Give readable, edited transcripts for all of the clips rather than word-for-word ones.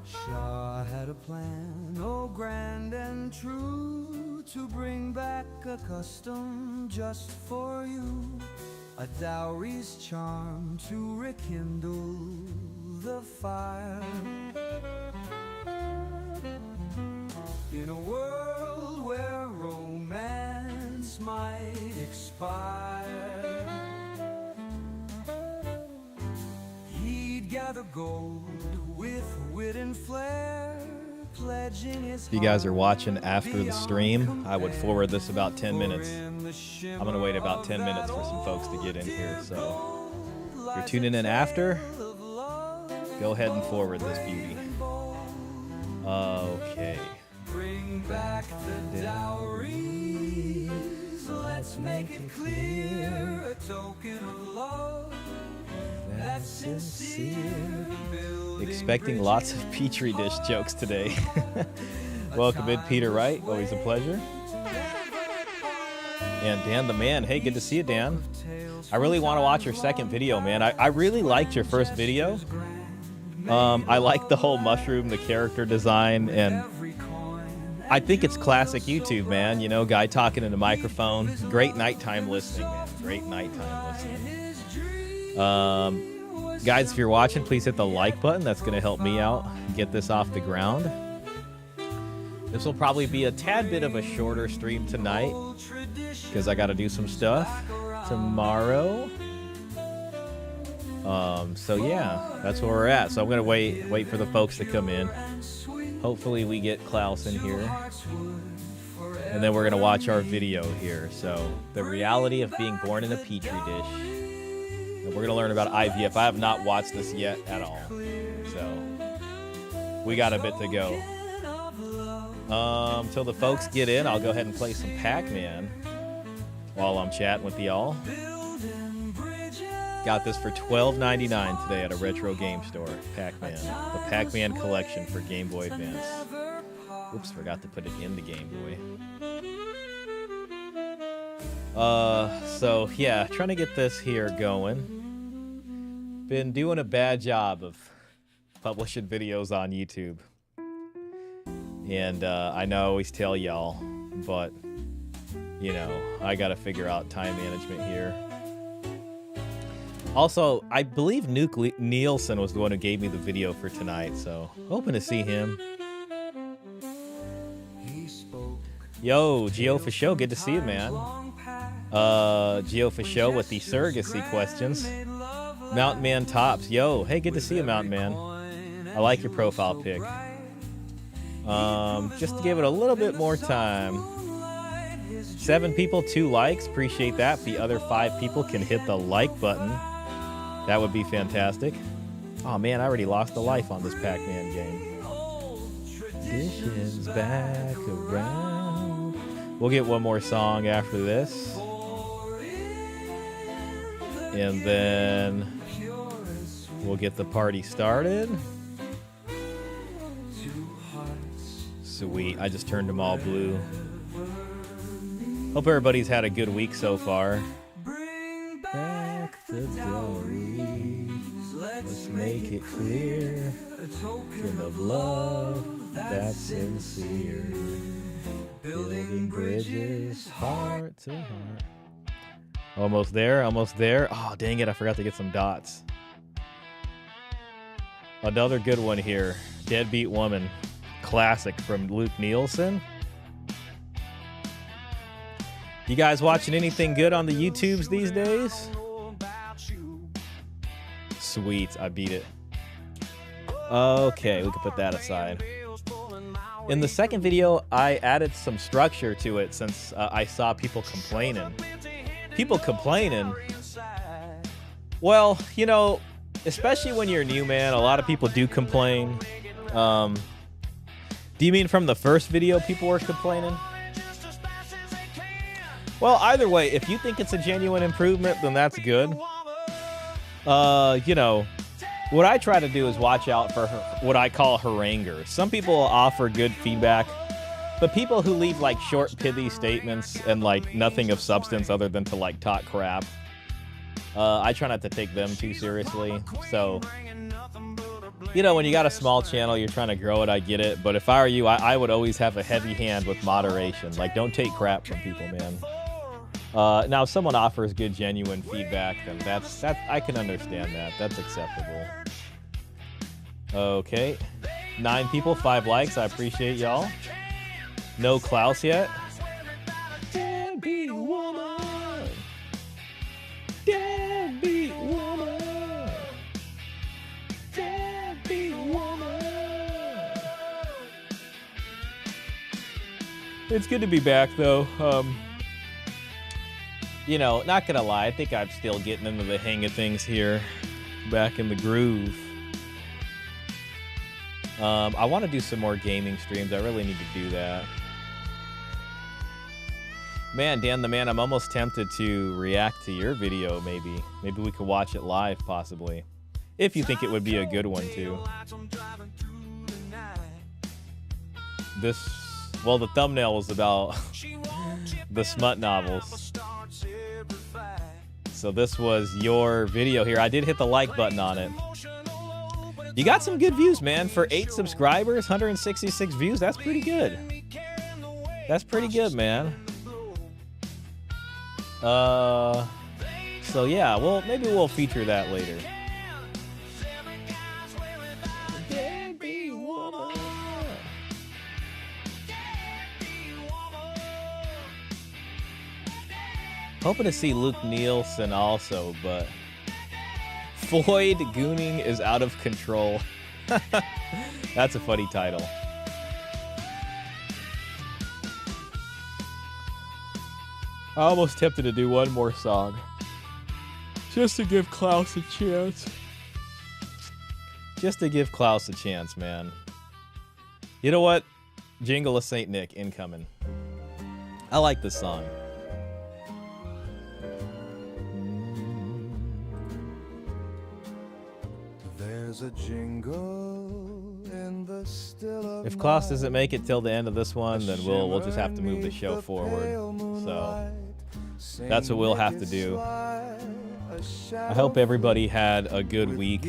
Shah had a plan, oh grand and true, to bring back a custom just for you, a dowry's charm to rekindle the fire. In a world where romance might expire, he'd gather gold with wit and flair, pledging his. If you guys are watching after the stream, I would forward this about 10 minutes. I'm going to wait about 10 minutes for some folks to get in here. So if you're tuning in after, go ahead and forward this beauty. Okay. Bring back the dowries, let's make it clear, a token of love that's sincere. Expecting lots of Petri dish jokes today. Welcome in, Peter Wright. Always a pleasure. And Dan the Man. Hey, good to see you, Dan. I really want to watch your second video, man. I really liked your first video. I like the whole mushroom, the character design, and I think it's classic YouTube, man. You know, guy talking in a microphone. Great nighttime listening, man. Great nighttime listening. Guys, if you're watching, please hit the like button. That's going to help me out get this off the ground. This will probably be a tad bit of a shorter stream tonight because I got to do some stuff tomorrow. So yeah, that's where we're at. So I'm going to wait for the folks to come in. Hopefully we get Klaus in here. And then we're going to watch our video here. So the reality of being born in a Petri dish. And we're going to learn about IVF. I have not watched this yet at all. So we got a bit to go. Till the folks get in, I'll go ahead and play some Pac-Man while I'm chatting with y'all. Got this for $12.99 today at a retro game store. Pac-Man. The Pac-Man collection for Game Boy Advance. Oops, forgot to put it in the Game Boy. So yeah, trying to get this here going. Been doing a bad job of publishing videos on YouTube. And I know I always tell y'all, but you know, I gotta figure out time management here. Also, I believe Nuke Nielsen was the one who gave me the video for tonight, so hoping to see him. Yo, Geo for show, good to see you, man. Geo for show with the surrogacy questions. Mountain Man Tops, yo, hey, good to see you, Mountain Man. I like your profile pic. Just to give it a little bit more time. 7 people, 2 likes, appreciate that. If the other 5 people can hit the like button, that would be fantastic. Oh man, I already lost a life on this Pac-Man game. Dishes back around. We'll get one more song after this. And then we'll get the party started. Sweet, I just turned them all blue. Hope everybody's had a good week so far. Back the dowries, let's make it clear, a token of love that's sincere, building bridges heart to heart. Almost there, almost there. Oh dang it, I forgot to get some dots. Another good one here, Deadbeat Woman, classic from Luke Nielsen. You guys watching anything good on the YouTubes these days? Sweet, I beat it. Okay, we can put that aside. In the second video, I added some structure to it since I saw people complaining. People complaining? Well, you know, especially when you're new, man, a lot of people do complain. Do you mean from the first video people were complaining? Well, either way, if you think it's a genuine improvement, then that's good. You know, what I try to do is watch out for what I call haranguers. Some people offer good feedback, But people who leave like short, pithy statements and like nothing of substance other than to like talk crap, I try not to take them too seriously. So, you know, when you got a small channel, you're trying to grow it, I get it. But if I were you, I would always have a heavy hand with moderation. Like, don't take crap from people, man. Now, if someone offers good, genuine feedback, then that's I can understand that. That's acceptable. Okay. 9 people, 5 likes. I appreciate y'all. No Klaus yet. Deadbeat woman. Deadbeat woman. Deadbeat woman. It's good to be back, though. You know, not gonna lie, I think I'm still getting into the hang of things here. Back in the groove. I want to do some more gaming streams. I really need to do that. Man, Dan the Man, I'm almost tempted to react to your video, maybe. Maybe we could watch it live, possibly. If you think it would be a good one, too. Well, the thumbnail was about the smut novels. So this was your video here. I did hit the like button on it. You got some good views, man. For 8 subscribers, 166 views, that's pretty good. That's pretty good, man. So yeah, well, maybe we'll feature that later. Hoping to see Luke Nielsen also, but Floyd Gooning is out of control. That's a funny title. I almost tempted to do one more song. Just to give Klaus a chance. Just to give Klaus a chance, man. You know what? Jingle of St. Nick incoming. I like this song. There's a jingle in the still of if Klaus doesn't make it till the end of this one, then we'll just have to move the show forward. So that's what we'll have to do. I hope everybody had a good week.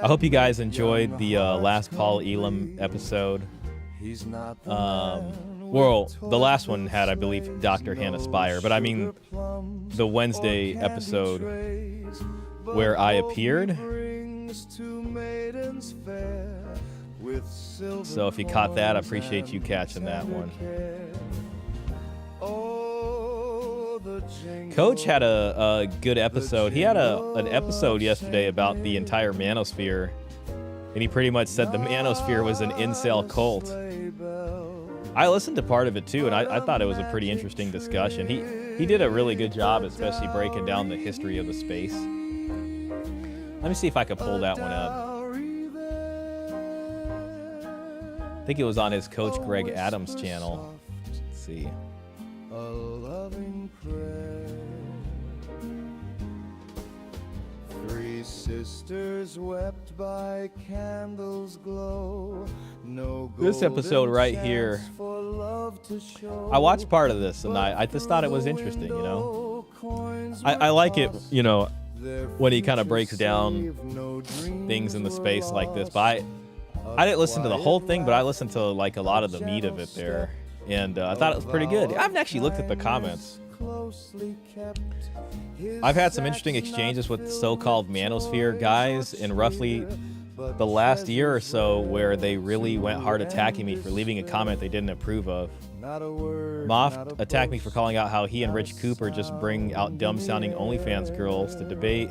I hope you guys enjoyed the last Paul Elam episode. Well, the last one had, I believe, Dr. Hannah Spire, but I mean the Wednesday episode where I appeared. So if you caught that, I appreciate you catching that one. Coach had a good episode. He had an episode yesterday about the entire manosphere, and he pretty much said the manosphere was an incel cult. I listened to part of it too, and I thought it was a pretty interesting discussion. He did a really good job, especially breaking down the history of the space. Let me see if I could pull that one up. I think it was on his Coach Greg Adams channel. Let's see. A loving prayer. 3 sisters wept by candles glow. No this episode right here, I watched part of this and I just thought it was interesting, you know. I like it, you know, when he kind of breaks down things in the space like this. But I didn't listen to the whole thing, but I listened to like a lot of the meat of it there. And I thought it was pretty good. I haven't actually looked at the comments. I've had some interesting exchanges with so-called manosphere guys in roughly the last year or so where they really went hard attacking me for leaving a comment they didn't approve of. Moft attacked me for calling out how he and Rich Cooper just bring out dumb-sounding OnlyFans girls to debate.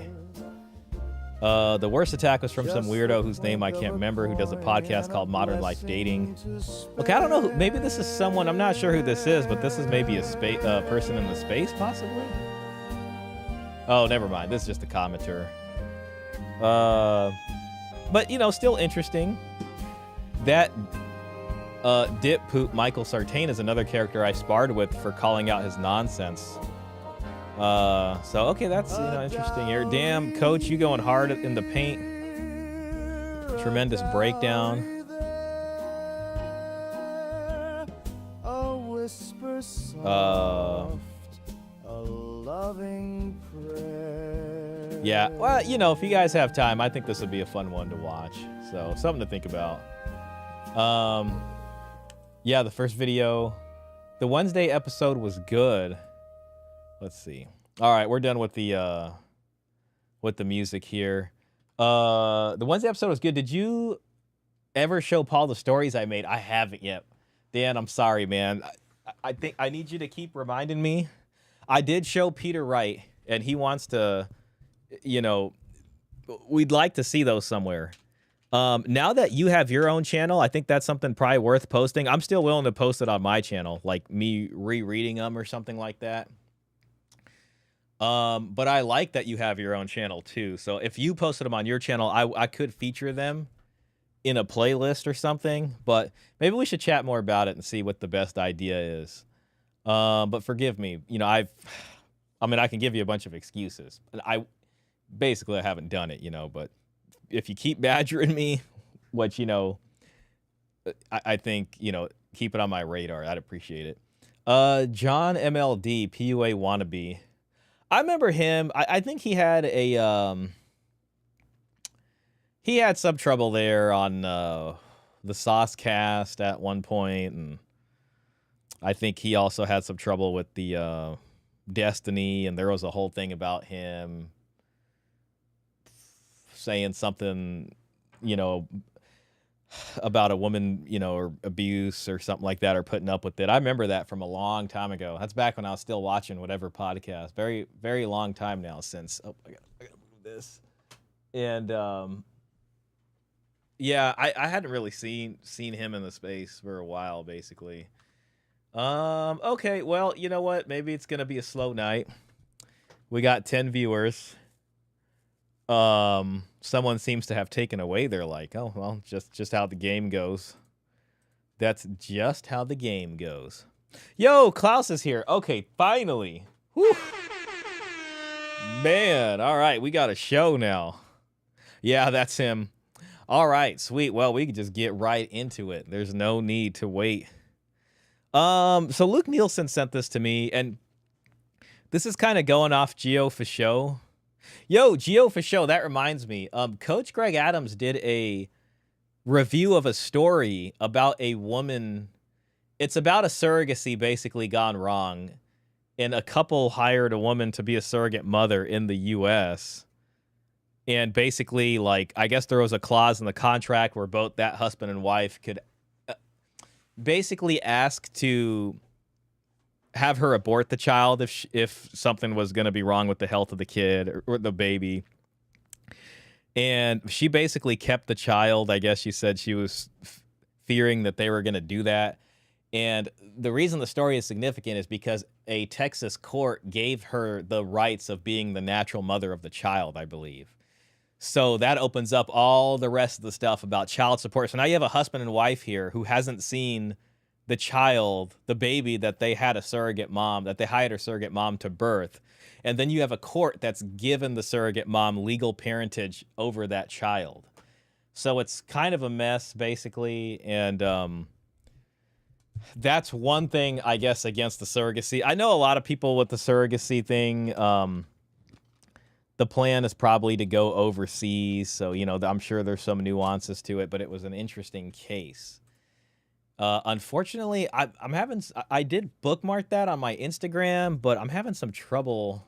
The worst attack was from some weirdo whose name I can't remember, who does a podcast called Modern Life Dating. Okay, I don't know. Maybe this is someone, I'm not sure who this is, but this is maybe a person in the space, possibly? Oh, never mind. This is just a commenter. But, you know, still interesting. That dip poop Michael Sartain is another character I sparred with for calling out his nonsense. So okay, that's, you know, interesting here. Damn, Coach, you going hard in the paint. Tremendous breakdown. a loving prayer. Yeah, well, you know, if you guys have time, I think this would be a fun one to watch. So, something to think about. Yeah, the first video, the Wednesday episode was good. Let's see. All right, we're done with the music here. The Wednesday episode was good. Did you ever show Paul the stories I made? I haven't yet. Dan, I'm sorry, man. I think I need you to keep reminding me. I did show Peter Wright, and he wants to, you know, we'd like to see those somewhere. Now that you have your own channel, I think that's something probably worth posting. I'm still willing to post it on my channel, like me rereading them or something like that. But I like that you have your own channel too. So if you posted them on your channel, I could feature them in a playlist or something, but maybe we should chat more about it and see what the best idea is. But forgive me, you know, I mean, I can give you a bunch of excuses. I haven't done it, you know, but if you keep badgering me, which, you know, I think, you know, keep it on my radar. I'd appreciate it. John MLD, PUA wannabe. I remember him. I think he had some trouble there on the Sauce Cast at one point, and I think he also had some trouble with the Destiny, and there was a whole thing about him saying something, you know, about a woman, you know, or abuse or something like that, or putting up with it. I remember that from a long time ago. That's back when I was still watching whatever podcast. Very, very long time now since. Oh, I gotta move this. And yeah, I hadn't really seen him in the space for a while, basically. Okay, well, you know what? Maybe it's gonna be a slow night. We got 10 viewers. Someone seems to have taken away their like. Oh, well, just how the game goes. That's just how the game goes. Yo, Klaus is here. Okay, finally. Whew. Man, all right, we got a show now. Yeah, that's him. All right, sweet. Well, we can just get right into it. There's no need to wait. So Luke Nielsen sent this to me, and this is kind of going off Geo for show. Yo, Geo for show, that reminds me. Coach Greg Adams did a review of a story about a woman. It's about a surrogacy basically gone wrong, and a couple hired a woman to be a surrogate mother in the U.S., and basically, like, I guess there was a clause in the contract where both that husband and wife could basically ask to have her abort the child if something was going to be wrong with the health of the kid or the baby. And she basically kept the child. I guess she said she was fearing that they were going to do that. And the reason the story is significant is because a Texas court gave her the rights of being the natural mother of the child, I believe. So that opens up all the rest of the stuff about child support. So now you have a husband and wife here who hasn't seen the child, the baby that they had a surrogate mom, that they hired a surrogate mom to birth. And then you have a court that's given the surrogate mom legal parentage over that child. So it's kind of a mess, basically. And that's one thing, I guess, against the surrogacy. I know a lot of people with the surrogacy thing. The plan is probably to go overseas. So, you know, I'm sure there's some nuances to it, but it was an interesting case. Unfortunately, I did bookmark that on my Instagram, but I'm having some trouble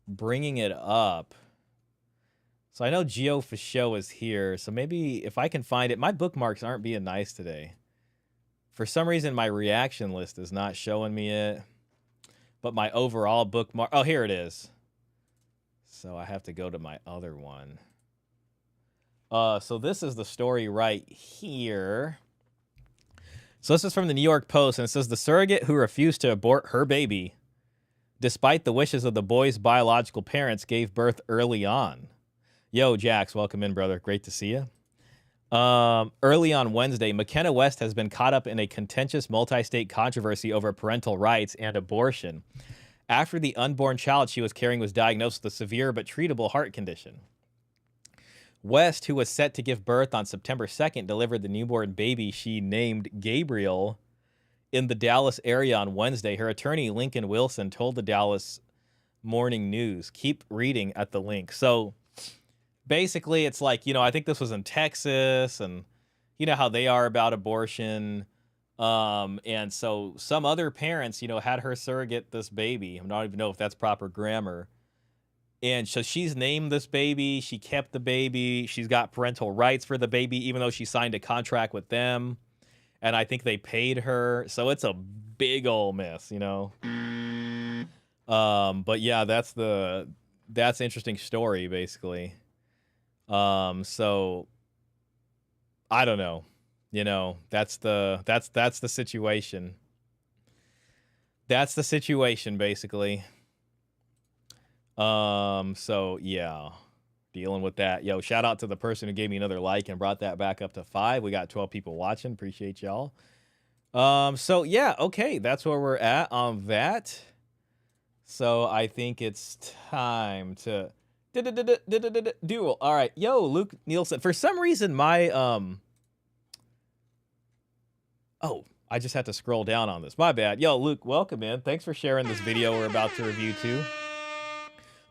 bringing it up. So I know Geo for show is here. So maybe if I can find it, my bookmarks aren't being nice today. For some reason, my reaction list is not showing me it, but my overall bookmark, oh, here it is. So I have to go to my other one. So this is the story right here. So this is from the New York Post, and it says, the surrogate who refused to abort her baby, despite the wishes of the boy's biological parents, gave birth early on. Yo, Jax, welcome in, brother. Great to see you. Early on Wednesday, McKenna West has been caught up in a contentious multi-state controversy over parental rights and abortion after the unborn child she was carrying was diagnosed with a severe but treatable heart condition. West, who was set to give birth on September 2nd, delivered the newborn baby she named Gabriel in the Dallas area on Wednesday. Her attorney, Lincoln Wilson, told the Dallas Morning News, keep reading at the link. So basically, it's like, I think this was in Texas, and you know how they are about abortion. And so some other parents, had her surrogate this baby. I don't even know if that's proper grammar. And so she's named this baby. She kept the baby. She's got parental rights for the baby, even though she signed a contract with them. And I think they paid her. So it's a big old mess, But yeah, that's interesting story, basically. So I don't know. That's the situation. That's the situation, basically. So yeah, dealing with that. Yo, shout out to the person who gave me another like and brought that back up to 5. We got 12 people watching. Appreciate y'all. So yeah, okay, that's where we're at on that. So I think it's time to duel. All right, yo, Luke Nielsen. For some reason, my oh, I just had to scroll down on this. My bad. Yo, Luke, welcome in. Thanks for sharing this video we're about to review too.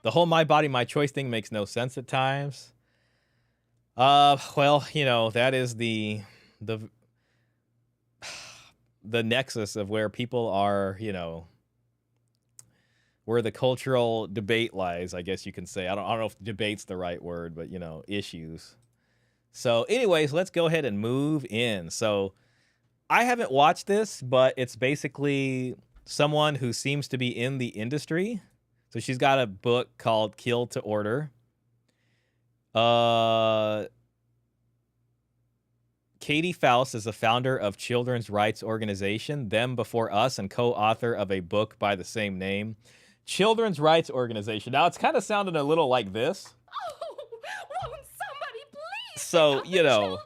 The whole my body, my choice thing makes no sense at times. Well, that is the nexus of where people are, where the cultural debate lies, I guess you can say. I don't know if debate's the right word, but issues. So anyways, let's go ahead and move in. So I haven't watched this, but it's basically someone who seems to be in the industry. So she's got a book called Kill to Order. Katy Faust is the founder of children's rights organization, Them Before Us, and co-author of a book by the same name. Children's rights organization. Now, it's kind of sounding a little like this. Oh, won't somebody please So, pick up the children?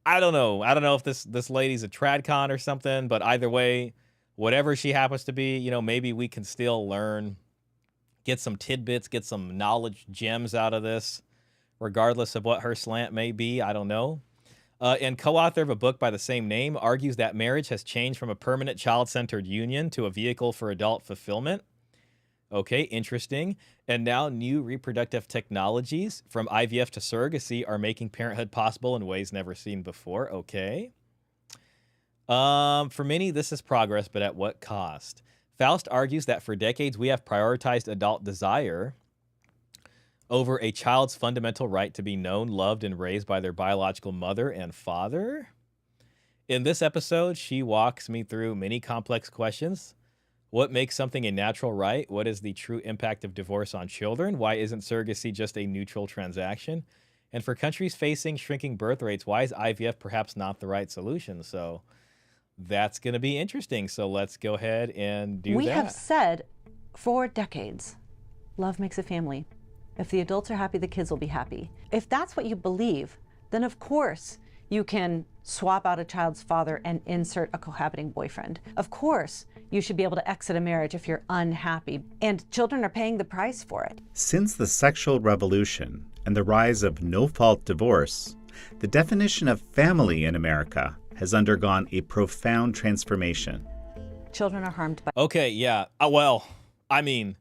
I don't know. I don't know if this lady's a tradcon or something, but either way, whatever she happens to be, maybe we can still learn, get some tidbits, get some knowledge gems out of this, regardless of what her slant may be. I don't know. And co-author of a book by the same name, argues that marriage has changed from a permanent child-centered union to a vehicle for adult fulfillment. Okay, interesting. And now new reproductive technologies, from IVF to surrogacy, are making parenthood possible in ways never seen before. Okay. For many, this is progress, but at what cost? Faust argues that for decades we have prioritized adult desire over a child's fundamental right to be known, loved, and raised by their biological mother and father. In this episode, she walks me through many complex questions. What makes something a natural right? What is the true impact of divorce on children? Why isn't surrogacy just a neutral transaction? And for countries facing shrinking birth rates, why is IVF perhaps not the right solution? So that's going to be interesting. So let's go ahead and do that. We have said for decades, love makes a family. If the adults are happy, the kids will be happy. If that's what you believe, then of course you can swap out a child's father and insert a cohabiting boyfriend. Of course, you should be able to exit a marriage if you're unhappy, and children are paying the price for it. Since the sexual revolution and the rise of no-fault divorce, the definition of family in America has undergone a profound transformation. Children are harmed by... Okay, yeah. Well, I mean,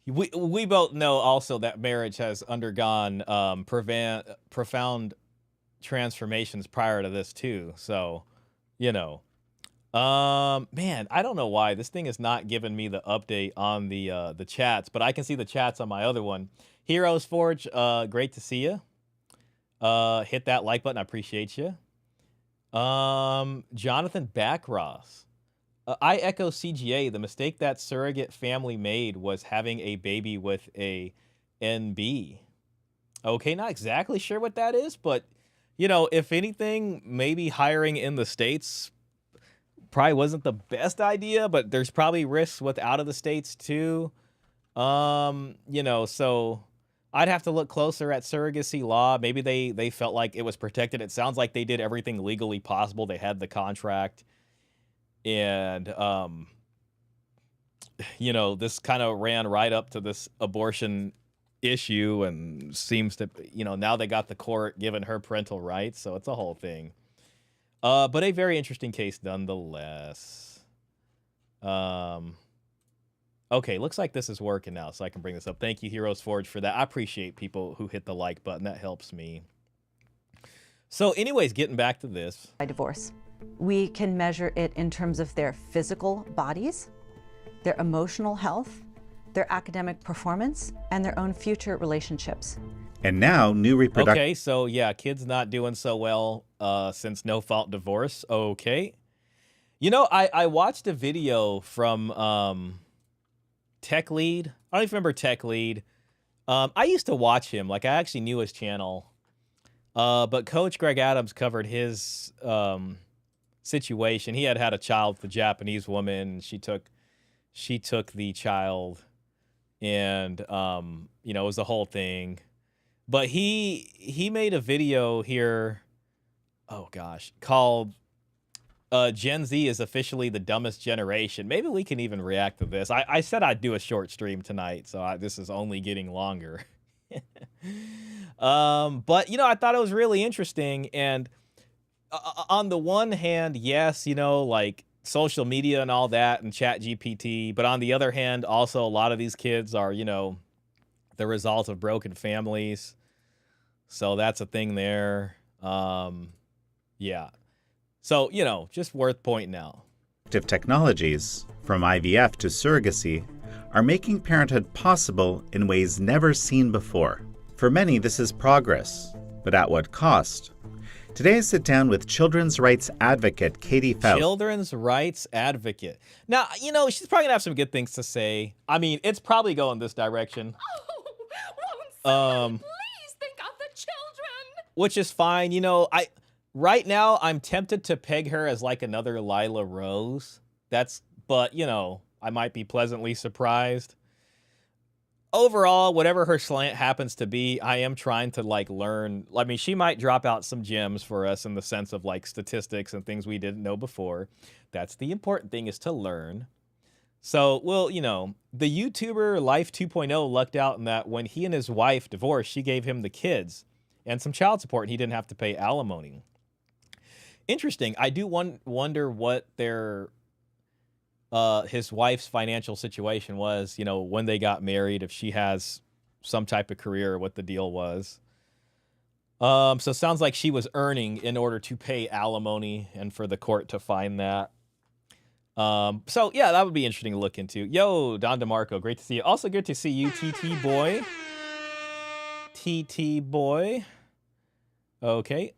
we both know also that marriage has undergone profound transformations prior to this too. So, man, I don't know why this thing is not giving me the update on the chats, but I can see the chats on my other one. Heroes Forge, great to see you. Hit that like button, I appreciate you. Jonathan Backross. I echo CGA. The mistake that surrogate family made was having a baby with a NB. Okay, not exactly sure what that is, but if anything, maybe hiring in the States probably wasn't the best idea, but there's probably risks with out of the States too. So I'd have to look closer at surrogacy law. Maybe they felt like it was protected. It sounds like they did everything legally possible. They had the contract. And, this kind of ran right up to this abortion issue, and seems to, now they got the court giving her parental rights. So it's a whole thing. But a very interesting case nonetheless. Okay, looks like this is working now, so I can bring this up. Thank you, Heroes Forge, for that. I appreciate people who hit the like button. That helps me. So anyways, getting back to this. By divorce. We can measure it in terms of their physical bodies, their emotional health, their academic performance, and their own future relationships. And now, new reproduction. Okay, so yeah, kids not doing so well since no-fault divorce. Okay. You know, I watched a video from Tech Lead. I don't even remember Tech Lead. I used to watch him. Like, I actually knew his channel. But Coach Greg Adams covered his situation. He had a child with a Japanese woman. She took the child, and you know, it was the whole thing. But he made a video here, oh gosh, called Gen Z is officially the dumbest generation. Maybe we can even react to this. I said I'd do a short stream tonight, so this is only getting longer. But, you know, I thought it was really interesting. And on the one hand, yes, you know, like social media and all that and Chat GPT. But on the other hand, also a lot of these kids are, you know, the result of broken families. So that's a thing there. Yeah. So, you know, just worth pointing out. Technologies, from IVF to surrogacy, are making parenthood possible in ways never seen before. For many, this is progress, but at what cost? Today I sit down with children's rights advocate Katy Faust. Children's rights advocate. Now, you know, she's probably going to have some good things to say. I mean, it's probably going this direction. Oh, won't somebody please think of the children? Which is fine. You know, right now I'm tempted to peg her as like another Lila Rose. But, you know, I might be pleasantly surprised. Overall, whatever her slant happens to be, I am trying to like learn. I mean, she might drop out some gems for us in the sense of like statistics and things we didn't know before. That's the important thing, is to learn. So, well, you know, the YouTuber Life 2.0 lucked out in that when he and his wife divorced, she gave him the kids and some child support, and he didn't have to pay alimony. Interesting. I do wonder what his wife's financial situation was, you know, when they got married, if she has some type of career or what the deal was. So it sounds like she was earning in order to pay alimony and for the court to find that. So yeah, that would be interesting to look into. Yo, Don DeMarco, great to see you. Also good to see you, TT boy. TT boy. Okay.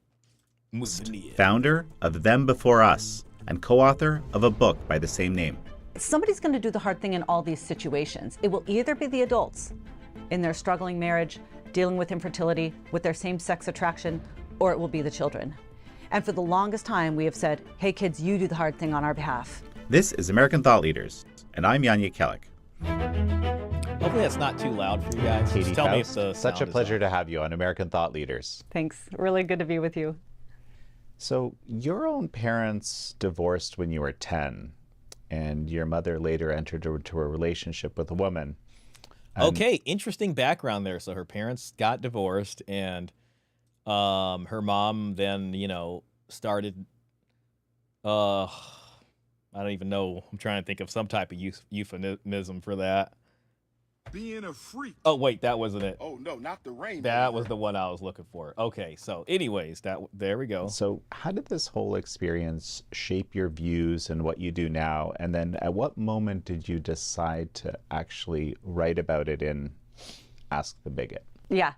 Founder of Them Before Us and co-author of a book by the same name. Somebody's going to do the hard thing in all these situations. It will either be the adults in their struggling marriage, dealing with infertility, with their same-sex attraction, or it will be the children. And for the longest time, we have said, hey kids, you do the hard thing on our behalf. This is American Thought Leaders, and I'm Yanya Kellick. Hopefully that's not too loud for you guys. Katy Just tell me if Faust, the such a sound is pleasure on. to have you on American Thought Leaders. Thanks. Really good to be with you. So your own parents divorced when you were 10, and your mother later entered into a relationship with a woman. Okay, interesting background there. So her parents got divorced, and her mom then, you know, started, I don't even know. I'm trying to think of some type of euphemism for that. Being a freak. Oh, wait, that wasn't it. Oh, no, not the rain. That was the one I was looking for. Okay, so anyways, there we go. So how did this whole experience shape your views and what you do now? And then at what moment did you decide to actually write about it in Ask the Bigot? Yeah.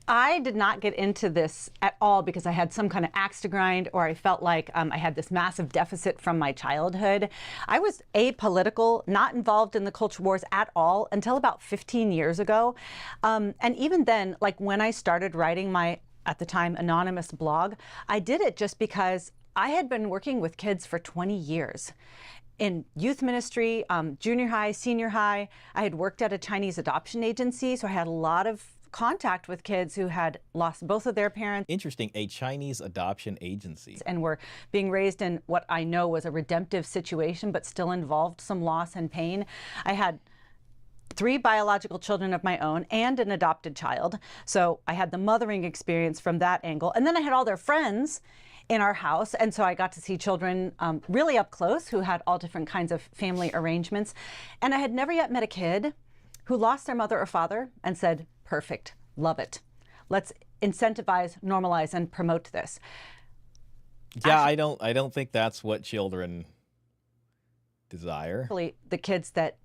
I did not get into this at all because I had some kind of axe to grind, or I felt like I had this massive deficit from my childhood. I was apolitical, not involved in the culture wars at all until about 15 years ago. And even then, like when I started writing my, at the time, anonymous blog, I did it just because I had been working with kids for 20 years. In youth ministry, junior high, senior high. I had worked at a Chinese adoption agency, so I had a lot of contact with kids who had lost both of their parents. Interesting, a Chinese adoption agency. And were being raised in what I know was a redemptive situation, but still involved some loss and pain. I had 3 biological children of my own and an adopted child. So I had the mothering experience from that angle. And then I had all their friends in our house. And so I got to see children really up close who had all different kinds of family arrangements. And I had never yet met a kid who lost their mother or father and said, perfect, love it. Let's incentivize, normalize, and promote this. Yeah, I don't think that's what children desire. Actually, the kids that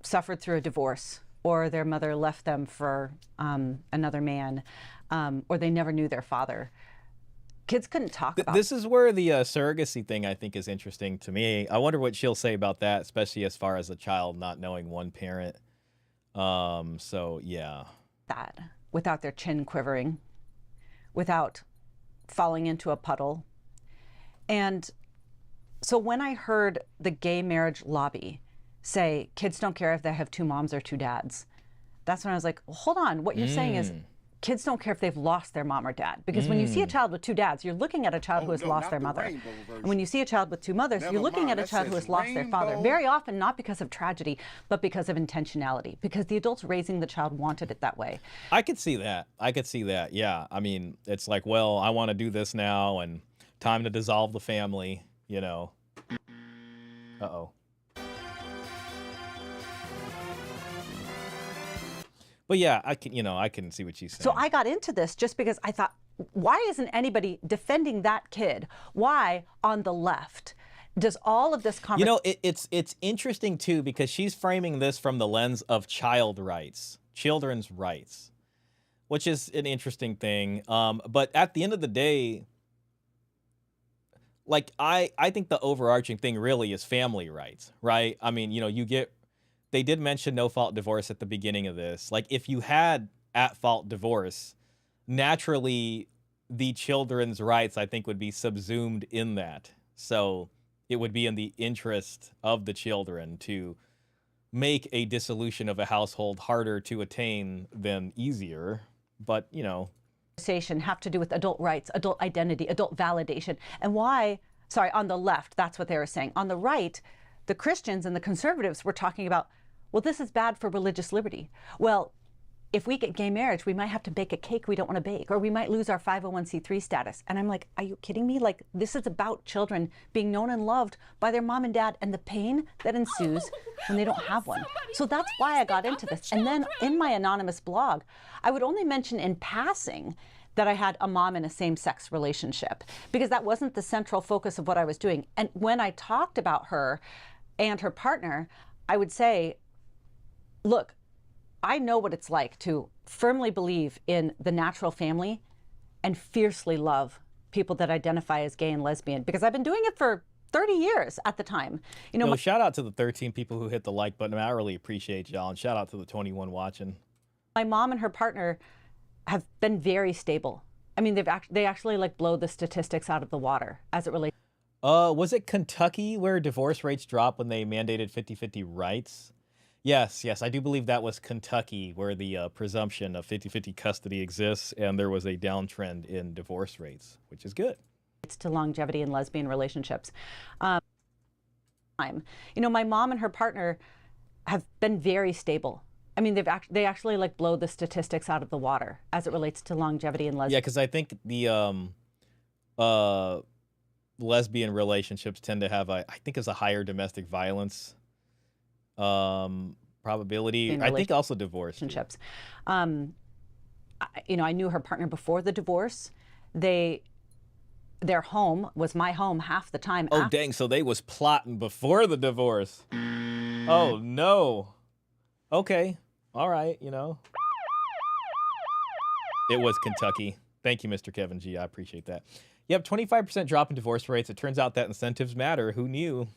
suffered through a divorce, or their mother left them for another man, or they never knew their father. Kids couldn't talk about This is where the surrogacy thing, I think, is interesting to me. I wonder what she'll say about that, especially as far as a child not knowing one parent. So, yeah. that without their chin quivering, without falling into a puddle. And so when I heard the gay marriage lobby say, kids don't care if they have two moms or two dads, that's when I was like, well, hold on, what you're saying is kids don't care if they've lost their mom or dad. Because when you see a child with two dads, you're looking at a child who has lost their mother. And when you see a child with two mothers, you're looking at a child who has lost their father. Very often not because of tragedy, but because of intentionality. Because the adults raising the child wanted it that way. I could see that. I could see that, yeah. I mean, it's like, well, I want to do this now, and time to dissolve the family, you know. Uh-oh. But yeah, I can see what she's saying. So I got into this just because I thought, why isn't anybody defending that kid? Why on the left does all of this conversation? You know, it's interesting too, because she's framing this from the lens of child rights, children's rights, which is an interesting thing. But at the end of the day, like I think the overarching thing really is family rights, right? I mean, you know, they did mention no-fault divorce at the beginning of this. Like, if you had at-fault divorce, naturally, the children's rights, I think, would be subsumed in that. So it would be in the interest of the children to make a dissolution of a household harder to attain than easier. But, you know. Have to do with adult rights, adult identity, adult validation. And why, sorry, on the left, that's what they were saying. On the right, the Christians and the conservatives were talking about, well, this is bad for religious liberty. Well, if we get gay marriage, we might have to bake a cake we don't want to bake, or we might lose our 501c3 status. And I'm like, are you kidding me? Like, this is about children being known and loved by their mom and dad, and the pain that ensues when they don't have one. So that's why I got into this. And then in my anonymous blog, I would only mention in passing that I had a mom in a same-sex relationship, because that wasn't the central focus of what I was doing. And when I talked about her and her partner, I would say, look, I know what it's like to firmly believe in the natural family and fiercely love people that identify as gay and lesbian, because I've been doing it for 30 years at the time. You know, Well, shout out to the 13 people who hit the like button. I really appreciate y'all, and shout out to the 21 watching. my mom and her partner have been very stable. I mean, they actually like blow the statistics out of the water as it relates. Was it Kentucky where divorce rates dropped when they mandated 50-50 rights? Yes, I do believe that was Kentucky, where the presumption of 50-50 custody exists, and there was a downtrend in divorce rates, which is good. It's to longevity in lesbian relationships. You know, my mom and her partner have been very stable. I mean, they actually like blow the statistics out of the water as it relates to longevity in lesbian. Yeah, because I think the lesbian relationships tend to have I think it's a higher domestic violence probability. I think also divorce relationships. You know, I knew her partner before the divorce. Their home was my home half the time. Oh, dang. So they was plotting before the divorce. Oh, no. Okay. All right, you know. It was Kentucky. Thank you, Mr. Kevin G. I appreciate that. Yep, 25% drop in divorce rates. It turns out that incentives matter. Who knew?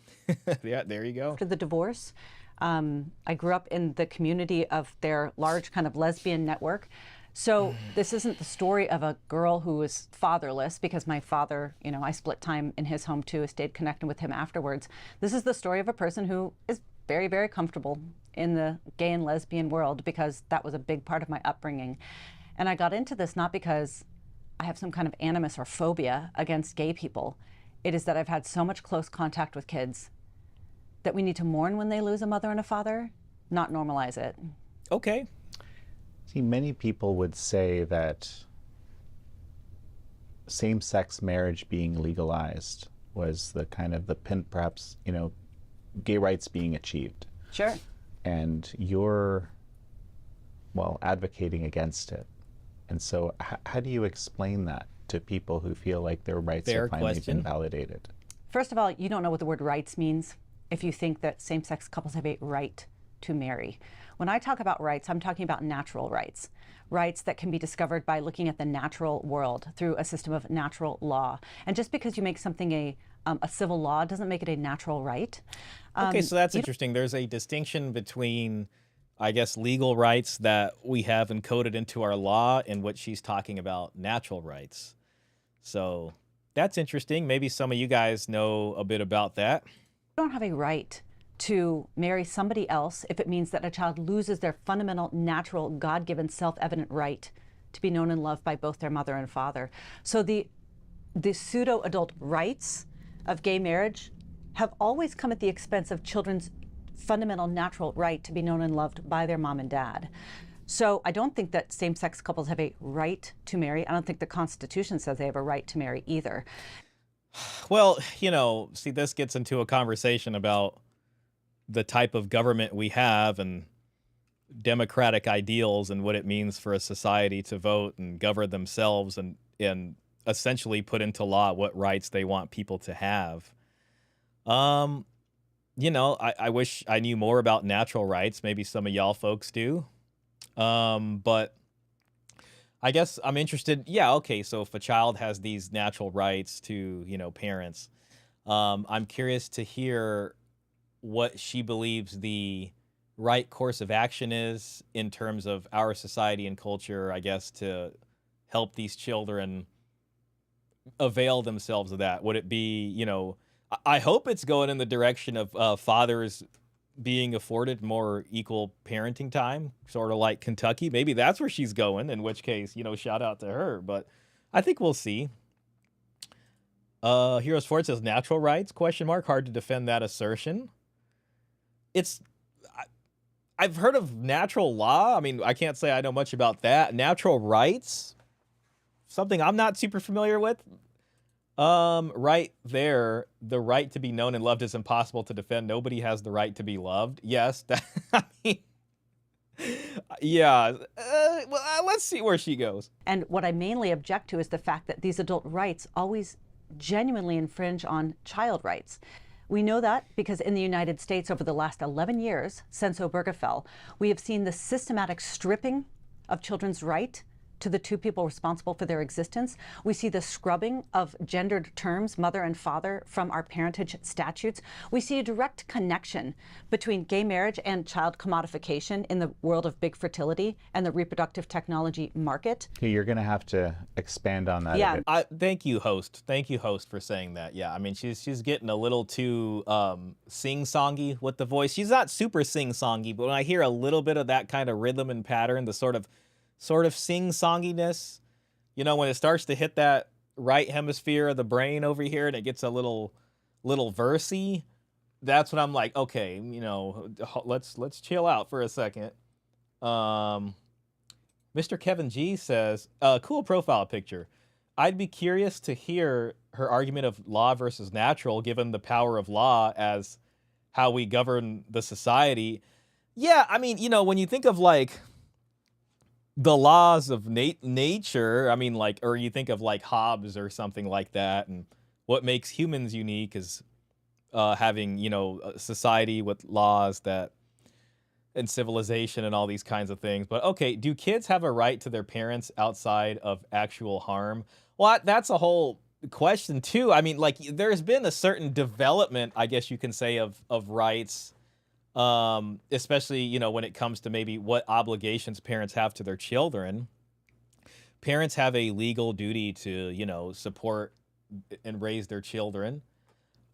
Yeah, there you go. After the divorce, I grew up in the community of their large kind of lesbian network. So this isn't the story of a girl who was fatherless, because my father, you know, I split time in his home too, I stayed connected with him afterwards. This is the story of a person who is very, very comfortable in the gay and lesbian world, because that was a big part of my upbringing. And I got into this not because I have some kind of animus or phobia against gay people. It is that I've had so much close contact with kids that we need to mourn when they lose a mother and a father, not normalize it. Okay. See, many people would say that same-sex marriage being legalized was the kind of the pin, perhaps, you know, gay rights being achieved. Sure. And you're, well, advocating against it. And so how do you explain that to people who feel like their rights Fair have finally question. been validated? First of all, you don't know what the word rights means if you think that same-sex couples have a right to marry. When I talk about rights, I'm talking about natural rights. Rights that can be discovered by looking at the natural world through a system of natural law. And just because you make something a civil law doesn't make it a natural right. Okay, so that's interesting. There's a distinction between, I guess, legal rights that we have encoded into our law and what she's talking about, natural rights. So that's interesting. Maybe some of you guys know a bit about that. You don't have a right to marry somebody else if it means that a child loses their fundamental, natural, God-given, self-evident right to be known and loved by both their mother and father. So the pseudo-adult rights of gay marriage have always come at the expense of children's fundamental, natural right to be known and loved by their mom and dad. So I don't think that same-sex couples have a right to marry. I don't think the Constitution says they have a right to marry either. Well, you know, see, this gets into a conversation about the type of government we have and democratic ideals and what it means for a society to vote and govern themselves and essentially put into law what rights they want people to have. You know, I wish I knew more about natural rights. Maybe some of y'all folks do. But I guess I'm interested. Yeah, okay. So if a child has these natural rights to, you know, parents, I'm curious to hear what she believes the right course of action is in terms of our society and culture, I guess, to help these children avail themselves of that. Would it be, you know, I hope it's going in the direction of fathers being afforded more equal parenting time, sort of like Kentucky. Maybe that's where she's going, in which case, you know, shout out to her. But I think we'll see. Heroes Ford says natural rights, question mark. Hard to defend that assertion. I've heard of natural law. I mean, I can't say I know much about that. Natural rights, something I'm not super familiar with. Right there, the right to be known and loved is impossible to defend. Nobody has the right to be loved. Yes, I mean, yeah. Well, let's see where she goes. And what I mainly object to is the fact that these adult rights always genuinely infringe on child rights. We know that because in the United States over the last 11 years, since Obergefell, we have seen the systematic stripping of children's right to the two people responsible for their existence. We see the scrubbing of gendered terms, mother and father, from our parentage statutes. We see a direct connection between gay marriage and child commodification in the world of big fertility and the reproductive technology market. You're going to have to expand on that Yeah. a bit. Thank you, host. Thank you, host, for saying that. Yeah, I mean, she's getting a little too sing-songy with the voice. She's not super sing-songy, but when I hear a little bit of that kind of rhythm and pattern, the sort of sing-songiness, you know, when it starts to hit that right hemisphere of the brain over here and it gets a little versy, that's when I'm like, okay, you know, let's chill out for a second. Mr. Kevin G says, cool profile picture. I'd be curious to hear her argument of law versus natural, given the power of law as how we govern the society. Yeah, I mean, you know, when you think of like the laws of nature, I mean, like, or you think of like Hobbes or something like that, and what makes humans unique is having, you know, a society with laws that, and civilization and all these kinds of things. But okay, do kids have a right to their parents outside of actual harm? Well, that's a whole question too. I mean, like, there's been a certain development, I guess you can say, of rights, especially, you know, when it comes to maybe what obligations parents have to their children. Parents have a legal duty to, you know, support and raise their children.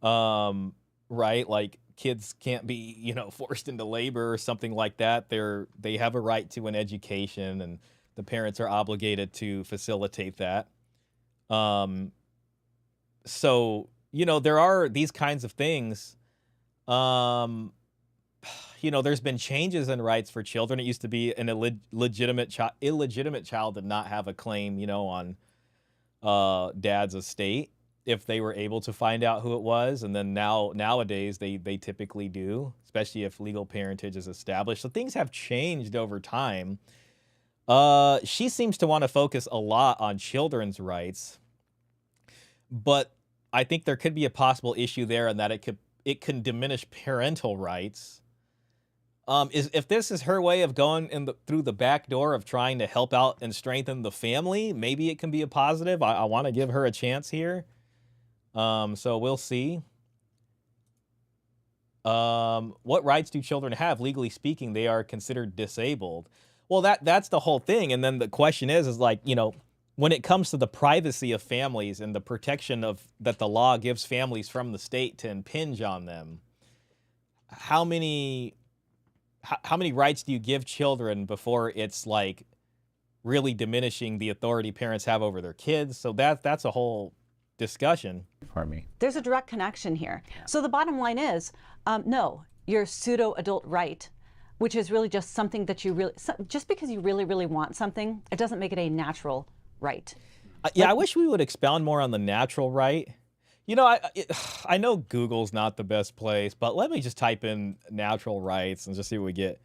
Right? Like, kids can't be, you know, forced into labor or something like that. They have a right to an education, and the parents are obligated to facilitate that. So, you know, there are these kinds of things. You know, there's been changes in rights for children. It used to be an illegitimate child did not have a claim, you know, dad's estate if they were able to find out who it was. And then nowadays they typically do, especially if legal parentage is established. So things have changed over time. She seems to want to focus a lot on children's rights, but I think there could be a possible issue there in that it can diminish parental rights. If this is her way of going through the back door of trying to help out and strengthen the family, maybe it can be a positive. I want to give her a chance here. So we'll see. What rights do children have? Legally speaking, they are considered disabled. Well, that's the whole thing. And then the question is like, you know, when it comes to the privacy of families and the protection that the law gives families from the state to impinge on them, how many rights do you give children before it's like really diminishing the authority parents have over their kids? So that's a whole discussion. For me. There's a direct connection here. So the bottom line is, no, your pseudo-adult right, which is really just something that just because you really, really want something, it doesn't make it a natural right. Yeah, I wish we would expound more on the natural right. You know, I know Google's not the best place, but let me just type in natural rights and just see what we get.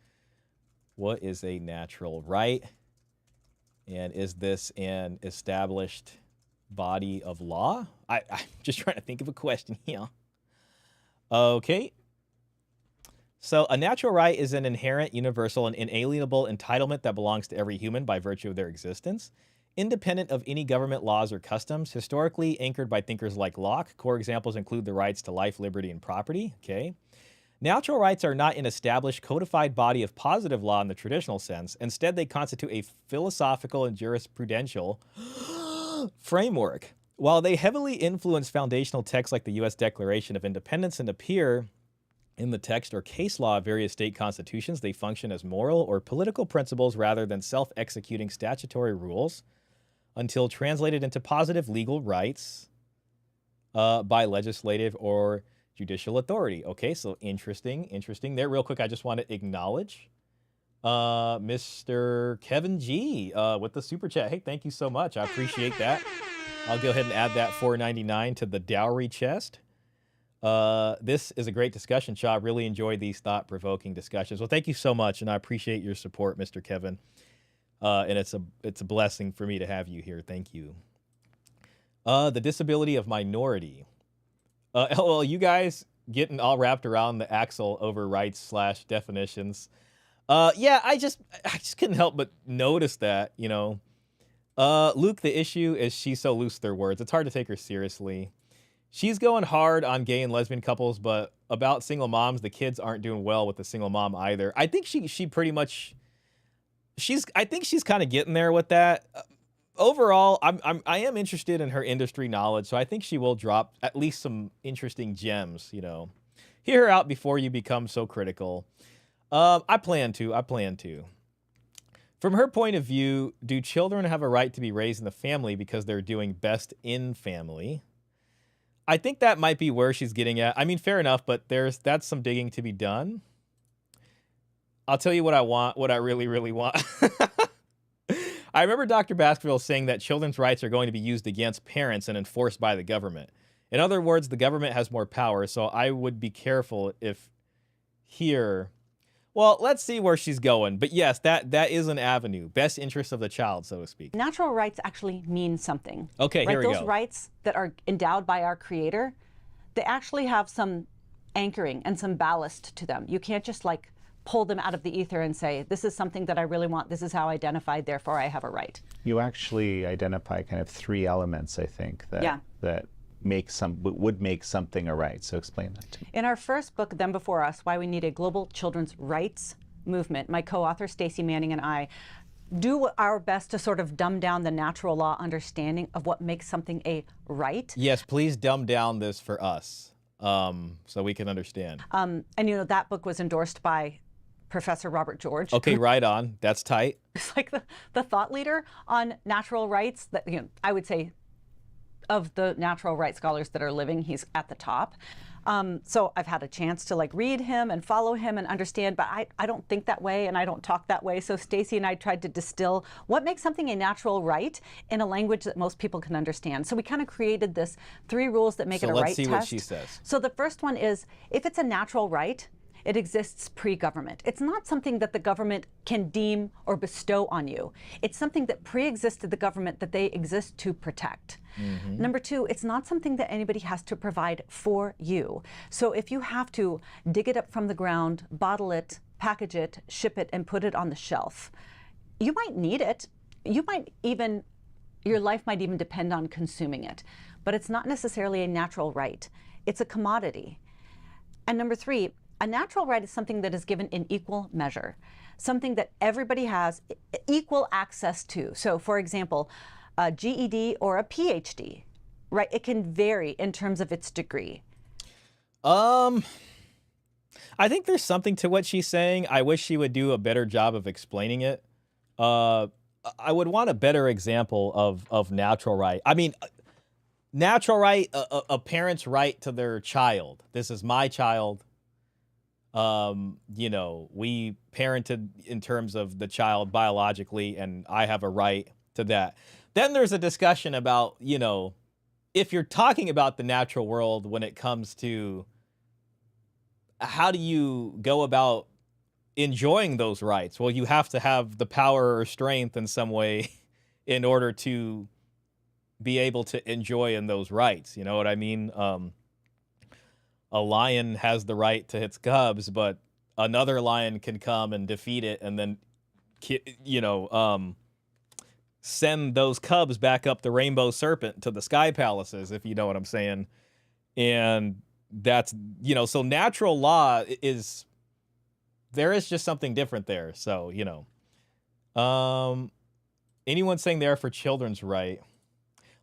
What is a natural right? And is this an established body of law? I'm just trying to think of a question here. Okay. So a natural right is an inherent, universal, and inalienable entitlement that belongs to every human by virtue of their existence, independent of any government laws or customs, historically anchored by thinkers like Locke. Core examples include the rights to life, liberty, and property. Okay. Natural rights are not an established, codified body of positive law in the traditional sense. Instead, they constitute a philosophical and jurisprudential framework. While they heavily influence foundational texts like the U.S. Declaration of Independence and appear in the text or case law of various state constitutions, they function as moral or political principles rather than self-executing statutory rules until translated into positive legal rights by legislative or judicial authority. Okay, so interesting there. Real quick, I just want to acknowledge Mr. Kevin G with the super chat. Hey, thank you so much. I appreciate that. I'll go ahead and add that $4.99 to the dowry chest. This is a great discussion, Shah. I really enjoyed these thought-provoking discussions. Well, thank you so much, and I appreciate your support, Mr. Kevin. And it's a blessing for me to have you here. Thank you. The disability of minority. LOL, you guys getting all wrapped around the axle over rights/definitions. Yeah, I just couldn't help but notice that, you know. Luke, the issue is she's so loose with their words. It's hard to take her seriously. She's going hard on gay and lesbian couples, but about single moms, the kids aren't doing well with the single mom either. I think she pretty much, I think she's kind of getting there with that. Overall, I am interested in her industry knowledge, so I think she will drop at least some interesting gems, you know. Hear her out before you become so critical. I plan to. From her point of view, do children have a right to be raised in the family because they're doing best in family? I think that might be where she's getting at. I mean, fair enough, but that's some digging to be done. I'll tell you what I want, what I really, really want. I remember Dr. Baskerville saying that children's rights are going to be used against parents and enforced by the government. In other words, the government has more power, so I would be careful if here... Well, let's see where she's going. But yes, that is an avenue. Best interest of the child, so to speak. Natural rights actually mean something. Okay, here we go. Those rights that are endowed by our Creator, they actually have some anchoring and some ballast to them. You can't just like pull them out of the ether and say, this is something that I really want, this is how I identified, therefore I have a right. You actually identify kind of three elements, I think, that would make something a right. So explain that to me. In our first book, Them Before Us, Why We Need a Global Children's Rights Movement, my co-author Stacey Manning and I do our best to sort of dumb down the natural law understanding of what makes something a right. Yes, please dumb down this for us so we can understand. And you know, that book was endorsed by Professor Robert George. Okay, right on. That's tight. It's like the thought leader on natural rights that, you know, I would say of the natural rights scholars that are living, he's at the top. So I've had a chance to like read him and follow him and understand, but I don't think that way and I don't talk that way. So Stacy and I tried to distill what makes something a natural right in a language that most people can understand. So we kind of created this 3 rules that make it a right test. So let's see what she says. So the first one is, if it's a natural right, it exists pre-government. It's not something that the government can deem or bestow on you. It's something that pre-existed the government that they exist to protect. Number 2, it's not something that anybody has to provide for you. So if you have to dig it up from the ground, bottle it, package it, ship it, and put it on the shelf, you might need it. You might even, your life might even depend on consuming it. But it's not necessarily a natural right. It's a commodity. And number 3, a natural right is something that is given in equal measure, something that everybody has equal access to. So for example, a GED or a PhD, right? It can vary in terms of its degree. I think there's something to what she's saying. I wish she would do a better job of explaining it. I would want a better example of natural right. I mean, natural right, a parent's right to their child. This is my child. You know, we parented in terms of the child biologically, and I have a right to that. Then there's a discussion about, you know, if you're talking about the natural world when it comes to how do you go about enjoying those rights? Well, you have to have the power or strength in some way in order to be able to enjoy in those rights. You know what I mean? A lion has the right to its cubs, but another lion can come and defeat it and then, you know, send those cubs back up the Rainbow Serpent to the Sky Palaces, if you know what I'm saying. And that's, you know, so natural law is, there is just something different there. So, you know, anyone saying there for children's right?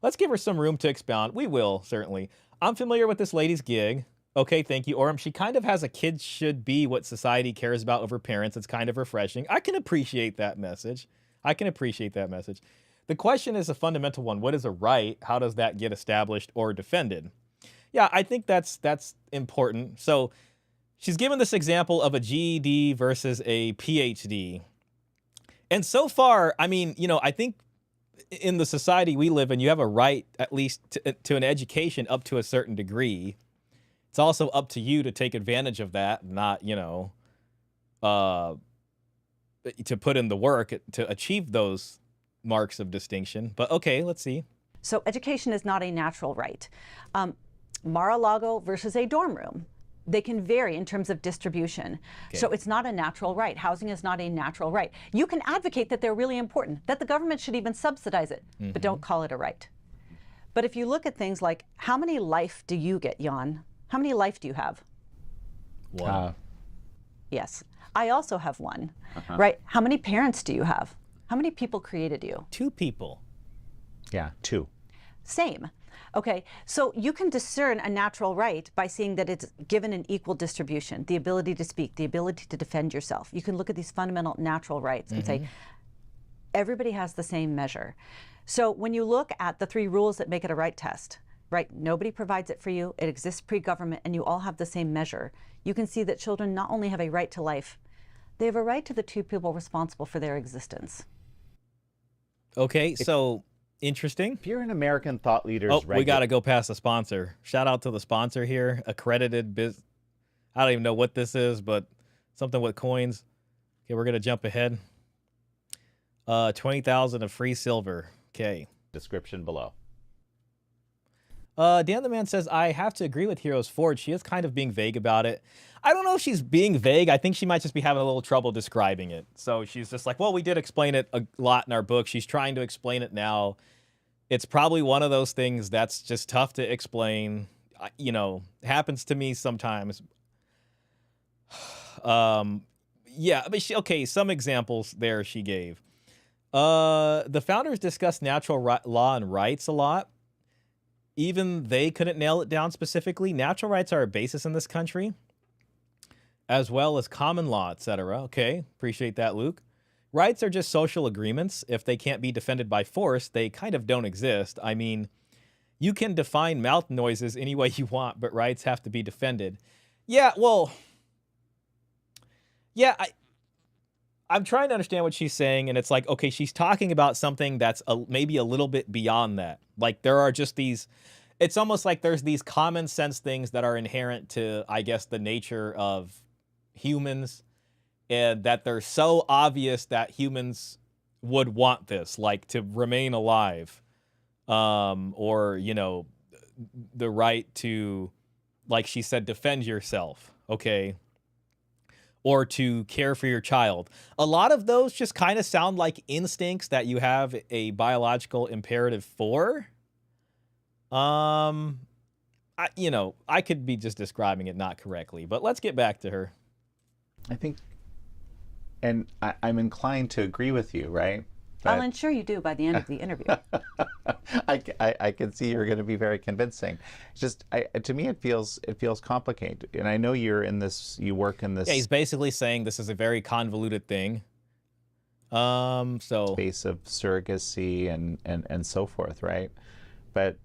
Let's give her some room to expound. We will, certainly. I'm familiar with this lady's gig. Okay, thank you, Orem. She kind of has a kid should be what society cares about over parents. It's kind of refreshing. I can appreciate that message. The question is a fundamental one. What is a right? How does that get established or defended? Yeah, I think that's important. So she's given this example of a GED versus a PhD. And so far, I mean, you know, I think in the society we live in, you have a right at least to an education up to a certain degree. It's also up to you to take advantage of that, not, you know, to put in the work to achieve those marks of distinction. But okay, let's see. So education is not a natural right. Mar-a-Lago versus a dorm room. They can vary in terms of distribution. Okay. So it's not a natural right. Housing is not a natural right. You can advocate that they're really important, that the government should even subsidize it, but don't call it a right. But if you look at things like, how many life do you get, Jan? How many life do you have? One. Yes. I also have one, right? How many parents do you have? How many people created you? 2 people. Yeah, 2. Same. Okay, so you can discern a natural right by seeing that it's given an equal distribution, the ability to speak, the ability to defend yourself. You can look at these fundamental natural rights and say, everybody has the same measure. So when you look at the 3 rules that make it a right test, right, nobody provides it for you, it exists pre-government, and you all have the same measure, you can see that children not only have a right to life, they have a right to the 2 people responsible for their existence. Okay, so interesting. If you're an American thought leader's we got to go past the sponsor. Shout out to the sponsor here, accredited biz. I don't even know what this is, but something with coins. Okay, we're going to jump ahead. 20,000 of free silver. Okay. Description below. Dan the Man says, I have to agree with Heroes Forge. She is kind of being vague about it. I don't know if she's being vague. I think she might just be having a little trouble describing it. So she's just like, well, we did explain it a lot in our book. She's trying to explain it now. It's probably one of those things that's just tough to explain. You know, happens to me sometimes. Yeah, but okay, some examples there she gave. The founders discussed natural law and rights a lot. Even they couldn't nail it down specifically. Natural rights are a basis in this country, as well as common law, etc. Okay, appreciate that, Luke. Rights are just social agreements. If they can't be defended by force, they kind of don't exist. I mean, You can define mouth noises any way you want, but rights have to be defended. Yeah, well, yeah, I'm trying to understand what she's saying, and it's like, okay, she's talking about something that's maybe a little bit beyond that. Like, there are just these, it's almost like there's these common sense things that are inherent to, I guess, the nature of humans, and that they're so obvious that humans would want this, like to remain alive, or, you know, the right to, like she said, defend yourself, okay? Or to care for your child. A lot of those just kind of sound like instincts that you have a biological imperative for. I could be just describing it not correctly, but let's get back to her. I think, and I'm inclined to agree with you, right? I'll ensure you do by the end of the interview. I can see you're going to be very convincing. It's just, to me, it feels complicated. And I know you're in this, you work in this. Yeah, he's basically saying this is a very convoluted thing. Space of surrogacy and so forth, right? But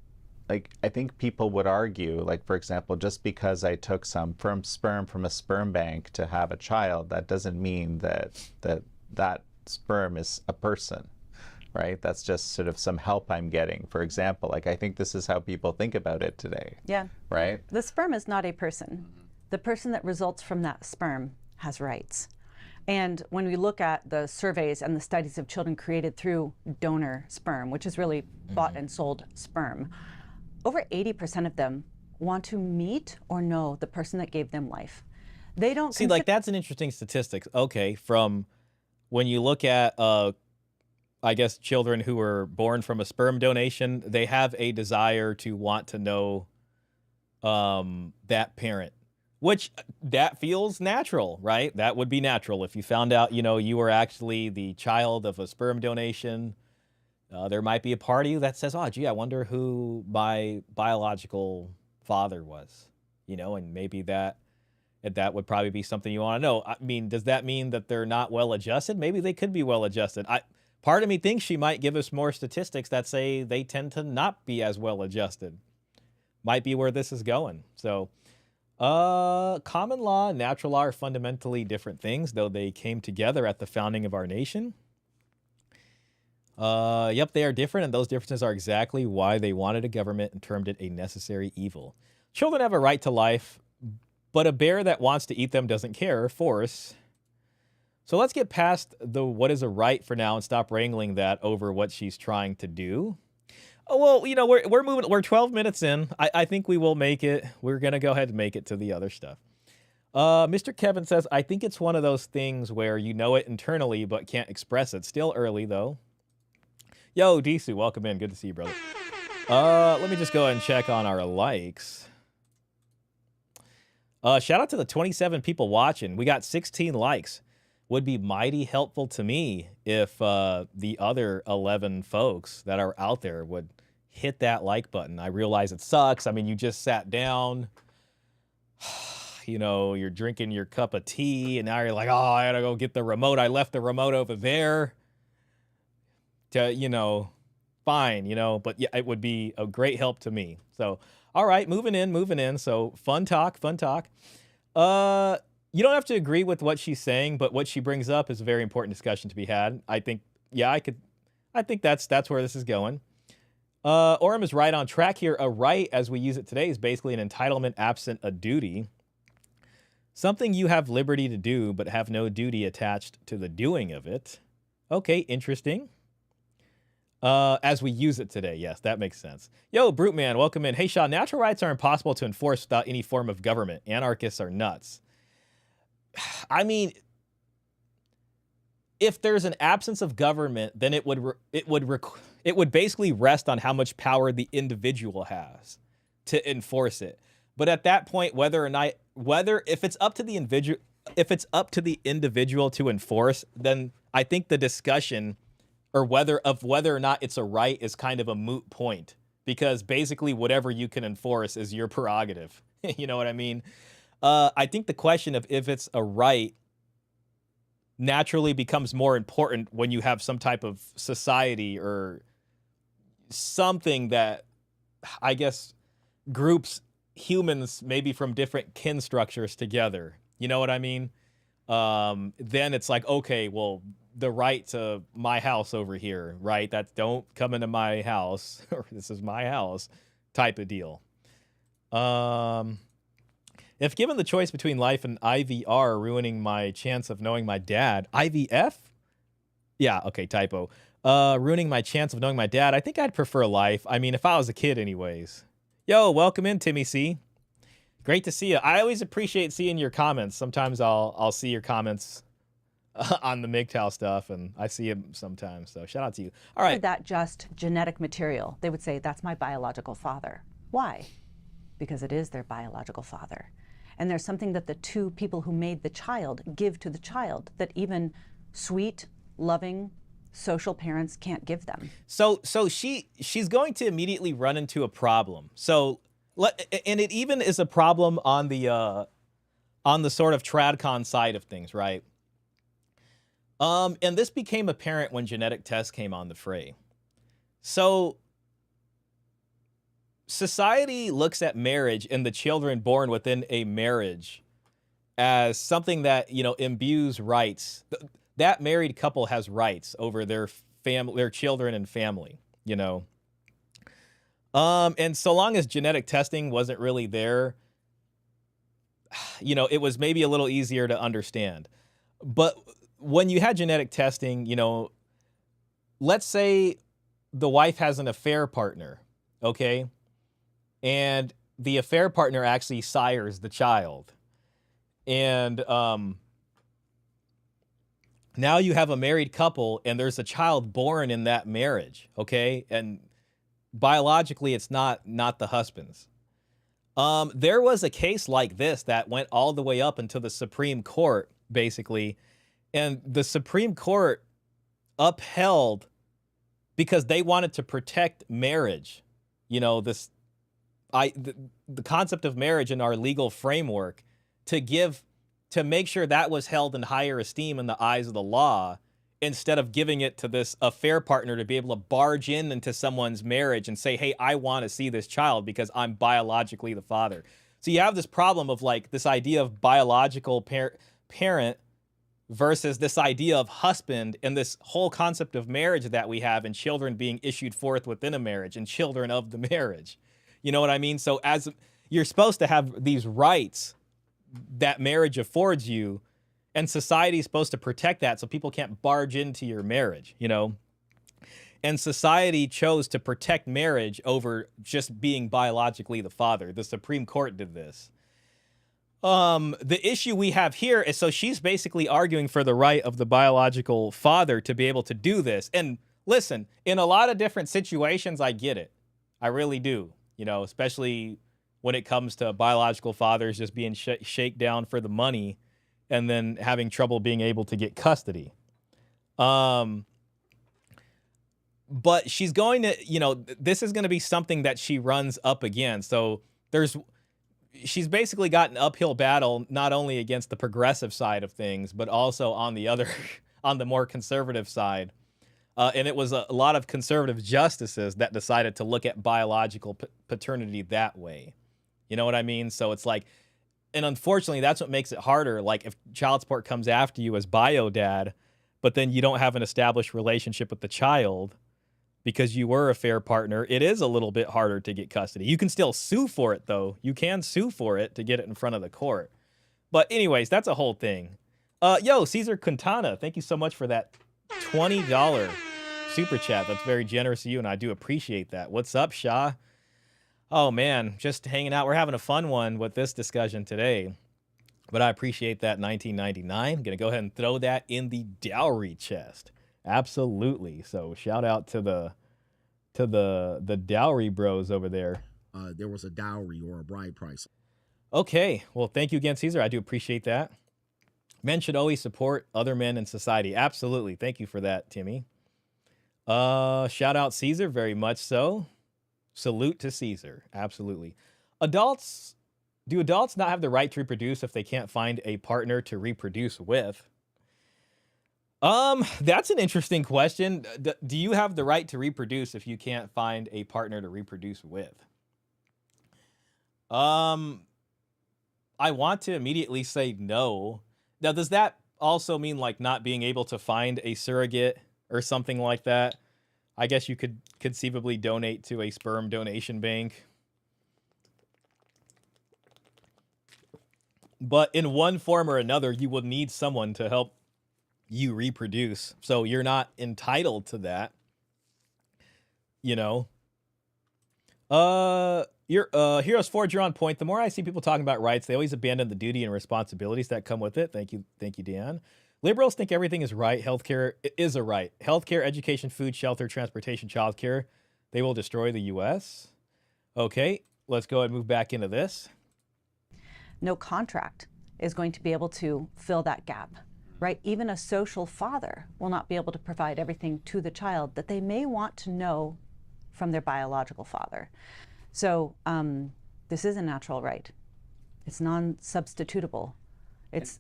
like, I think people would argue, like, for example, just because I took some sperm from a sperm bank to have a child, that doesn't mean that sperm is a person, right? That's just sort of some help I'm getting. For example, like, I think this is how people think about it today. Yeah. Right? The sperm is not a person. The person that results from that sperm has rights. And when we look at the surveys and the studies of children created through donor sperm, which is really bought and sold sperm, over 80% of them want to meet or know the person that gave them life. They don't see, like, that's an interesting statistic. Okay, from when you look at, I guess, children who were born from a sperm donation, they have a desire to want to know that parent, which that feels natural, right? That would be natural if you found out, you know, you were actually the child of a sperm donation. There might be a part of you that says, oh, gee, I wonder who my biological father was, you know, and maybe that would probably be something you want to know. I mean, does that mean that they're not well adjusted? Maybe they could be well adjusted. Part of me thinks she might give us more statistics that say they tend to not be as well adjusted. Might be where this is going. So, common law and natural law are fundamentally different things, though they came together at the founding of our nation. Yep, they are different, and those differences are exactly why they wanted a government and termed it a necessary evil. Children have a right to life, but a bear that wants to eat them doesn't care. Force. So let's get past the what is a right for now and stop wrangling that over what she's trying to do. Oh, well, you know, we're moving. We're 12 minutes in. I think we will make it. We're gonna go ahead and make it to the other stuff. Mr. Kevin says, I think it's one of those things where you know it internally but can't express it. Still early though. Yo, Disu, welcome in. Good to see you, brother. Let me just go ahead and check on our likes. Shout out to the 27 people watching. We got 16 likes. Would be mighty helpful to me if the other 11 folks that are out there would hit that like button. I realize it sucks. I mean, you just sat down, you know, you're drinking your cup of tea, and now you're like, oh, I gotta go get the remote. I left the remote over there. To, you know, fine, you know, but yeah, it would be a great help to me. So, all right, moving in. So fun talk. You don't have to agree with what she's saying, but what she brings up is a very important discussion to be had. I think, yeah, I think that's where this is going. Orem is right on track here. A right, as we use it today, is basically an entitlement absent a duty. Something you have liberty to do, but have no duty attached to the doing of it. Okay, interesting. As we use it today. Yes, that makes sense. Yo, Brute Man, welcome in. Hey, Shah, natural rights are impossible to enforce without any form of government. Anarchists are nuts. I mean, if there's an absence of government, then it would basically rest on how much power the individual has to enforce it. But at that point, if it's up to the individual to enforce, then I think the discussion or whether or not it's a right is kind of a moot point, because basically whatever you can enforce is your prerogative. You know what I mean? I think the question of if it's a right naturally becomes more important when you have some type of society or something that I guess, groups humans maybe from different kin structures together. You know what I mean? Then it's like, okay, well, the right to my house over here, right? That don't come into my house, or this is my house type of deal. If given the choice between life and IVR ruining my chance of knowing my dad, IVF? Yeah, okay, typo. Ruining my chance of knowing my dad, I think I'd prefer life. I mean, if I was a kid anyways. Yo, welcome in, Timmy C. Great to see you. I always appreciate seeing your comments. Sometimes I'll see your comments on the MGTOW stuff, and I see them sometimes. So shout out to you. All right. That just genetic material. They would say, that's my biological father. Why? Because it is their biological father. And there's something that the two people who made the child give to the child that even sweet, loving, social parents can't give them. So she's going to immediately run into a problem. So, and it even is a problem on the sort of tradcon side of things, right? And this became apparent when genetic tests came on the fray. So society looks at marriage and the children born within a marriage as something that, you know, imbues rights. That married couple has rights over their family, their children and family, you know. And so long as genetic testing wasn't really there, you know, it was maybe a little easier to understand. But when you had genetic testing, you know, let's say the wife has an affair partner, okay? And the affair partner actually sires the child. And now you have a married couple and there's a child born in that marriage, okay? And biologically, it's not the husband's. There was a case like this that went all the way up into the Supreme Court, basically. And the Supreme Court upheld because they wanted to protect marriage. You know, the concept of marriage in our legal framework to make sure that was held in higher esteem in the eyes of the law, instead of giving it to this affair partner to be able to barge into someone's marriage and say, hey, I want to see this child because I'm biologically the father. So you have this problem of like this idea of biological parent versus this idea of husband, and this whole concept of marriage that we have, and children being issued forth within a marriage and children of the marriage. You know what I mean? So as you're supposed to have these rights that marriage affords you, and society is supposed to protect that so people can't barge into your marriage, you know? And society chose to protect marriage over just being biologically the father. The Supreme Court did this. The issue we have here is, so she's basically arguing for the right of the biological father to be able to do this. And listen, in a lot of different situations, I get it. I really do. You know, especially when it comes to biological fathers just being shaken down for the money and then having trouble being able to get custody. But she's going to, you know, this is going to be something that she runs up against. So she's basically got an uphill battle, not only against the progressive side of things, but also on the other, on the more conservative side. And it was a lot of conservative justices that decided to look at biological paternity that way. You know what I mean? So it's like, and unfortunately, that's what makes it harder. Like if child support comes after you as bio dad, but then you don't have an established relationship with the child because you were a fair partner, it is a little bit harder to get custody. You can still sue for it, though. You can sue for it to get it in front of the court. But anyways, that's a whole thing. Yo, Cesar Quintana, thank you so much for that $20 super chat. That's very generous of you, and I do appreciate that. What's up, Shah? Oh, man, just hanging out. We're having a fun one with this discussion today. But I appreciate that $19.99. I'm going to go ahead and throw that in the dowry chest. Absolutely. So shout out to the dowry bros over there. There was a dowry or a bride price. Okay. Well, thank you again, Caesar. I do appreciate that. Men should always support other men in society. Absolutely. Thank you for that, Timmy. Shout out Caesar, very much so. Salute to Caesar. Absolutely. Do adults not have the right to reproduce if they can't find a partner to reproduce with? That's an interesting question. Do you have the right to reproduce if you can't find a partner to reproduce with? I want to immediately say no. Now, does that also mean like not being able to find a surrogate or something like that? I guess you could conceivably donate to a sperm donation bank. But in one form or another, you will need someone to help you reproduce. So you're not entitled to that. You know? Heroes Forge, you're on point. The more I see people talking about rights, they always abandon the duty and responsibilities that come with it. Thank you, Dan. Liberals think everything is right. Healthcare is a right. Healthcare, education, food, shelter, transportation, childcare. They will destroy the U.S. Okay, let's go ahead and move back into this. No contract is going to be able to fill that gap, right? Even a social father will not be able to provide everything to the child that they may want to know from their biological father. So this is a natural right. It's non-substitutable. It's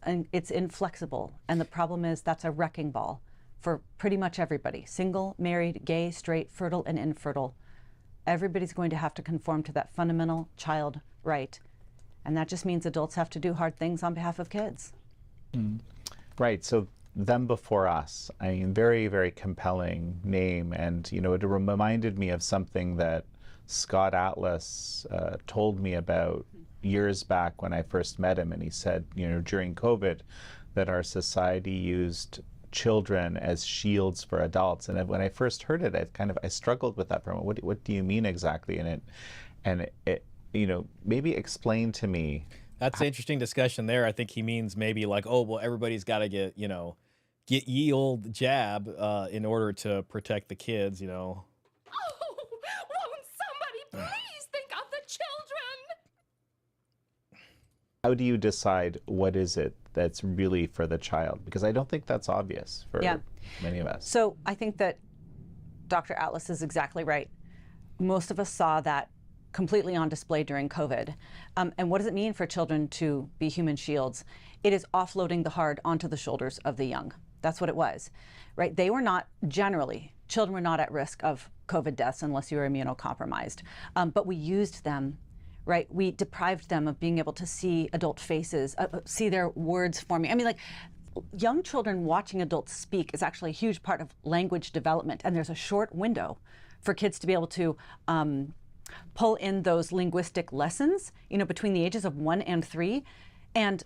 inflexible. And the problem is that's a wrecking ball for pretty much everybody. Single, married, gay, straight, fertile, and infertile. Everybody's going to have to conform to that fundamental child right. And that just means adults have to do hard things on behalf of kids. Right. So Them Before Us, I mean, very, very compelling name. And, you know, it reminded me of something that Scott Atlas told me about years back when I first met him. And he said, you know, during COVID, that our society used children as shields for adults. And when I first heard it, I struggled with that for a moment. What do you mean exactly? And it, you know, maybe explain to me. That's an interesting discussion there. I think he means maybe like, oh, well, everybody's got to get ye old jab in order to protect the kids, you know. Oh, won't somebody please think of the children? How do you decide what is it that's really for the child? Because I don't think that's obvious for many of us. So I think that Dr. Atlas is exactly right. Most of us saw that completely on display during COVID. And what does it mean for children to be human shields? It is offloading the hard onto the shoulders of the young. That's what it was, right? They were not, generally, children were not at risk of COVID deaths unless you were immunocompromised. But we used them, right? We deprived them of being able to see adult faces, see their words forming. I mean, like, young children watching adults speak is actually a huge part of language development. And there's a short window for kids to be able to pull in those linguistic lessons, you know, between the ages of 1 and 3. And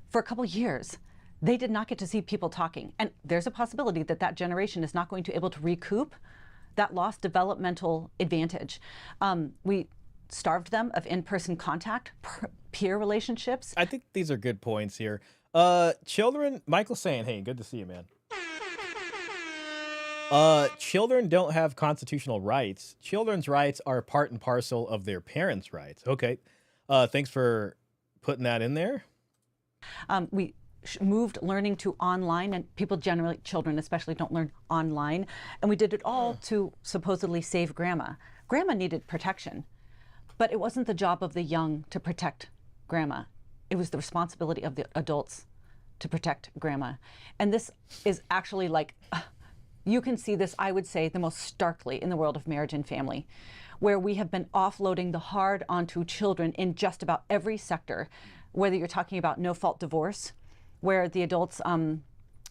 for a couple years, they did not get to see people talking. And there's a possibility that that generation is not going to be able to recoup that lost developmental advantage. We starved them of in-person contact, peer relationships. I think these are good points here. Children, Michael's saying, hey, good to see you, man. Children don't have constitutional rights. Children's rights are part and parcel of their parents' rights. Okay. Thanks for putting that in there. We moved learning to online, and people generally, children especially, don't learn online. And we did it all to supposedly save grandma. Grandma needed protection, but it wasn't the job of the young to protect grandma. It was the responsibility of the adults to protect grandma. And this is actually like, you can see this, I would say, the most starkly in the world of marriage and family, where we have been offloading the hard onto children in just about every sector, whether you're talking about no-fault divorce, where the adults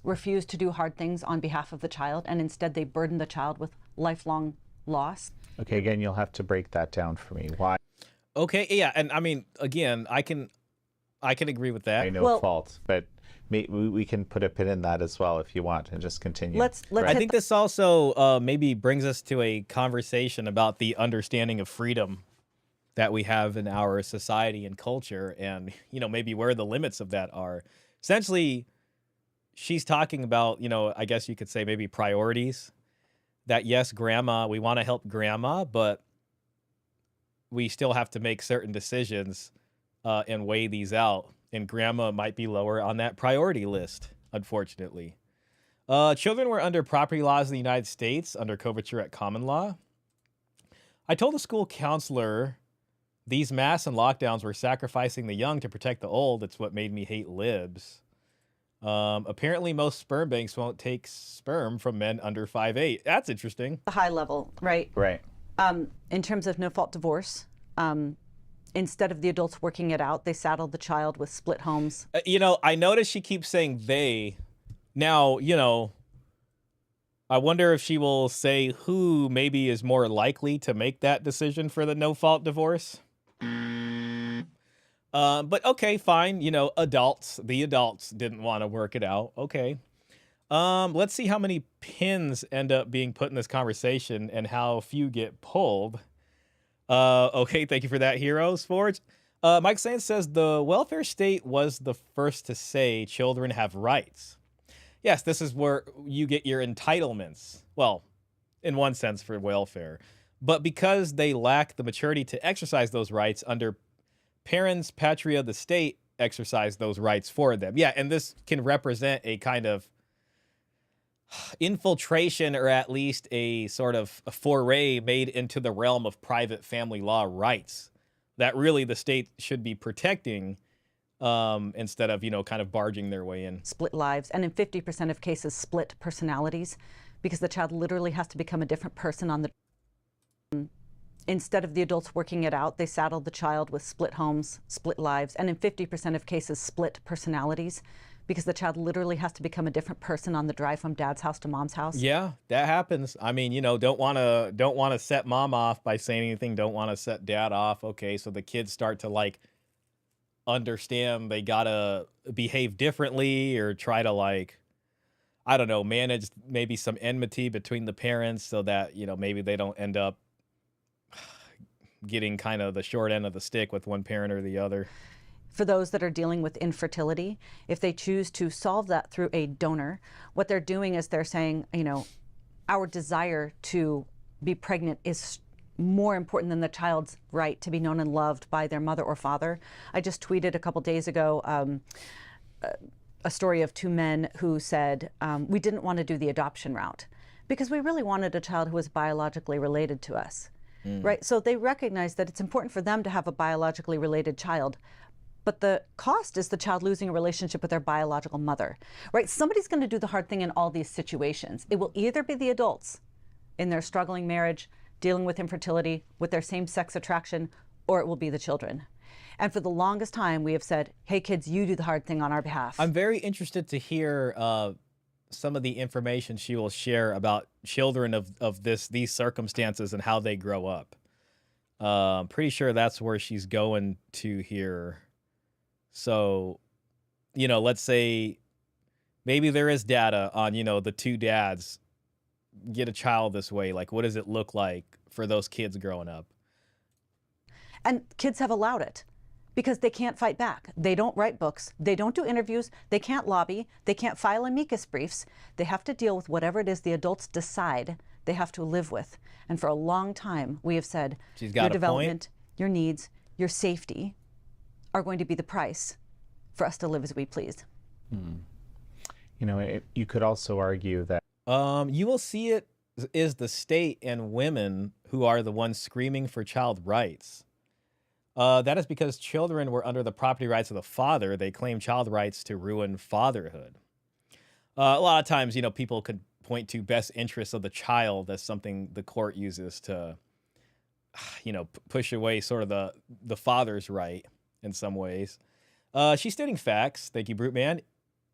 refuse to do hard things on behalf of the child, and instead they burden the child with lifelong loss. Okay, again, you'll have to break that down for me. Why? Okay, yeah, and I mean, again, I can agree with that. I know fault, but we can put a pin in that as well if you want, and just continue. Let's I think this also maybe brings us to a conversation about the understanding of freedom that we have in our society and culture, and you know, maybe where the limits of that are. Essentially, she's talking about, you know, I guess you could say maybe priorities. That yes, grandma, we want to help grandma, but we still have to make certain decisions and weigh these out. And grandma might be lower on that priority list, unfortunately. Children were under property laws in the United States under coverture at common law. I told the school counselor these masks and lockdowns were sacrificing the young to protect the old. It's what made me hate libs. Apparently, most sperm banks won't take sperm from men under 5'8". That's interesting. The high level, right? Right. In terms of no-fault divorce, Instead of the adults working it out, they saddled the child with split homes. You know, I noticed she keeps saying they. Now, you know, I wonder if she will say who maybe is more likely to make that decision for the no-fault divorce. But okay, fine. You know, the adults didn't want to work it out. Okay. Let's see how many pins end up being put in this conversation and how few get pulled. Okay, thank you for that, Hero Sports. Mike Sands says the welfare state was the first to say children have rights. Yes, this is where you get your entitlements. Well, in one sense for welfare. But because they lack the maturity to exercise those rights under parents, patria, the state exercise those rights for them. Yeah, and this can represent a kind of infiltration, or at least a sort of a foray made into the realm of private family law rights that really the state should be protecting, instead of, you know, kind of barging their way in. Split lives, and in 50% of cases, split personalities, because the child literally has to become a different person on the... Instead of the adults working it out, they saddled the child with split homes, split lives, and in 50% of cases, split personalities, because the child literally has to become a different person on the drive from dad's house to mom's house. Yeah, that happens. I mean, you know, don't want to set mom off by saying anything, don't want to set dad off. Okay, so the kids start to like understand they gotta behave differently, or try to, like, I don't know, manage maybe some enmity between the parents so that, you know, maybe they don't end up getting kind of the short end of the stick with one parent or the other. For those that are dealing with infertility, if they choose to solve that through a donor, what they're doing is they're saying, you know, our desire to be pregnant is more important than the child's right to be known and loved by their mother or father. I just tweeted a couple days ago a story of two men who said, we didn't want to do the adoption route because we really wanted a child who was biologically related to us. Right? So they recognize that it's important for them to have a biologically related child, but the cost is the child losing a relationship with their biological mother. Right? Somebody's going to do the hard thing in all these situations. It will either be the adults in their struggling marriage, dealing with infertility, with their same-sex attraction, or it will be the children. And for the longest time, we have said, hey, kids, you do the hard thing on our behalf. I'm very interested to hear some of the information she will share about children of these circumstances and how they grow up. Pretty sure that's where she's going to here. So, you know, let's say maybe there is data on, you know, the two dads get a child this way. Like, what does it look like for those kids growing up? And kids have allowed it because they can't fight back. They don't write books. They don't do interviews. They can't lobby. They can't file amicus briefs. They have to deal with whatever it is the adults decide they have to live with. And for a long time, we have said, your development, your needs, your safety are going to be the price for us to live as we please. You know, you could also argue that you will see it is the state and women who are the ones screaming for child rights. That is because children were under the property rights of the father. They claim child rights to ruin fatherhood. A lot of times, you know, people could point to best interests of the child as something the court uses to, you know, push away sort of the father's right in some ways. She's stating facts. Thank you, Brute Man.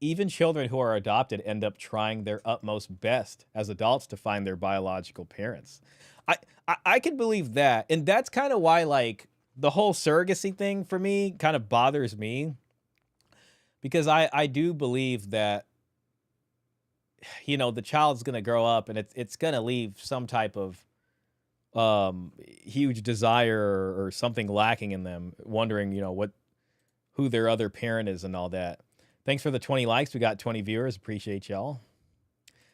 Even children who are adopted end up trying their utmost best as adults to find their biological parents. I can believe that. And that's kind of why, like, the whole surrogacy thing for me kind of bothers me, because I do believe that, you know, the child's going to grow up and it's going to leave some type of huge desire or something lacking in them, wondering, you know, who their other parent is and all that. Thanks for the 20 likes. We got 20 viewers. Appreciate y'all.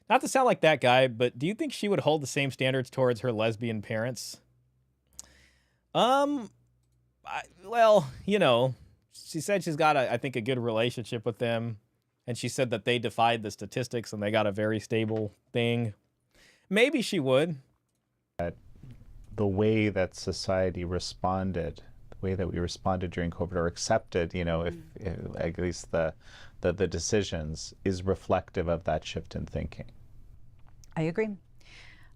Not to sound like that guy, but do you think she would hold the same standards towards her lesbian parents? Well, you know, she said she's got, I think, a good relationship with them. And she said that they defied the statistics and they got a very stable thing. Maybe she would. The way that society responded, the way that we responded during COVID or accepted, you know, if at least the decisions is reflective of that shift in thinking. I agree.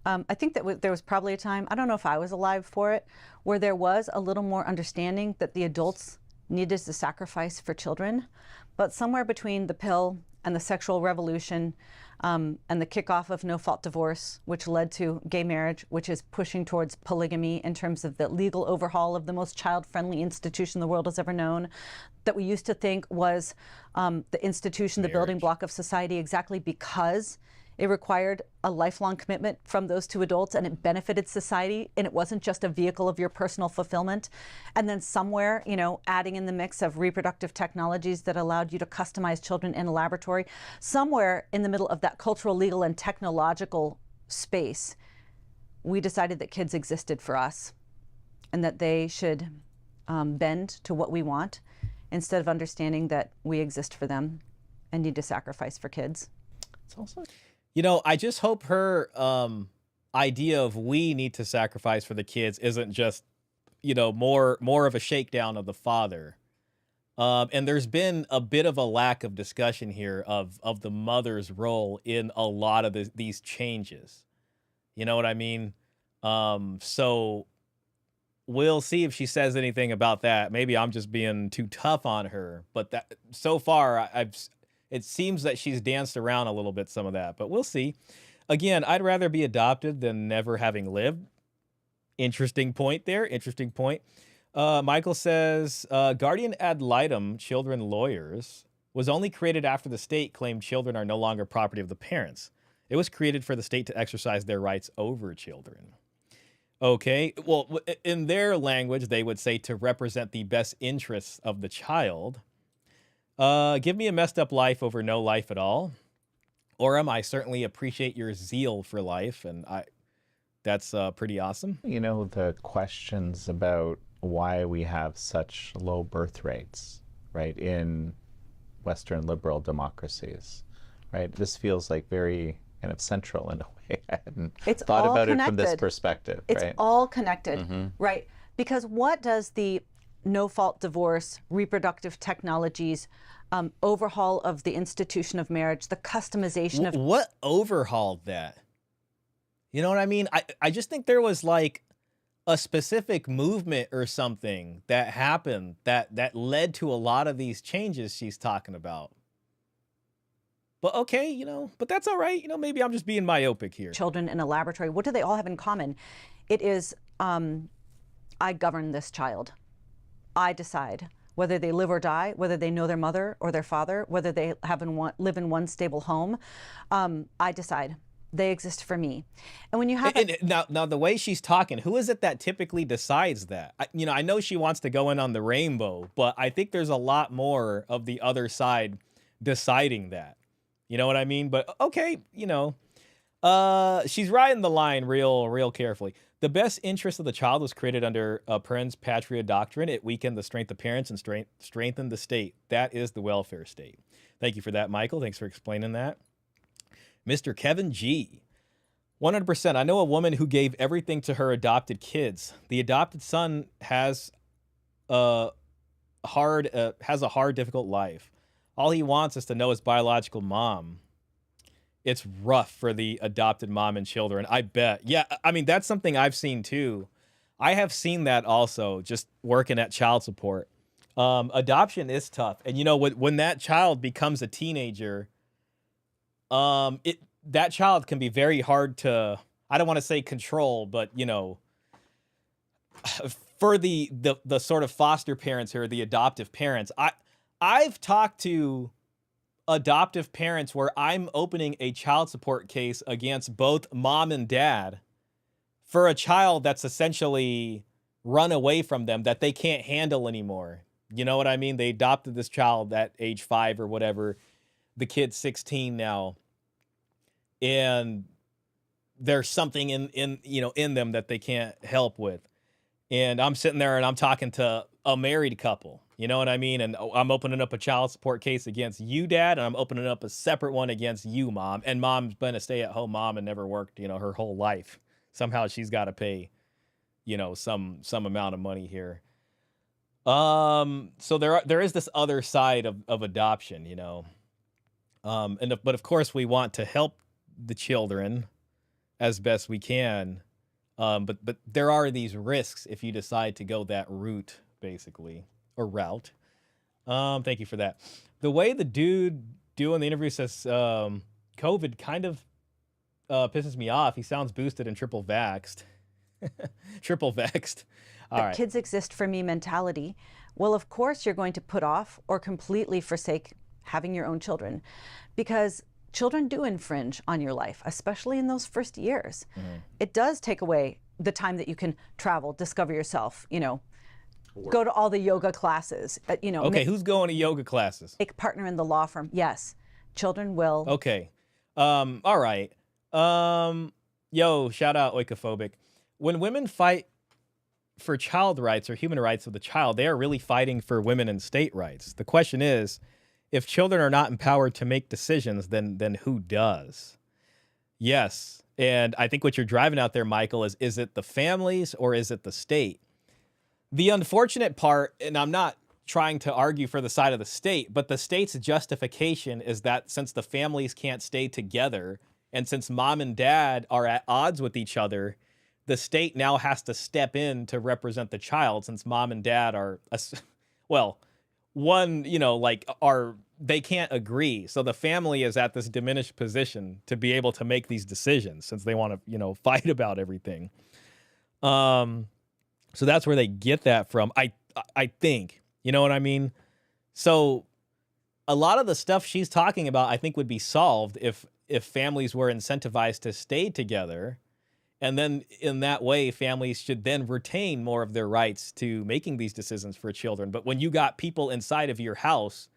I think that there was probably a time, I don't know if I was alive for it, where there was a little more understanding that the adults needed to sacrifice for children. But somewhere between the pill and the sexual revolution and the kickoff of no-fault divorce, which led to gay marriage, which is pushing towards polygamy in terms of the legal overhaul of the most child-friendly institution the world has ever known, that we used to think was the institution, the building block of society, exactly because it required a lifelong commitment from those two adults, and it benefited society, and it wasn't just a vehicle of your personal fulfillment. And then somewhere, you know, adding in the mix of reproductive technologies that allowed you to customize children in a laboratory, somewhere in the middle of that cultural, legal, and technological space, we decided that kids existed for us and that they should bend to what we want instead of understanding that we exist for them and need to sacrifice for kids. It's also, You know, I just hope her idea of we need to sacrifice for the kids isn't just, you know, more of a shakedown of the father. And there's been a bit of a lack of discussion here of the mother's role in a lot of these changes. You know what I mean? So we'll see if she says anything about that. Maybe I'm just being too tough on her, but that so far it seems that she's danced around a little bit, some of that, but we'll see. Again, I'd rather be adopted than never having lived. Interesting point there. Interesting point. Michael says, guardian ad litem children lawyers was only created after the state claimed children are no longer property of the parents. It was created for the state to exercise their rights over children. Okay, well, in their language, they would say to represent the best interests of the child. Give me a messed up life over no life at all. Orem, I certainly appreciate your zeal for life, and that's pretty awesome. you know, the questions about why we have such low birth rates, right, in Western liberal democracies, right? This feels like very kind of central in a way. I hadn't thought about it from this perspective, It's right? all connected, right? Because what does the no-fault divorce, reproductive technologies, overhaul of the institution of marriage, the customization of... What overhauled that? You know what I mean? I just think there was like a specific movement or something that happened that led to a lot of these changes she's talking about. But okay, you know, but that's all right. You know, maybe I'm just being myopic here. Children in a laboratory, what do they all have in common? It is, I govern this child. I decide whether they live or die, whether they know their mother or their father, whether they live in one stable home. I decide. They exist for me. And when you have now the way she's talking, who is it that typically decides that? I know she wants to go in on the rainbow, but I think there's a lot more of the other side deciding that. You know what I mean? But okay, you know, she's riding the line real carefully. The best interest of the child was created under Parens Patria doctrine. It weakened the strength of parents and strengthened the state. That is the welfare state. Thank you for that, Michael. Thanks for explaining that. Mr. Kevin G. 100%. I know a woman who gave everything to her adopted kids. The adopted son has a hard, difficult life. All he wants is to know his biological mom. It's rough for the adopted mom and children, I bet. Yeah, I mean, that's something I've seen too. I have seen that also, just working at child support. Adoption is tough. And you know, when that child becomes a teenager, that child can be very hard to, I don't want to say control, but you know, for the sort of foster parents or the adoptive parents, I've talked to adoptive parents where I'm opening a child support case against both mom and dad for a child that's essentially run away from them that they can't handle anymore. You know what I mean? They adopted this child at age 5 or whatever. The kid's 16 now. And there's something in them that they can't help with. And I'm sitting there and I'm talking to a married couple, you know what I mean? And I'm opening up a child support case against you, dad, and I'm opening up a separate one against you, mom. And mom's been a stay-at-home mom and never worked, her whole life. Somehow she's got to pay, some amount of money here. So there is this other side of adoption, but of course we want to help the children. as best we can. But there are these risks if you decide to go that route, basically, or route. Thank you for that. The way the dude doing the interview says COVID kind of pisses me off. He sounds boosted and triple vaxxed. Triple vexed. All right. Kids exist for me mentality. Well, of course you're going to put off or completely forsake having your own children, because children do infringe on your life, especially in those first years. It does take away the time that you can travel, discover yourself, you know, go to all the yoga classes, you know. Okay, who's going to yoga classes? Make partner in the law firm. Yes, children will. Okay. All right. Yo, shout out Oikophobic. When women fight for child rights or human rights of the child, they are really fighting for women and state rights. The question is, if children are not empowered to make decisions, then who does? Yes. And I think what you're driving out there, Michael, is it the families or is it the state? The unfortunate part, and I'm not trying to argue for the side of the state, but the state's justification is that since the families can't stay together and since mom and dad are at odds with each other, the state now has to step in to represent the child since mom and dad are, well, one, you know, like they can't agree. So the family is at this diminished position to be able to make these decisions since they want to, you know, fight about everything. So that's where they get that from. I think, you know what I mean? So a lot of the stuff she's talking about, I think would be solved if families were incentivized to stay together. And then in that way, families should then retain more of their rights to making these decisions for children. But when you got people inside of your house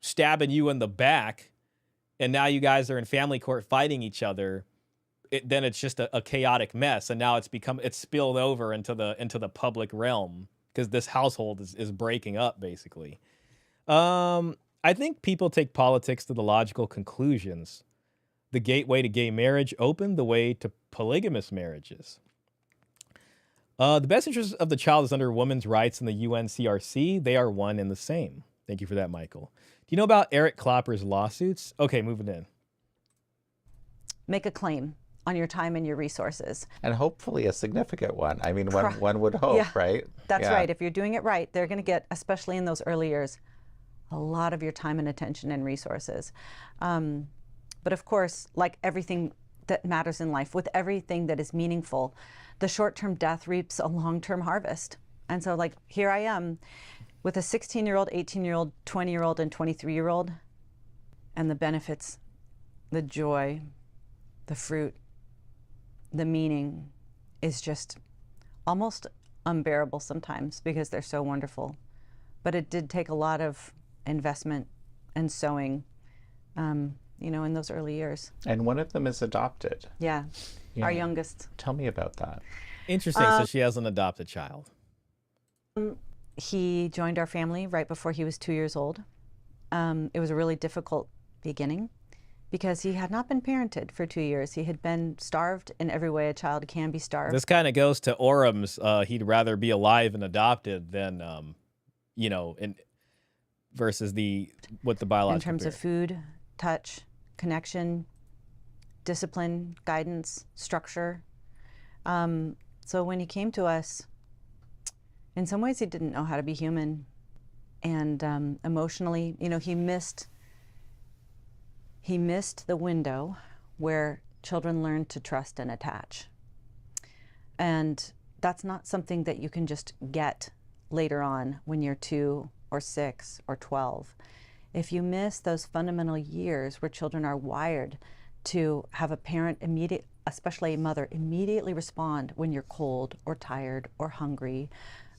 stabbing you in the back, and now you guys are in family court fighting each other, then it's just a chaotic mess. And now it's spilled over into the public realm because this household is breaking up, basically. I think people take politics to the logical conclusions. The gateway to gay marriage opened the way to polygamous marriages. The best interest of the child is under women's rights in the UNCRC. They are one and the same. Thank you for that, Michael. Do you know about Eric Klopper's lawsuits? Okay, moving in. Make a claim on your time and your resources. And hopefully a significant one. I mean, one would hope, Yeah, right? That's right. If you're doing it right, they're going to get, especially in those early years, a lot of your time and attention and resources. But of course, like everything that matters in life, with everything that is meaningful, the short-term death reaps a long-term harvest. And so like here I am with a 16-year-old, 18-year-old, 20-year-old, and 23-year-old, and the benefits, the joy, the fruit, the meaning is just almost unbearable sometimes because they're so wonderful. But it did take a lot of investment and sowing, you know, in those early years. And one of them is adopted. Yeah, our youngest. Tell me about that. Interesting. So she has an adopted child. He joined our family right before he was 2 years old. It was a really difficult beginning because he had not been parented for 2 years. He had been starved in every way a child can be starved. This kind of goes to Orem's. He'd rather be alive and adopted than, you know, versus what the biological. In terms of food, touch, connection, discipline, guidance, structure. So when he came to us, in some ways he didn't know how to be human. And emotionally, you know, he missed the window where children learn to trust and attach. And that's not something that you can just get later on when you're 2 or 6 or 12. If you miss those fundamental years where children are wired to have a parent especially a mother, immediately respond when you're cold or tired or hungry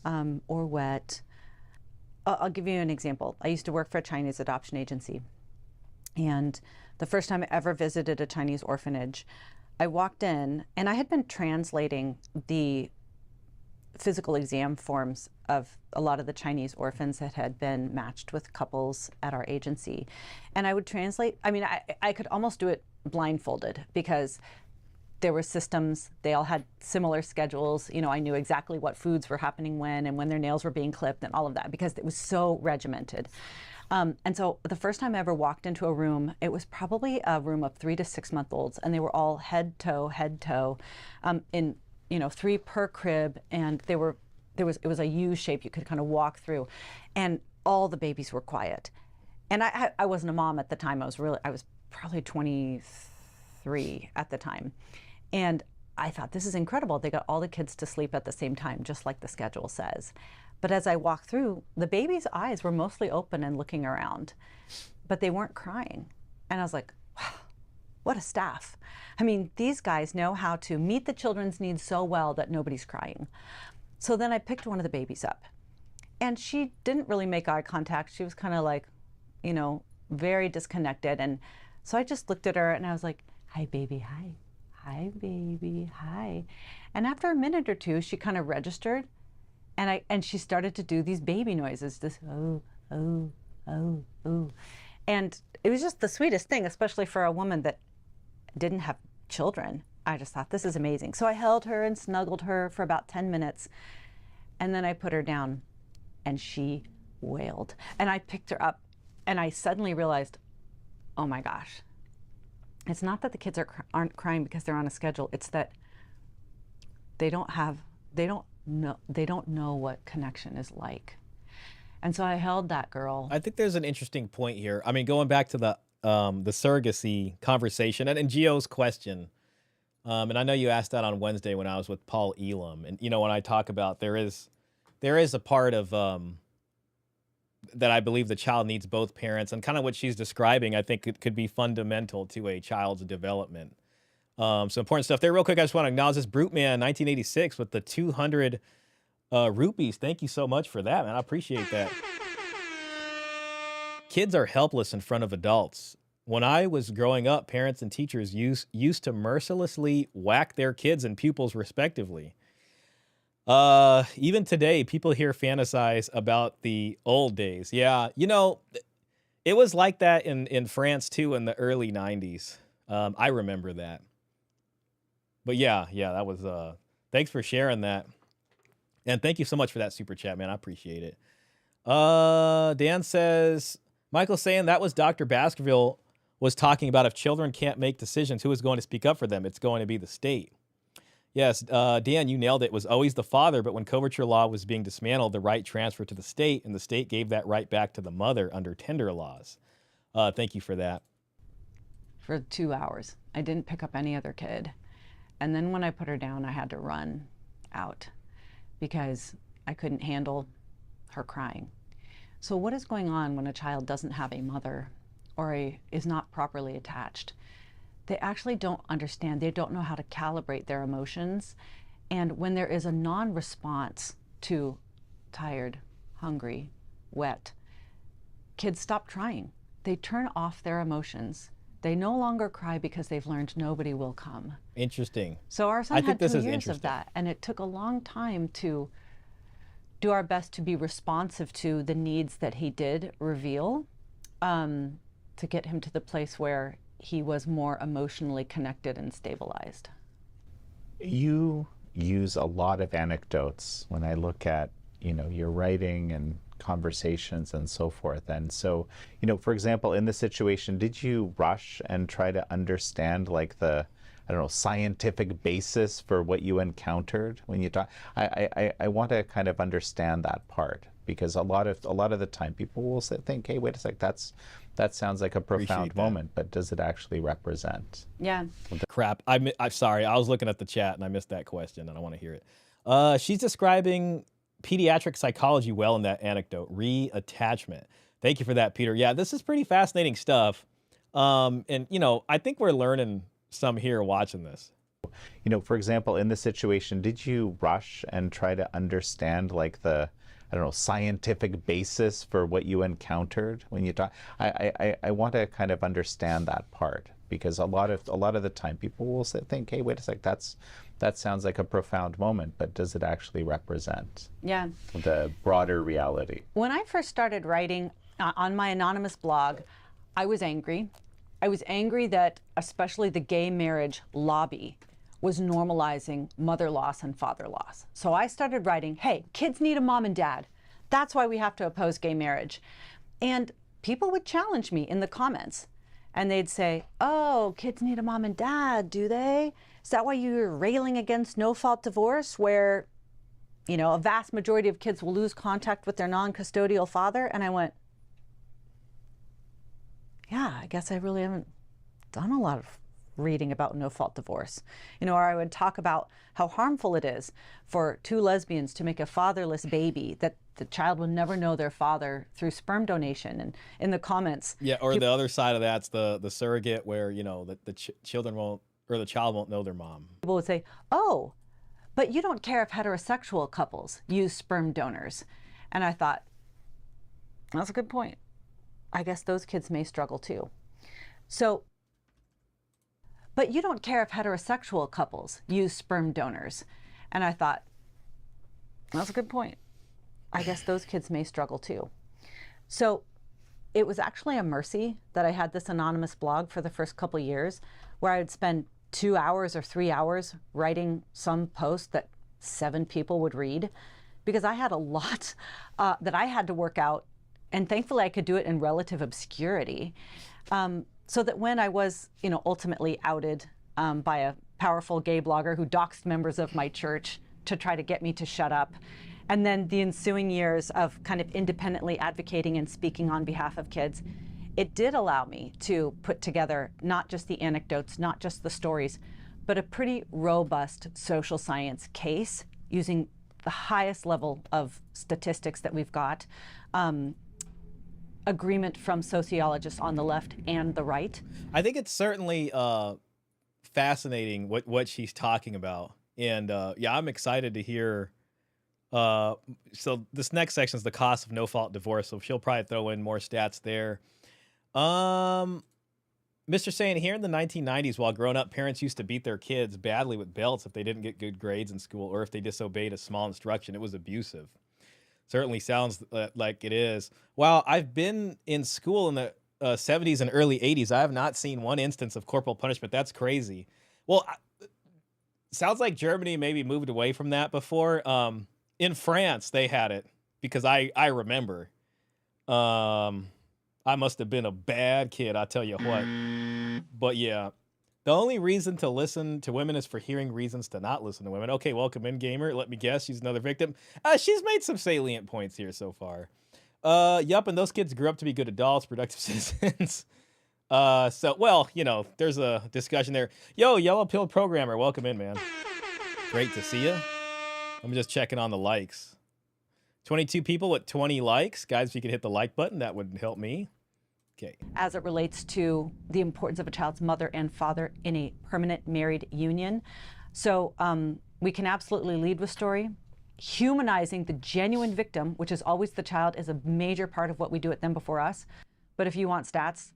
or wet. I'll give you an example. I used to work for a Chinese adoption agency. And the first time I ever visited a Chinese orphanage, I walked in and I had been translating the physical exam forms of a lot of the Chinese orphans that had been matched with couples at our agency. And I would translate, I mean, I could almost do it blindfolded because there were systems, they all had similar schedules. You know, I knew exactly what foods were happening when and when their nails were being clipped and all of that because it was so regimented. And so the first time I ever walked into a room, it was probably a room of 3 to 6 month olds, and they were all head toe, in 3 per crib, and it was a U shape you could kind of walk through, and all the babies were quiet. And I wasn't a mom at the time. I was probably 23 at the time, and I thought, this is incredible. They got all the kids to sleep at the same time, just like the schedule says. But as I walked through, the babies' eyes were mostly open and looking around, but they weren't crying. And I was like, wow, what a staff. I mean, these guys know how to meet the children's needs so well that nobody's crying. So then I picked one of the babies up, and she didn't really make eye contact. She was kind of like, very disconnected. And so I just looked at her and I was like, hi, baby, hi. Hi, baby, hi. And after a minute or two, she kind of registered, and she started to do these baby noises, this oh, oh, oh, oh. And it was just the sweetest thing, especially for a woman that didn't have children. I just thought, this is amazing. So I held her and snuggled her for about 10 minutes, and then I put her down, and she wailed. And I picked her up, and I suddenly realized, oh my gosh, it's not that the kids aren't crying because they're on a schedule. It's that they don't know what connection is like. And so I held that girl. I think there's an interesting point here. I mean, going back to the surrogacy conversation and Gio's question, and I know you asked that on Wednesday when I was with Paul Elam, and when I talk about there is a part of that I believe the child needs both parents, and kind of what she's describing, I think it could be fundamental to a child's development. So important stuff there. Real quick, I just want to acknowledge this Brute Man 1986 with the 200 rupees. Thank you so much for that, man. I appreciate that. Kids are helpless in front of adults. When I was growing up, parents and teachers used to mercilessly whack their kids and pupils respectively. Even today, people here fantasize about the old days. Yeah, it was like that in France too in the early 90s. I remember that. But yeah, that was, thanks for sharing that. And thank you so much for that super chat, man. I appreciate it. Dan says, Michael's saying that was Dr. Baskerville was talking about if children can't make decisions, who is going to speak up for them? It's going to be the state. Yes, Dan, you nailed it. It was always the father, but when coverture law was being dismantled, the right transferred to the state, and the state gave that right back to the mother under tender laws. Thank you for that. For 2 hours. I didn't pick up any other kid. And then when I put her down, I had to run out because I couldn't handle her crying. So what is going on when a child doesn't have a mother or is not properly attached? They actually don't understand. They don't know how to calibrate their emotions. And when there is a non-response to tired, hungry, wet, kids stop trying. They turn off their emotions. They no longer cry because they've learned nobody will come. Interesting. So our son had 2 years of that, and it took a long time to do our best to be responsive to the needs that he did reveal, to get him to the place where he was more emotionally connected and stabilized. You use a lot of anecdotes when I look at, your writing and conversations and so forth. And so, for example, in this situation, did you rush and try to understand like the, scientific basis for what you encountered when you talk? I want to kind of understand that part, because a lot of the time people will think, hey, wait a sec, that sounds like a profound moment, but does it actually represent? Yeah. Crap. I'm sorry. I was looking at the chat and I missed that question and I want to hear it. She's describing pediatric psychology well in that anecdote, reattachment. Thank you for that, Peter. Yeah, this is pretty fascinating stuff. And, I think we're learning some here watching this. For example, in this situation, did you rush and try to understand like the, scientific basis for what you encountered when you talk? I want to kind of understand that part, because a lot of the time people will think, hey, wait a sec, that sounds like a profound moment, but does it actually represent the broader reality? When I first started writing on my anonymous blog, I was angry. I was angry that especially the gay marriage lobby was normalizing mother loss and father loss. So I started writing, hey, kids need a mom and dad. That's why we have to oppose gay marriage. And people would challenge me in the comments and they'd say, oh, kids need a mom and dad, do they? Is that why you're railing against no-fault divorce where, you know, a vast majority of kids will lose contact with their non-custodial father? And I went, yeah, I guess I really haven't done a lot of reading about no-fault divorce. You know, or I would talk about how harmful it is for two lesbians to make a fatherless baby, that the child will never know their father through sperm donation. And in the comments, yeah, or the other side of that's the surrogate, where, you know, the children won't, or the child won't know their mom. People would say, oh, but you don't care if heterosexual couples use sperm donors. And I thought, that's a good point. I guess those kids may struggle too. So, but you don't care if heterosexual couples use sperm donors. And I thought, that's a good point. I guess those kids may struggle too. So it was actually a mercy that I had this anonymous blog for the first couple of years, where I would spend 2 hours or 3 hours writing some post that 7 people would read, because I had a lot that I had to work out. And thankfully I could do it in relative obscurity. So that when I was, you know, ultimately outed by a powerful gay blogger who doxed members of my church to try to get me to shut up, and then the ensuing years of kind of independently advocating and speaking on behalf of kids, it did allow me to put together not just the anecdotes, not just the stories, but a pretty robust social science case using the highest level of statistics that we've got. Agreement from sociologists on the left and the right. I think it's certainly fascinating what she's talking about. And yeah, I'm excited to hear. So this next section is the cost of no-fault divorce. So she'll probably throw in more stats there. Mr. saying, here in the 1990s, while growing up, parents used to beat their kids badly with belts if they didn't get good grades in school or if they disobeyed a small instruction. It was abusive. Certainly sounds like it is. While I've been in school in the 70s and early 80s, I have not seen one instance of corporal punishment. That's crazy. Well, sounds like Germany maybe moved away from that before. In France, they had it, because I remember. I must have been a bad kid, I tell you what. But yeah, the only reason to listen to women is for hearing reasons to not listen to women. Okay, welcome in, gamer. Let me guess, she's another victim. She's made some salient points here so far. Yup, and those kids grew up to be good adults, productive citizens. So, well, you know, there's a discussion there. Yo, Yellow Pill Programmer, welcome in, man. Great to see you. I'm just checking on the likes. 22 people with 20 likes. Guys, if you could hit the like button, that would help me. Okay. As it relates to the importance of a child's mother and father in a permanent married union. So we can absolutely lead with story. Humanizing the genuine victim, which is always the child, is a major part of what we do at Them Before Us. But if you want stats,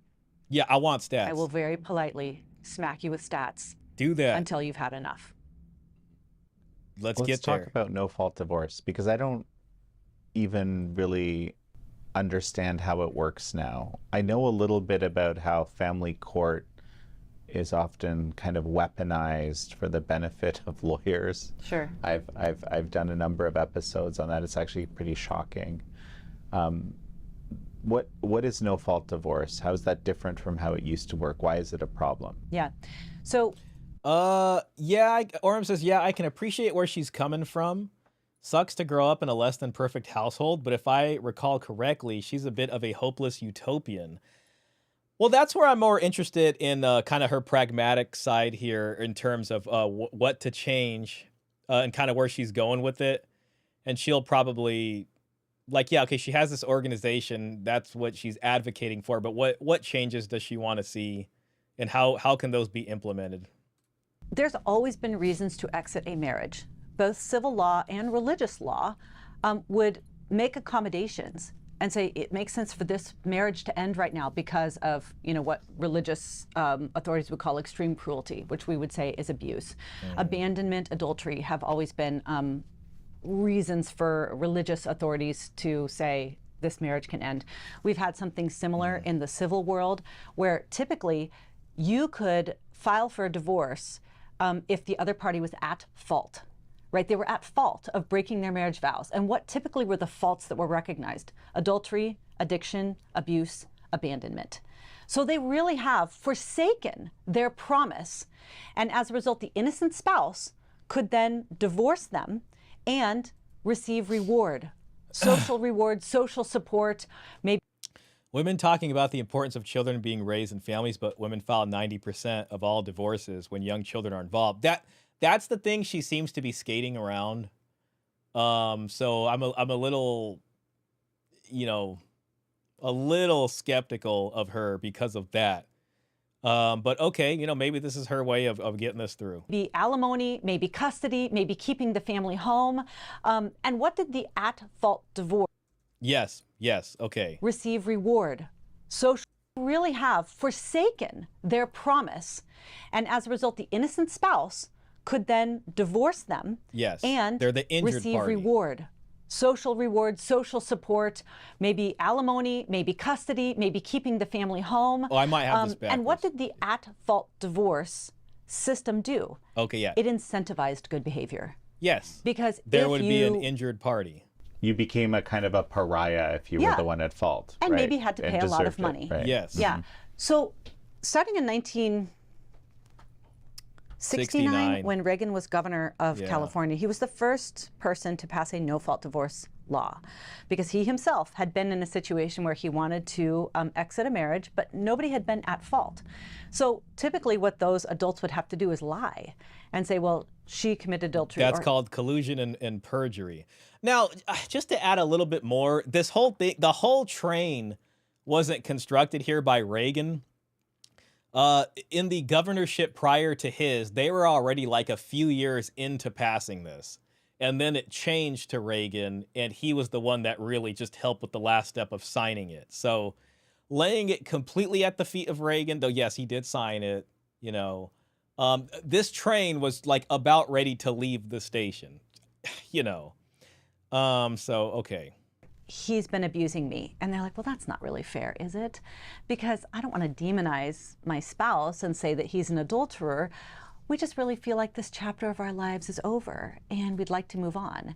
yeah, I want stats. I will very politely smack you with stats. Do that until you've had enough. Let's get there. Let's talk about no-fault divorce, because I don't even really understand how it works now. I know a little bit about how family court is often kind of weaponized for the benefit of lawyers. Sure. I've done a number of episodes on that. It's actually pretty shocking. What is no-fault divorce? How is that different from how it used to work? Why is it a problem? Yeah. So yeah, Orem says, yeah, I can appreciate where she's coming from. Sucks to grow up in a less than perfect household, but if I recall correctly, she's a bit of a hopeless utopian. Well, that's where I'm more interested in kind of her pragmatic side here in terms of what to change and kind of where she's going with it. And she'll probably, like, yeah, okay, she has this organization. That's what she's advocating for. But what changes does she want to see, and how can those be implemented? There's always been reasons to exit a marriage. Both civil law and religious law would make accommodations and say it makes sense for this marriage to end right now because of, you know, what religious authorities would call extreme cruelty, which we would say is abuse. Abandonment, adultery have always been reasons for religious authorities to say this marriage can end. We've had something similar in the civil world, where typically you could file for a divorce if the other party was at fault. Right? They were at fault of breaking their marriage vows. And what typically were the faults that were recognized? Adultery, addiction, abuse, abandonment. So they really have forsaken their promise. And as a result, the innocent spouse could then divorce them and receive reward, social reward, social support, maybe. Women talking about the importance of children being raised in families, but women file 90% of all divorces when young children are involved. That's the thing she seems to be skating around. So I'm a little, a little skeptical of her because of that. But okay, maybe this is her way of getting this through. Be alimony, maybe custody, maybe keeping the family home. And what did the at-fault divorce? Yes, okay. Receive reward. So really have forsaken their promise. And as a result, the innocent spouse could then divorce them. Yes, and they're the injured receive party. reward. Social support, maybe alimony, maybe custody, maybe keeping the family home. Oh, I might have this backwards. And what did the at-fault divorce system do? Okay, yeah. It incentivized good behavior. Yes. Because there would be an injured party. You became a kind of a pariah if you were the one at fault. And right? maybe had to pay a lot of money. Right? Yes. Yeah. So starting in 1969, when Reagan was governor of California, he was the first person to pass a no-fault divorce law because he himself had been in a situation where he wanted to exit a marriage, but nobody had been at fault. So typically what those adults would have to do is lie and say, well, she committed adultery. That's called collusion and perjury. Now, just to add a little bit more, this whole thing, the whole train wasn't constructed here by Reagan. In the governorship prior to his, they were already like a few years into passing this. And then it changed to Reagan, and he was the one that really just helped with the last step of signing it. So laying it completely at the feet of Reagan, though, yes, he did sign it, this train was like about ready to leave the station, so, okay. He's been abusing me. And they're like, well, that's not really fair, is it? Because I don't want to demonize my spouse and say that he's an adulterer. We just really feel like this chapter of our lives is over and we'd like to move on.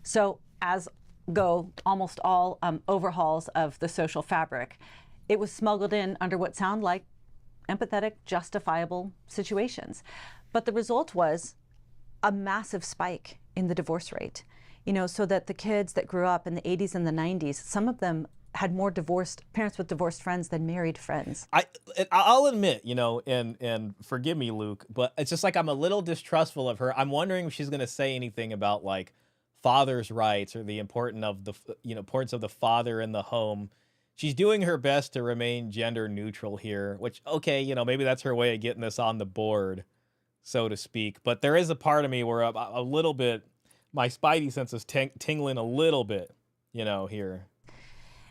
So as go almost all overhauls of the social fabric, it was smuggled in under what sound like empathetic, justifiable situations. But the result was a massive spike in the divorce rate. So that the kids that grew up in the 80s and the 90s, some of them had more parents with divorced friends than married friends. I'll admit, and forgive me, Luke, but it's just like I'm a little distrustful of her. I'm wondering if she's going to say anything about like father's rights or the importance of the father in the home. She's doing her best to remain gender neutral here, which, okay, maybe that's her way of getting this on the board, so to speak. But there is a part of me where a little bit, my spidey sense is tingling a little bit, here.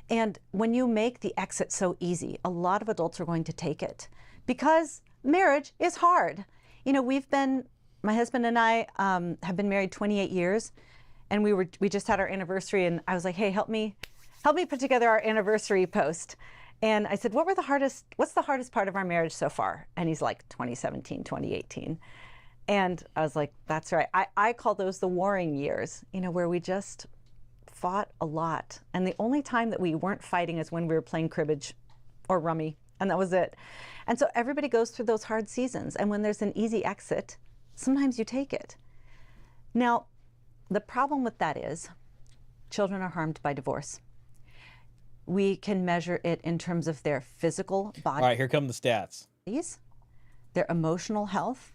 And when you make the exit so easy, a lot of adults are going to take it because marriage is hard. My husband and I have been married 28 years, and we just had our anniversary, and I was like, hey, help me put together our anniversary post. And I said, what's the hardest part of our marriage so far? And he's like, 2017, 2018. And I was like, that's right. I call those the warring years, where we just fought a lot. And the only time that we weren't fighting is when we were playing cribbage or rummy, and that was it. And so everybody goes through those hard seasons. And when there's an easy exit, sometimes you take it. Now, the problem with that is children are harmed by divorce. We can measure it in terms of their physical body. All right, here come the stats. Their emotional health,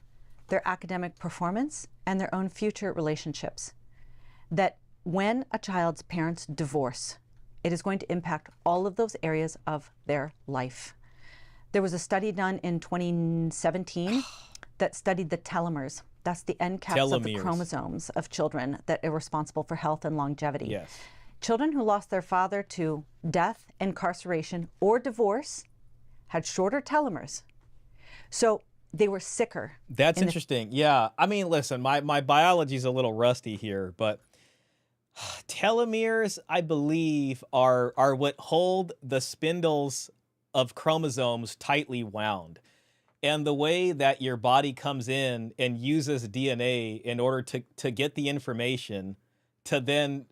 their academic performance, and their own future relationships. That when a child's parents divorce, it is going to impact all of those areas of their life. There was a study done in 2017 that studied the telomeres. That's the end caps of the chromosomes of children that are responsible for health and longevity. Yes. Children who lost their father to death, incarceration, or divorce had shorter telomeres. So they were sicker. That's interesting. Yeah. I mean, listen, my biology's a little rusty here, but telomeres, I believe, are what hold the spindles of chromosomes tightly wound. And the way that your body comes in and uses DNA in order to get the information to then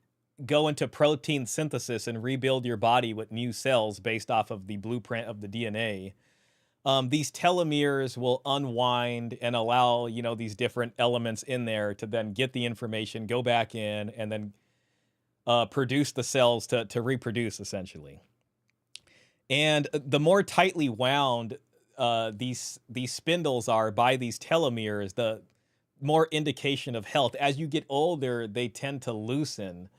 go into protein synthesis and rebuild your body with new cells based off of the blueprint of the DNA, these telomeres will unwind and allow, you know, these different elements in there to then get the information, go back in, and then produce the cells to reproduce, essentially. And the more tightly wound these spindles are by these telomeres, the more indication of health. As you get older, they tend to loosen.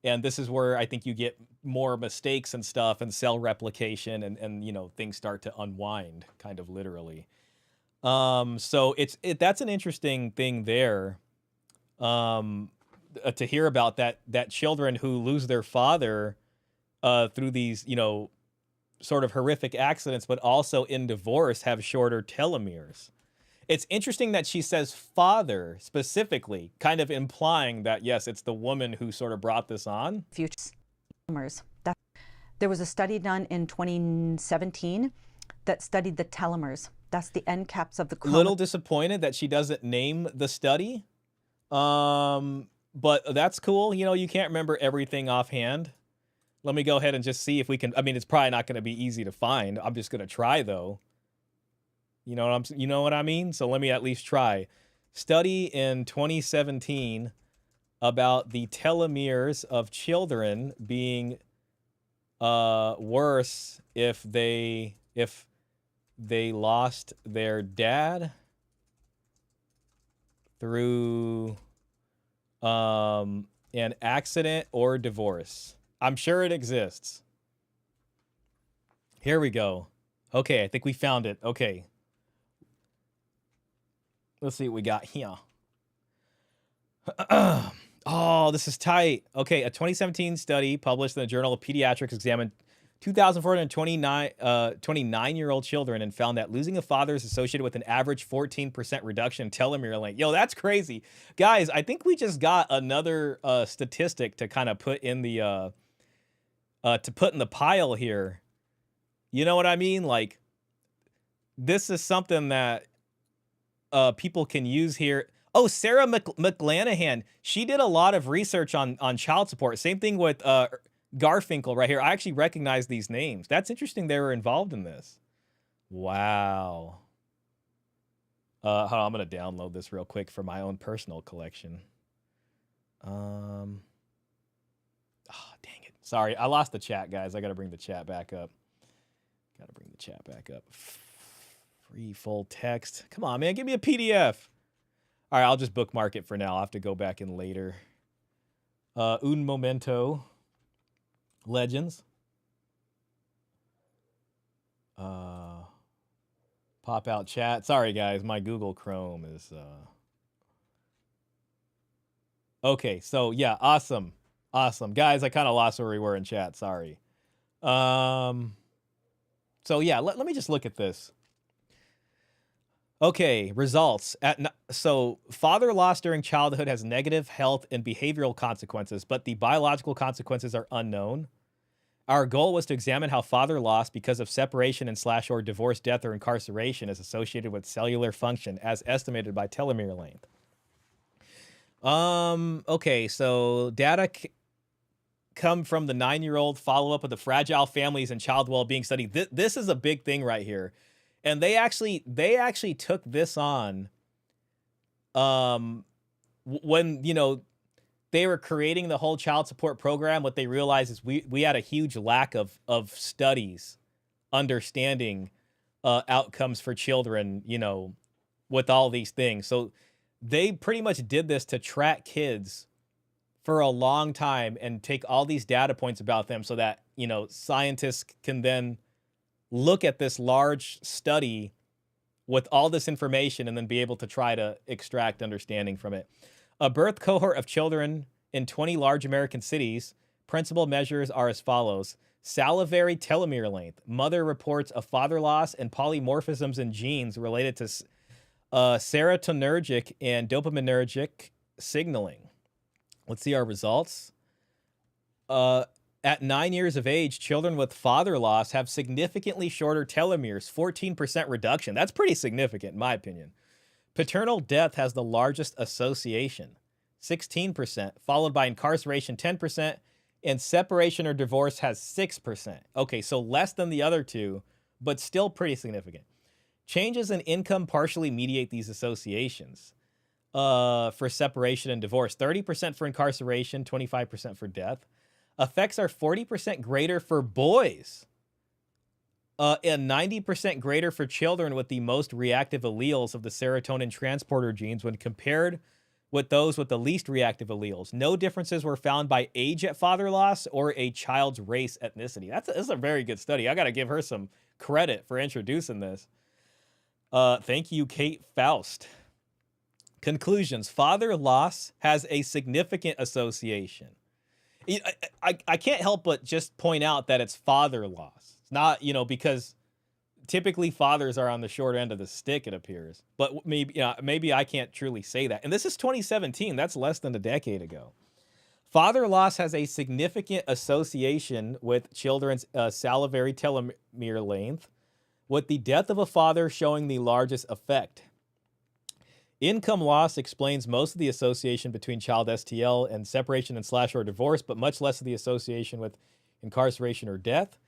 And this is where I think you get more mistakes and stuff and cell replication and you know, things start to unwind, kind of literally. So that's an interesting thing there. To hear about that children who lose their father through these, you know, sort of horrific accidents, but also in divorce have shorter telomeres. It's interesting that she says father specifically, kind of implying that, yes, it's the woman who sort of brought this on. Future telomeres. There was a study done in 2017 that studied the telomeres. That's the end caps of the chromosome. Little disappointed that she doesn't name the study. But that's cool. You know, you can't remember everything offhand. Let me go ahead and just see if we can. I mean, it's probably not going to be easy to find. I'm just going to try, though. You know what I mean? So let me at least try. Study in 2017 about the telomeres of children being worse if they lost their dad through an accident or divorce. I'm sure it exists. Here we go. Okay, I think we found it. Okay. Let's see what we got here. Oh, this is tight. Okay, a 2017 study published in the Journal of Pediatrics examined 2,429-year-old children and found that losing a father is associated with an average 14% reduction in telomere length. Yo, that's crazy. Guys, I think we just got another statistic to kind of put in the pile here. You know what I mean? Like, this is something that people can use here. Oh, Sarah McLanahan. She did a lot of research on child support. Same thing with Garfinkel right here. I actually recognize these names. That's interesting they were involved in this. Wow. Hold on, I'm going to download this real quick for my own personal collection. Oh, dang it. Sorry, I lost the chat, guys. I got to bring the chat back up. Free full text. Come on, man. Give me a PDF. All right, I'll just bookmark it for now. I'll have to go back in later. Un momento. Legends. Pop out chat. Sorry, guys. My Google Chrome is... Okay, so yeah, awesome. Awesome. Guys, I kind of lost where we were in chat. Sorry. So yeah, let me just look at this. Okay, results. So father loss during childhood has negative health and behavioral consequences, but the biological consequences are unknown. Our goal was to examine how father loss because of separation and / or divorce, death, or incarceration is associated with cellular function as estimated by telomere length. Okay, so data come from the 9-year-old follow-up of the fragile families and child well-being study. This is a big thing right here. And they actually took this on when, you know, they were creating the whole child support program. What they realized is we had a huge lack of studies understanding outcomes for children, you know, with all these things. So they pretty much did this to track kids for a long time and take all these data points about them so that, you know, scientists can then look at this large study with all this information and then be able to try to extract understanding from it. A birth cohort of children in 20 large American cities, principal measures are as follows. Salivary telomere length. Mother reports a father loss and polymorphisms in genes related to serotonergic and dopaminergic signaling. Let's see our results. At 9 years of age, children with father loss have significantly shorter telomeres, 14% reduction. That's pretty significant, in my opinion. Paternal death has the largest association, 16%, followed by incarceration, 10%, and separation or divorce has 6%. Okay, so less than the other two, but still pretty significant. Changes in income partially mediate these associations. For separation and divorce, 30% for incarceration, 25% for death. Effects are 40% greater for boys, and 90% greater for children with the most reactive alleles of the serotonin transporter genes when compared with those with the least reactive alleles. No differences were found by age at father loss or a child's race ethnicity. That's a very good study. I got to give her some credit for introducing this. Thank you, Katy Faust. Conclusions. Father loss has a significant association. I can't help but just point out that it's father loss. It's not, because typically fathers are on the short end of the stick, it appears. But maybe I can't truly say that. And this is 2017. That's less than a decade ago. Father loss has a significant association with children's salivary telomere length, with the death of a father showing the largest effect. Income loss explains most of the association between child STL and separation and / or divorce, but much less of the association with incarceration or death.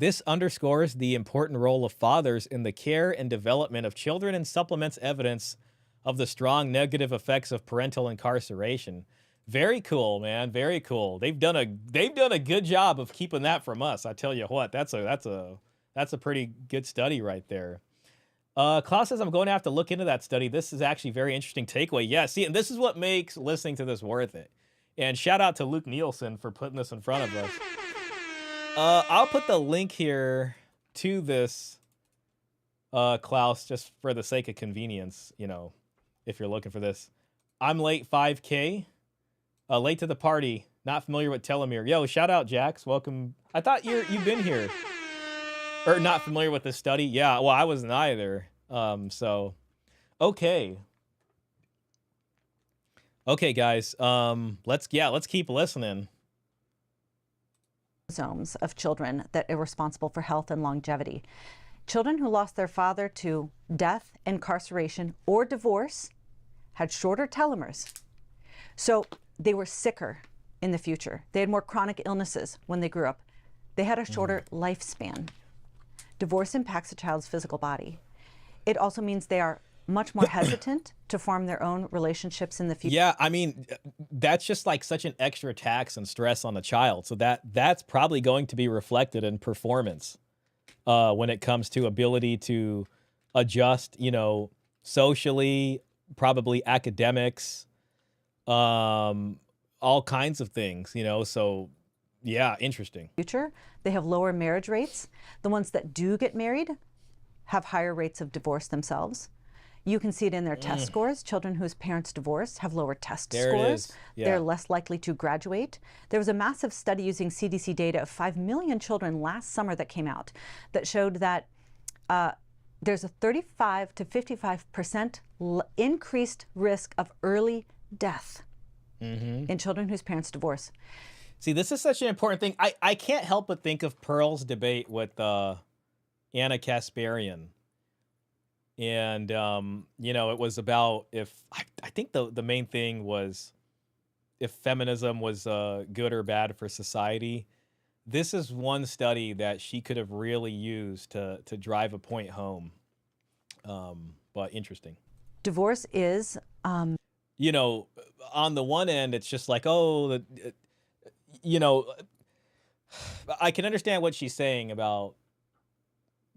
This underscores the important role of fathers in the care and development of children and supplements evidence of the strong negative effects of parental incarceration. Very cool, man. Very cool. They've done a good job of keeping that from us. I tell you what, that's a pretty good study right there. Klaus says, I'm going to have to look into that study. This is actually a very interesting takeaway. Yeah, see, and this is what makes listening to this worth it. And shout out to Luke Nielsen for putting this in front of us. I'll put the link here to this, Klaus, just for the sake of convenience, if you're looking for this. I'm late 5K, late to the party, not familiar with telomere. Yo, shout out, Jax. Welcome. I thought you've been here. Or not familiar with this study? Yeah, well, I wasn't either. So, okay. Okay, guys. Let's keep listening. Chromosomes of children that are responsible for health and longevity. Children who lost their father to death, incarceration, or divorce had shorter telomeres. So they were sicker in the future. They had more chronic illnesses when they grew up. They had a shorter lifespan. Divorce impacts a child's physical body. It also means they are much more hesitant to form their own relationships in the future. Yeah, I mean, that's just like such an extra tax and stress on the child. So that's probably going to be reflected in performance when it comes to ability to adjust, socially, probably academics, all kinds of things, so yeah, interesting. They have lower marriage rates. The ones that do get married have higher rates of divorce themselves. You can see it in their test scores. Children whose parents divorced have lower test scores. Yeah. They're less likely to graduate. There was a massive study using CDC data of 5 million children last summer that came out that showed that there's a 35 to 55% increased risk of early death in children whose parents divorce. See, this is such an important thing. I can't help but think of Pearl's debate with Anna Kasparian. And, it was about I think the main thing was if feminism was good or bad for society. This is one study that she could have really used to drive a point home. But interesting. Divorce is... on the one end, it's just like, I can understand what she's saying about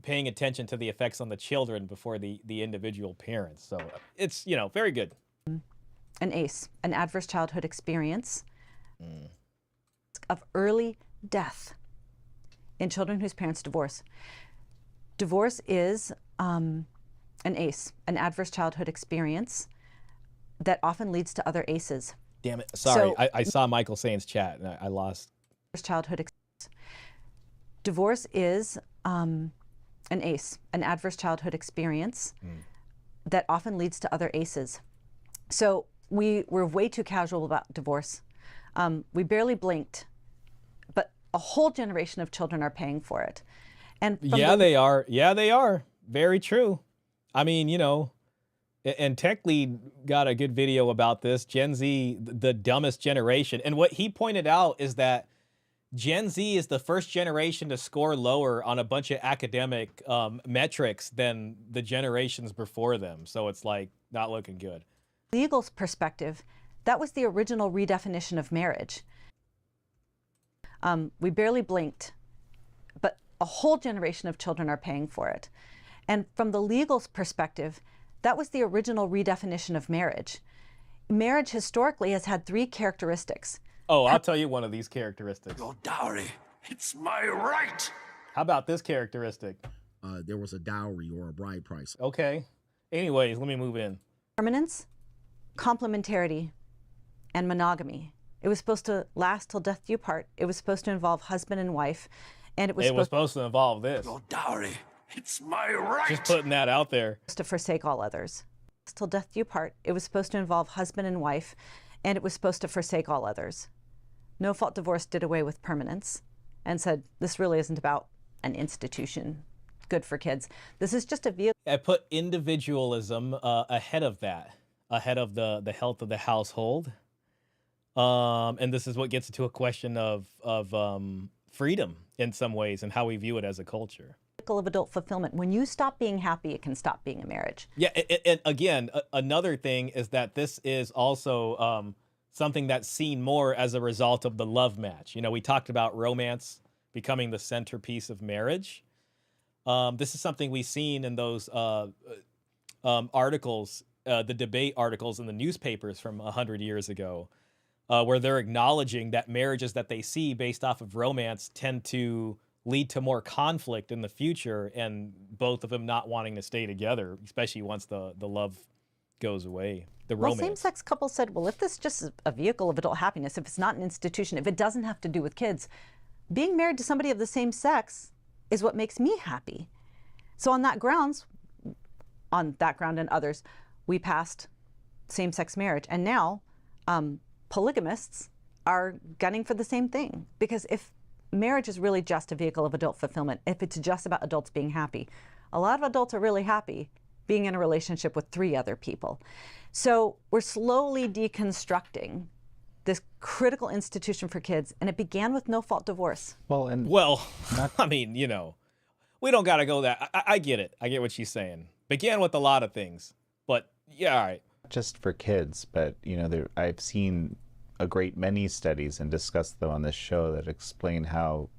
paying attention to the effects on the children before the individual parents. So it's, very good. An ACE, an adverse childhood experience of early death in children whose parents divorce. Divorce is an ACE, an adverse childhood experience that often leads to other ACEs. Damn it. Sorry, I saw Michael Sain's chat and I lost. Childhood experience. Divorce is an ACE, an adverse childhood experience that often leads to other ACEs. So we're way too casual about divorce. We barely blinked, but a whole generation of children are paying for it. And they are. Yeah, they are. Very true. I mean, And Tech Lead got a good video about this. Gen Z, the dumbest generation. And what he pointed out is that Gen Z is the first generation to score lower on a bunch of academic metrics than the generations before them. So it's like not looking good. Legal perspective, that was the original redefinition of marriage. We barely blinked, but a whole generation of children are paying for it. And from the legal perspective, that was the original redefinition of marriage. Marriage historically has had 3 characteristics. Oh, I'll tell you one of these characteristics. Your dowry, it's my right. How about this characteristic? There was a dowry or a bride price. Okay. Anyways, let me move in. Permanence, complementarity, and monogamy. It was supposed to last till death do you part. It was supposed to involve husband and wife, and it was supposed to involve this. Your dowry, it's my right. Just putting that out there. to forsake all others. Till death do you part. It was supposed to involve husband and wife, and it was supposed to forsake all others. No-fault divorce did away with permanence and said, this really isn't about an institution, good for kids. This is just a vehicle. I put individualism ahead of that, ahead of the health of the household. And this is what gets into a question of freedom in some ways and how we view it as a culture. Of adult fulfillment. When you stop being happy, it can stop being a marriage. Yeah, and again, another thing is that this is also something that's seen more as a result of the love match. You know, we talked about romance becoming the centerpiece of marriage. This is something we've seen in those articles, the debate articles in the newspapers from 100 years ago, where they're acknowledging that marriages that they see based off of romance tend to lead to more conflict in the future, and both of them not wanting to stay together, especially once the love goes away, the romance. Well, same-sex couples said, well, if this just is a vehicle of adult happiness, if it's not an institution, if it doesn't have to do with kids, being married to somebody of the same sex is what makes me happy. So on that ground and others, we passed same-sex marriage. And now polygamists are gunning for the same thing. Because if marriage is really just a vehicle of adult fulfillment, if it's just about adults being happy, a lot of adults are really happy being in a relationship with 3 other people. So we're slowly deconstructing this critical institution for kids, and it began with no-fault divorce. Well, I mean, you know, we don't got to go that. I get it. I get what she's saying. Began with a lot of things, but yeah, all right. Just for kids, but you know, I've seen a great many studies and discussed them on this show that explain how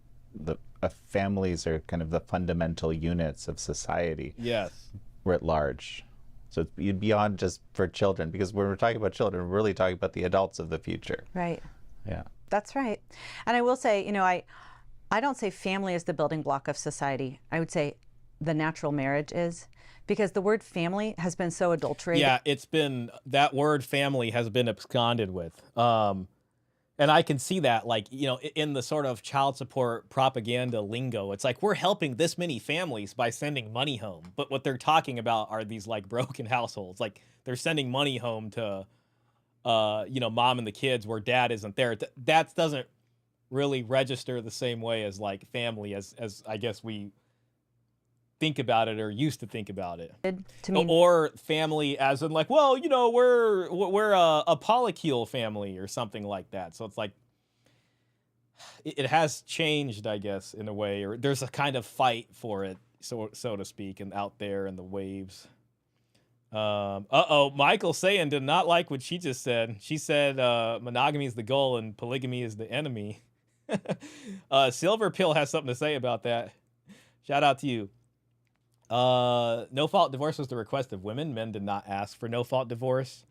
families are kind of the fundamental units of society. Yes. Writ large. So it's beyond just for children, because when we're talking about children, we're really talking about the adults of the future. Right. Yeah. That's right. And I will say, you know, I don't say family is the building block of society. I would say the natural marriage is, because the word family has been so adulterated. Yeah, that word family has been absconded with. And I can see that, like, you know, in the sort of child support propaganda lingo, it's like, we're helping this many families by sending money home. But what they're talking about are these like broken households. Like they're sending money home to, you know, mom and the kids where dad isn't there. That doesn't really register the same way as like family as I guess we think about it or used to think about it. To me, or family as in like, well, you know, we're a polycule family or something like that. So it's like, it has changed, I guess, in a way, or there's a kind of fight for it, so to speak, and out there in the waves. Michael Sayan did not like what she just said. She said monogamy is the goal and polygamy is the enemy. Silver Pill has something to say about that. Shout out to you. No-fault divorce was the request of women. Men did not ask for no-fault divorce.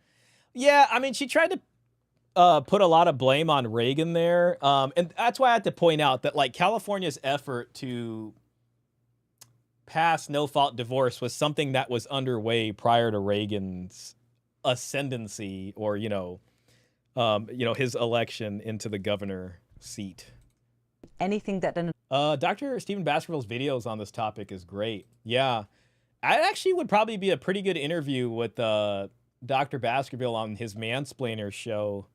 Yeah, I mean, she tried to put a lot of blame on Reagan there. And that's why I had to point out that, like, California's effort to pass no-fault divorce was something that was underway prior to Reagan's ascendancy or, you know, his election into the governor seat. anything that an Dr. Stephen Baskerville's videos on this topic is great. Yeah. I actually would probably be a pretty good interview with Dr. Baskerville on his Mansplainer show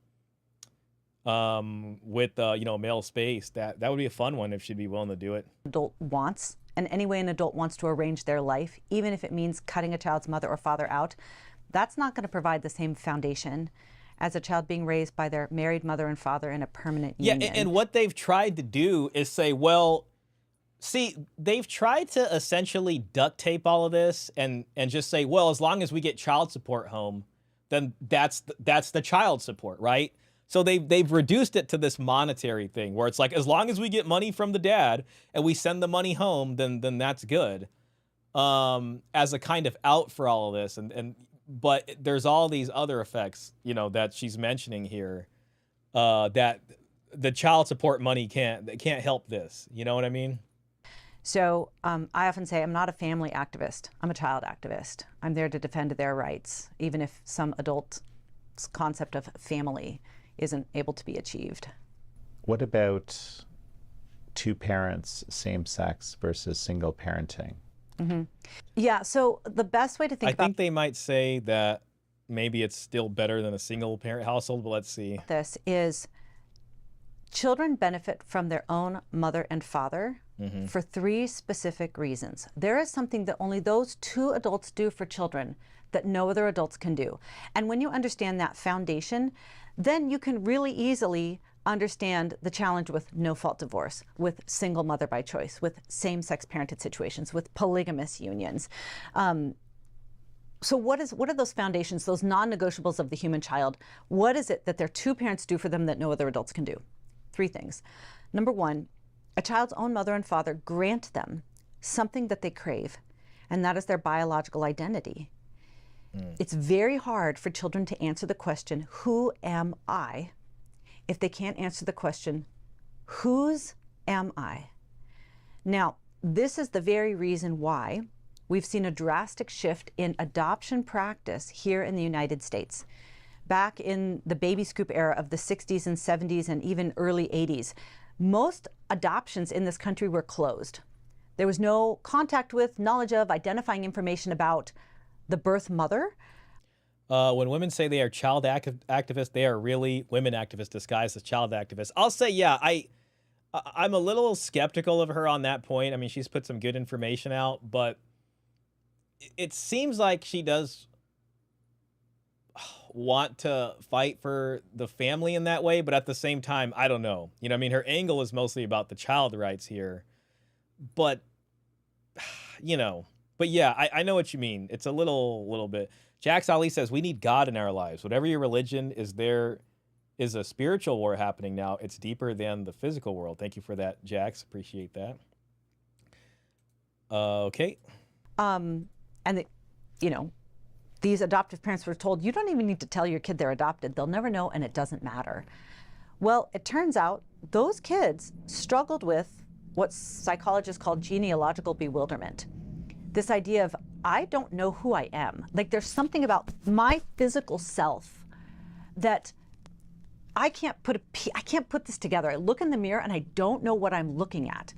with, Male Space. That would be a fun one if she'd be willing to do it. adult wants, and any way an adult wants to arrange their life, even if it means cutting a child's mother or father out, That's not going to provide the same foundation as a child being raised by their married mother and father in a permanent union. Yeah, and what they've tried to do is say, well, see, they've tried to essentially duct tape all of this and just say, well, as long as we get child support home, then that's the child support, right? So they've reduced it to this monetary thing where it's like, as long as we get money from the dad and we send the money home, then that's good. As a kind of out for all of this, but there's all these other effects, you know, that she's mentioning here, that the child support money can't help this. You know what I mean? So I often say I'm not a family activist. I'm a child activist. I'm there to defend their rights, even if some adult's concept of family isn't able to be achieved. What about two parents, same sex versus single parenting? Mm-hmm. Yeah, so the best way to think about I think they might say that maybe it's still better than a single parent household, but let's see. This is children benefit from their own mother and father for 3 specific reasons. There is something that only those 2 adults do for children that no other adults can do. And when you understand that foundation, then you can really easily understand the challenge with no-fault divorce, with single mother by choice, with same-sex parented situations, with polygamous unions. So what are those foundations, those non-negotiables of the human child? What is it that their 2 parents do for them that no other adults can do? 3 things. Number 1, a child's own mother and father grant them something that they crave, and that is their biological identity. It's very hard for children to answer the question, who am I, if they can't answer the question, whose am I? Now, this is the very reason why we've seen a drastic shift in adoption practice here in the United States. Back in the baby scoop era of the 60s and 70s and even early 80s, most adoptions in this country were closed. There was no contact with, knowledge of, identifying information about the birth mother. When women say they are child activists, they are really women activists disguised as child activists. I'll say, yeah, I'm a little skeptical of her on that point. I mean, she's put some good information out, but it seems like she does want to fight for the family in that way, but at the same time, I don't know. You know, I mean, her angle is mostly about the child rights here, but you know, but yeah, I know what you mean. It's a little bit. Jax Ali says, we need God in our lives. Whatever your religion is, there is a spiritual war happening now. It's deeper than the physical world. Thank you for that, Jax. Appreciate that. Okay. You know, these adoptive parents were told, you don't even need to tell your kid they're adopted. They'll never know, and it doesn't matter. Well, it turns out those kids struggled with what psychologists call genealogical bewilderment. This idea of, I don't know who I am. Like, there's something about my physical self that I can't put this together. I look in the mirror and I don't know what I'm looking at.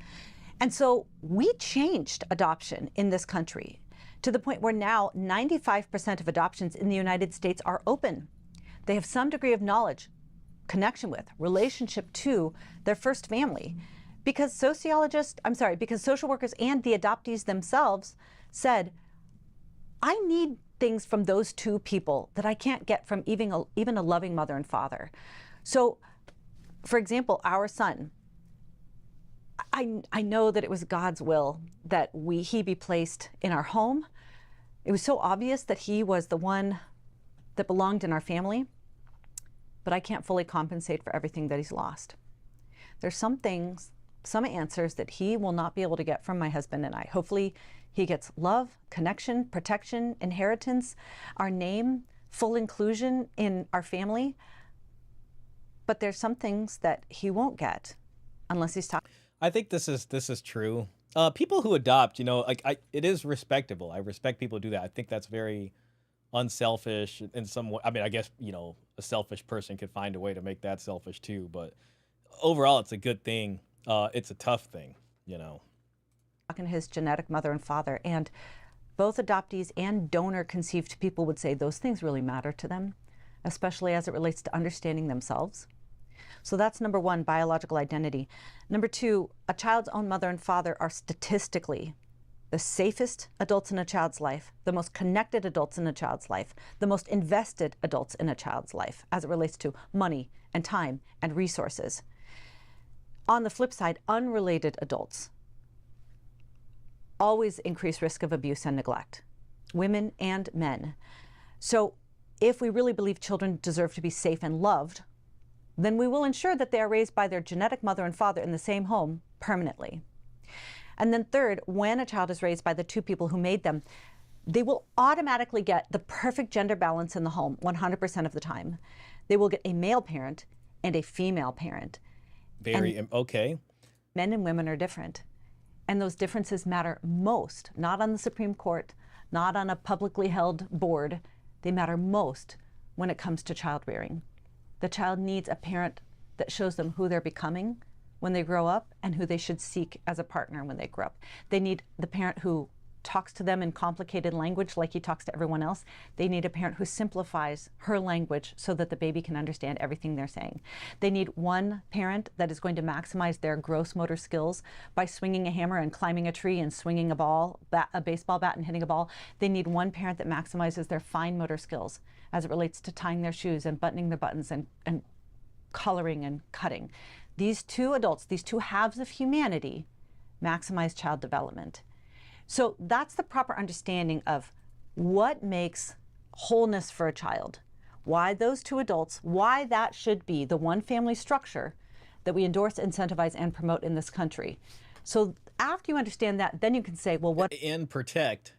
And so we changed adoption in this country to the point where now 95% of adoptions in the United States are open. They have some degree of knowledge, connection with, relationship to their first family. Because social workers and the adoptees themselves said, I need things from those 2 people that I can't get from even a loving mother and father. So, for example, our son, I know that it was God's will that he be placed in our home. It was so obvious that he was the one that belonged in our family, but I can't fully compensate for everything that he's lost. There's some things, some answers that he will not be able to get from my husband and I. Hopefully he gets love, connection, protection, inheritance, our name, full inclusion in our family. But there's some things that he won't get unless he's talking. I think this is true. People who adopt, you know, like it is respectable. I respect people who do that. I think that's very unselfish in some way. I mean, I guess, you know, a selfish person could find a way to make that selfish too, but overall it's a good thing. It's a tough thing, you know. Talking to his genetic mother and father, and both adoptees and donor conceived people would say those things really matter to them, especially as it relates to understanding themselves. So that's number 1, biological identity. Number 2, a child's own mother and father are statistically the safest adults in a child's life, the most connected adults in a child's life, the most invested adults in a child's life as it relates to money and time and resources. On the flip side, unrelated adults always increase risk of abuse and neglect, women and men. So if we really believe children deserve to be safe and loved, then we will ensure that they are raised by their genetic mother and father in the same home permanently. And then third, when a child is raised by the two people who made them, they will automatically get the perfect gender balance in the home 100% of the time. They will get a male parent and a female parent. Okay. Men and women are different. And those differences matter most, not on the Supreme Court, not on a publicly held board. They matter most when it comes to child rearing. The child needs a parent that shows them who they're becoming when they grow up and who they should seek as a partner when they grow up. They need the parent who talks to them in complicated language like he talks to everyone else. They need a parent who simplifies her language so that the baby can understand everything they're saying. They need one parent that is going to maximize their gross motor skills by swinging a hammer and climbing a tree and swinging a ball, a baseball bat and hitting a ball. They need one parent that maximizes their fine motor skills as it relates to tying their shoes and buttoning their buttons and coloring and cutting. These two adults, these two halves of humanity, maximize child development. So that's the proper understanding of what makes wholeness for a child, why those two adults, why that should be the one family structure that we endorse, incentivize, and promote in this country. So after you understand that, then you can say, well, what And protect,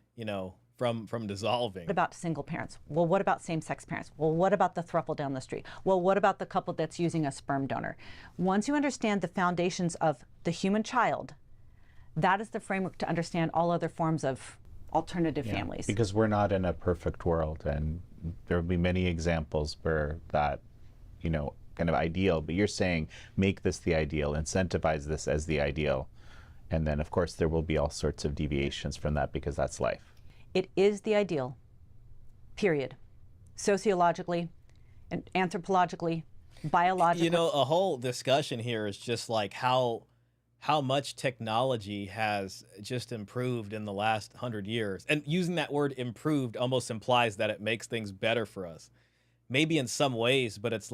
from dissolving. about single parents? Well, what about same-sex parents? Well, what about the throuple down the street? Well, what about the couple that's using a sperm donor? Once you understand the foundations of the human child, that is the framework to understand all other forms of alternative families. Because we're not in a perfect world, and there will be many examples where that, kind of ideal, but you're saying make this the ideal, incentivize this as the ideal. And then, of course, there will be all sorts of deviations from that because that's life. It is the ideal, period. Sociologically, and anthropologically, biologically. A whole discussion here is just like how much technology has just improved in the last 100 years. And using that word improved almost implies that it makes things better for us. Maybe in some ways, but it's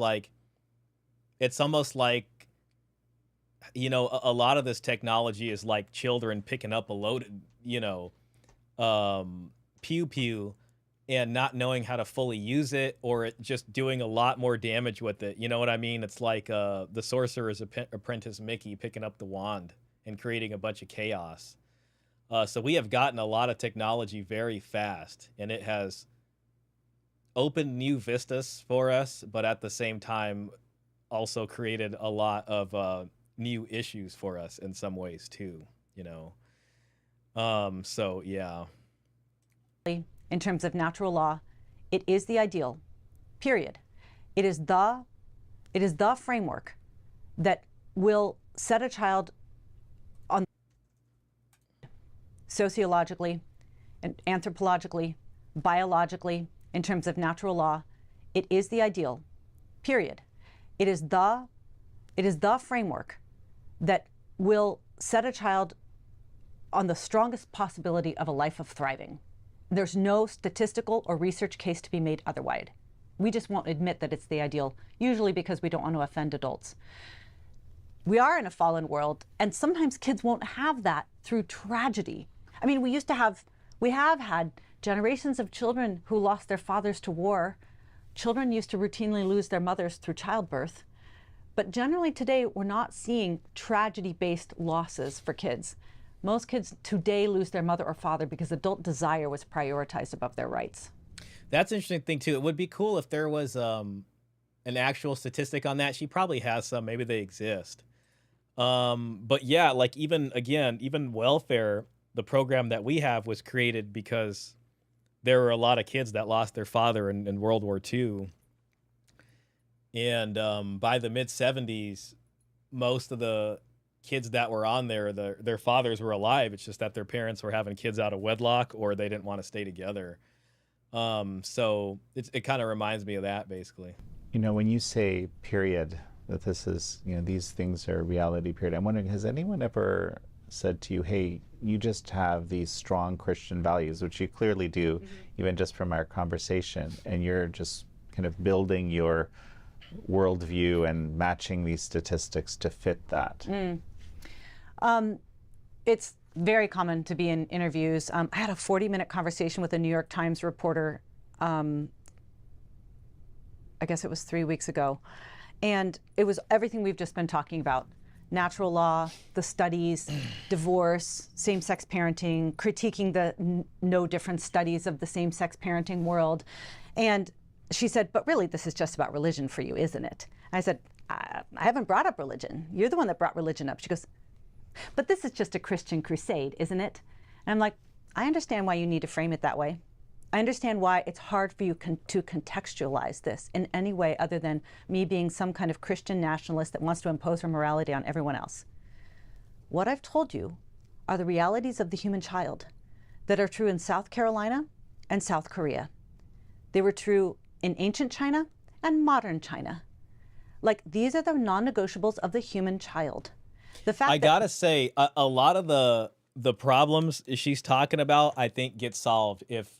almost like, a lot of this technology is like children picking up a loaded, pew-pew and not knowing how to fully use it, or it just doing a lot more damage with it. You know what I mean? It's like the Sorcerer's Apprentice Mickey picking up the wand and creating a bunch of chaos. So we have gotten a lot of technology very fast, and it has opened new vistas for us, but at the same time also created a lot of new issues for us in some ways too, So yeah. In terms of natural law, it is the ideal, period. It is the framework that will set a child on sociologically and anthropologically, biologically, in terms of natural law. It is the ideal, period. It is the framework that will set a child on the strongest possibility of a life of thriving. There's no statistical or research case to be made otherwise. We just won't admit that it's the ideal, usually because we don't want to offend adults. We are in a fallen world, and sometimes kids won't have that through tragedy. I mean, we have had generations of children who lost their fathers to war. Children used to routinely lose their mothers through childbirth. But generally today, we're not seeing tragedy-based losses for kids. Most kids today lose their mother or father because adult desire was prioritized above their rights. That's an interesting thing too. It would be cool if there was an actual statistic on that. She probably has some, maybe they exist. But yeah, like even welfare, the program that we have was created because there were a lot of kids that lost their father in World War II. And by the mid-70s, most of the kids that were on there, their fathers were alive. It's just that their parents were having kids out of wedlock or they didn't want to stay together. So it kind of reminds me of that, basically. When you say period, that this is, these things are reality, period, I'm wondering, has anyone ever said to you, hey, you just have these strong Christian values, which you clearly do, even just from our conversation, and you're just kind of building your worldview and matching these statistics to fit that? It's very common to be in interviews. I had a 40-minute conversation with a New York Times reporter, I guess it was 3 weeks ago, and it was everything we've just been talking about. Natural law, the studies, divorce, same-sex parenting, critiquing the no different studies of the same-sex parenting world. And she said, but really, this is just about religion for you, isn't it? I said, I haven't brought up religion. You're the one that brought religion up. She goes, but this is just a Christian crusade, isn't it? And I'm like, I understand why you need to frame it that way. I understand why it's hard for you to contextualize this in any way other than me being some kind of Christian nationalist that wants to impose her morality on everyone else. What I've told you are the realities of the human child that are true in South Carolina and South Korea. They were true in ancient China and modern China. Like, these are the non-negotiables of the human child. The fact I gotta say, a lot of the problems she's talking about, I think, get solved if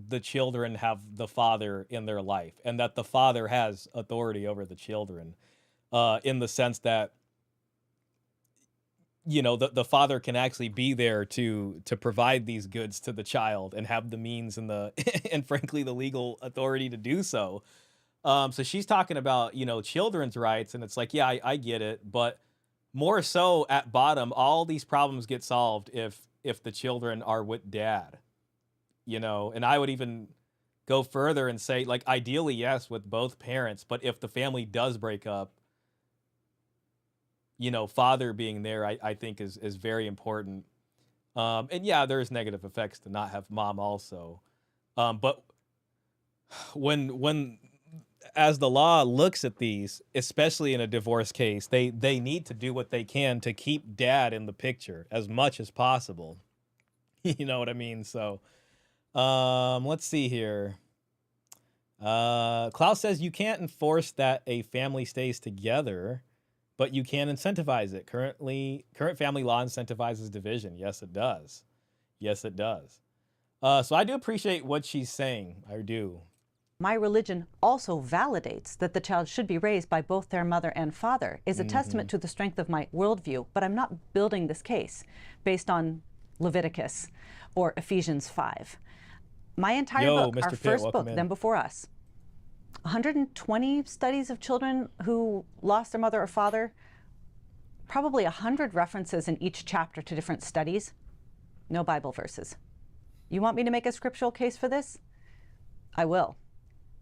the children have the father in their life, and that the father has authority over the children, in the sense that, you know, the father can actually be there to provide these goods to the child and have the means and the and frankly the legal authority to do so. So she's talking about, you know, children's rights, and it's like, yeah, I get it, but more so at bottom, all these problems get solved if the children are with dad, you know. And I would even go further and say, like, ideally, yes, with both parents, but if the family does break up, you know, father being there, I think is very important. And yeah, there's negative effects to not have mom also. But when as the law looks at these, especially in a divorce case, they need to do what they can to keep dad in the picture as much as possible. You know what I mean? So, let's see here. Klaus says you can't enforce that a family stays together, but you can incentivize it. Current family law incentivizes division. Yes, it does. Yes, it does. So I do appreciate what she's saying. I do. my religion also validates that the child should be raised by both their mother and father is a testament to the strength of my worldview, but I'm not building this case based on Leviticus or Ephesians 5. My entire book, Mr. our Pitt, first welcome book, in. Then Before Us, 120 studies of children who lost their mother or father, probably 100 references in each chapter to different studies, no Bible verses. You want me to make a scriptural case for this? I will.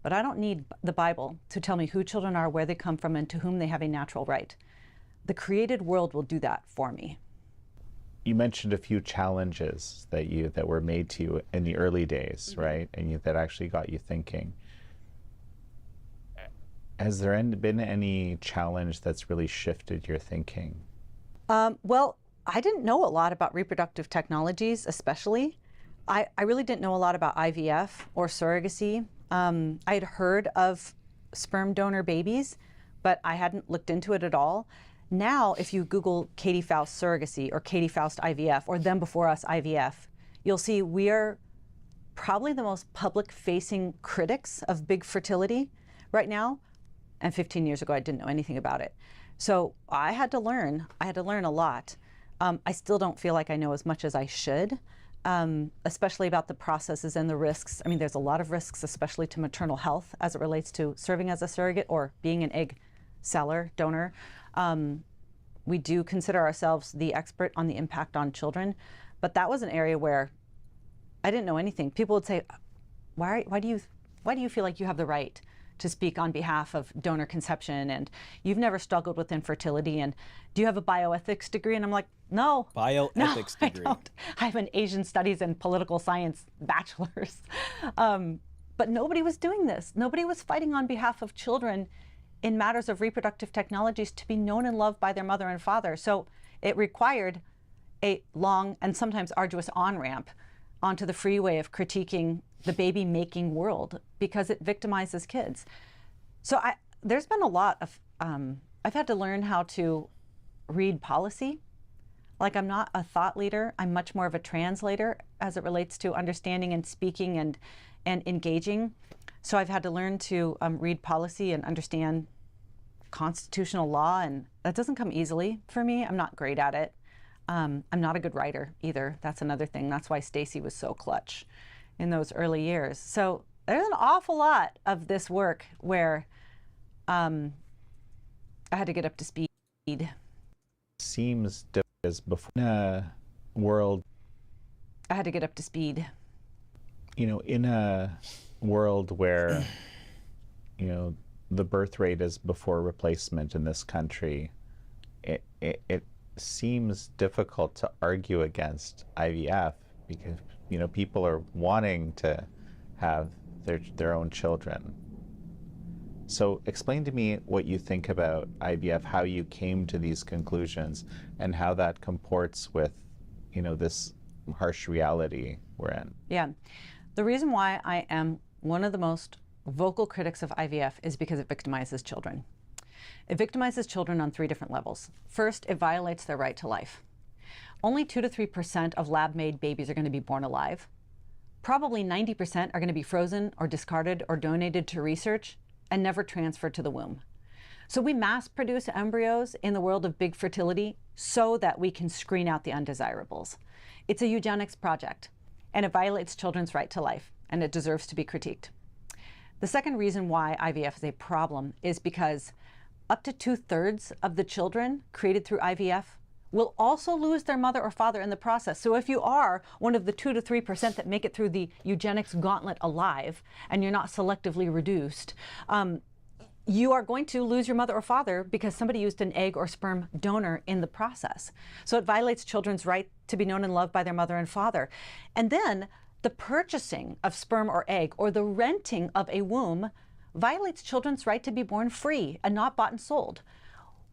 But I don't need the Bible to tell me who children are, where they come from, and to whom they have a natural right. The created world will do that for me. You mentioned a few challenges that were made to you in the early days, right? And that actually got you thinking. Has there been any challenge that's really shifted your thinking? Well, I didn't know a lot about reproductive technologies, especially. I really didn't know a lot about IVF or surrogacy. I had heard of sperm donor babies, but I hadn't looked into it at all. Now, if you Google Katy Faust surrogacy or Katy Faust IVF or Then Before Us IVF, you'll see we are probably the most public-facing critics of big fertility right now. And 15 years ago, I didn't know anything about it. So I had to learn a lot. I still don't feel like I know as much as I should, especially about the processes and the risks. I mean, there's a lot of risks, especially to maternal health as it relates to serving as a surrogate or being an egg seller, donor. We do consider ourselves the expert on the impact on children, but that was an area where I didn't know anything. People would say, why do you feel like you have the right to speak on behalf of donor conception, and you've never struggled with infertility, and do you have a bioethics degree? And I'm like, no. Bioethics degree. I don't. I have an Asian studies and political science bachelor's. But nobody was doing this. Nobody was fighting on behalf of children in matters of reproductive technologies to be known and loved by their mother and father. So it required a long and sometimes arduous on-ramp onto the freeway of critiquing the baby-making world because it victimizes kids. So there's been a lot of, I've had to learn how to read policy, Like, I'm not a thought leader. I'm much more of a translator as it relates to understanding and speaking and engaging. So I've had to learn to read policy and understand constitutional law, and that doesn't come easily for me. I'm not great at it. I'm not a good writer either. That's another thing. That's why Stacy was so clutch in those early years. So there's an awful lot of this work where I had to get up to speed. Seems as before in a world. I had to get up to speed. You know, in a world where, you know, the birth rate is before replacement in this country, it seems difficult to argue against IVF because, you know, people are wanting to have their own children. So explain to me what you think about IVF, how you came to these conclusions, and how that comports with, you know, this harsh reality we're in. Yeah. The reason why I am one of the most vocal critics of IVF is because it victimizes children. It victimizes children on 3 different levels. First, it violates their right to life. Only 2 to 3% of lab-made babies are going to be born alive. Probably 90% are going to be frozen or discarded or donated to research and never transferred to the womb. So we mass produce embryos in the world of big fertility so that we can screen out the undesirables. It's a eugenics project, and it violates children's right to life, and it deserves to be critiqued. The second reason why IVF is a problem is because up to 2/3 of the children created through IVF will also lose their mother or father in the process. So if you are one of the 2 to 3% that make it through the eugenics gauntlet alive, and you're not selectively reduced, you are going to lose your mother or father because somebody used an egg or sperm donor in the process. So it violates children's right to be known and loved by their mother and father. And then the purchasing of sperm or egg or the renting of a womb violates children's right to be born free and not bought and sold.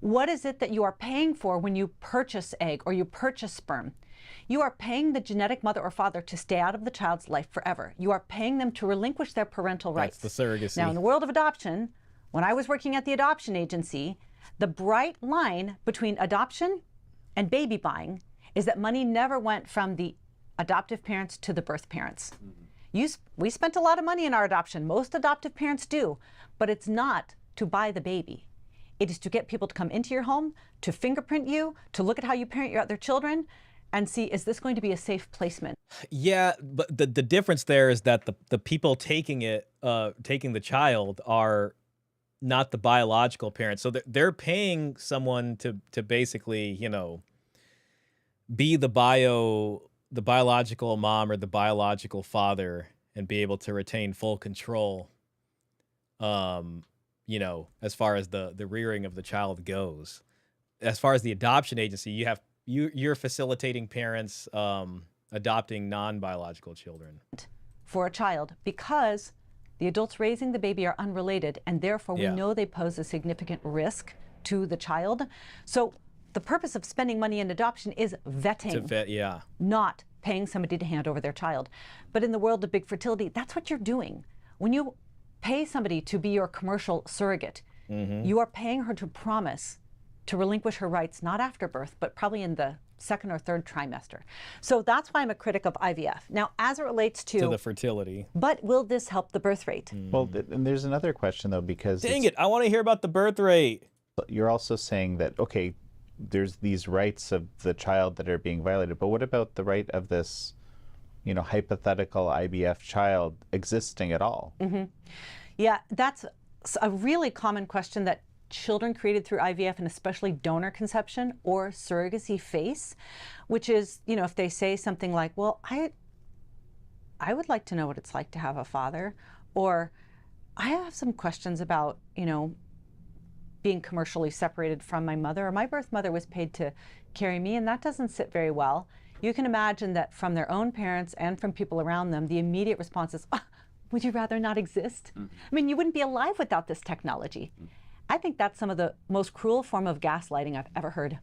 What is it that you are paying for when you purchase egg or you purchase sperm? You are paying the genetic mother or father to stay out of the child's life forever. You are paying them to relinquish their parental rights. That's the surrogacy. Now, in the world of adoption, when I was working at the adoption agency, the bright line between adoption and baby buying is that money never went from the adoptive parents to the birth parents. We spent a lot of money in our adoption. Most adoptive parents do, but it's not to buy the baby. It is to get people to come into your home, to fingerprint you, to look at how you parent your other children, and see, is this going to be a safe placement? Yeah, but the difference there is that the people taking the child are not the biological parents. So they're paying someone to basically, you know, be the biological mom or the biological father and be able to retain full control, you know, as far as the rearing of the child goes. As far as the adoption agency, you're facilitating parents adopting non-biological children. For a child, because the adults raising the baby are unrelated, and therefore we know they pose a significant risk to the child. So the purpose of spending money in adoption is vetting, To vet, yeah. not paying somebody to hand over their child. But in the world of big fertility, that's what you're doing. When you pay somebody to be your commercial surrogate, you are paying her to promise to relinquish her rights, not after birth, but probably in the 2nd or 3rd trimester. So that's why I'm a critic of IVF. Now, as it relates to the fertility. But will this help the birth rate? Well, and there's another question, though, because Dang it, I want to hear about the birth rate. you're also saying that, okay, there's these rights of the child that are being violated, but what about the right of this, you know, hypothetical IVF child existing at all? Yeah, that's a really common question that children created through IVF, and especially donor conception or surrogacy face, which is, you know, if they say something like, well, I would like to know what it's like to have a father, or I have some questions about, you know, being commercially separated from my mother, or my birth mother was paid to carry me, and that doesn't sit very well. You can imagine that from their own parents and from people around them, the immediate response is, oh, would you rather not exist? I mean, you wouldn't be alive without this technology. I think that's some of the most cruel form of gaslighting I've ever heard.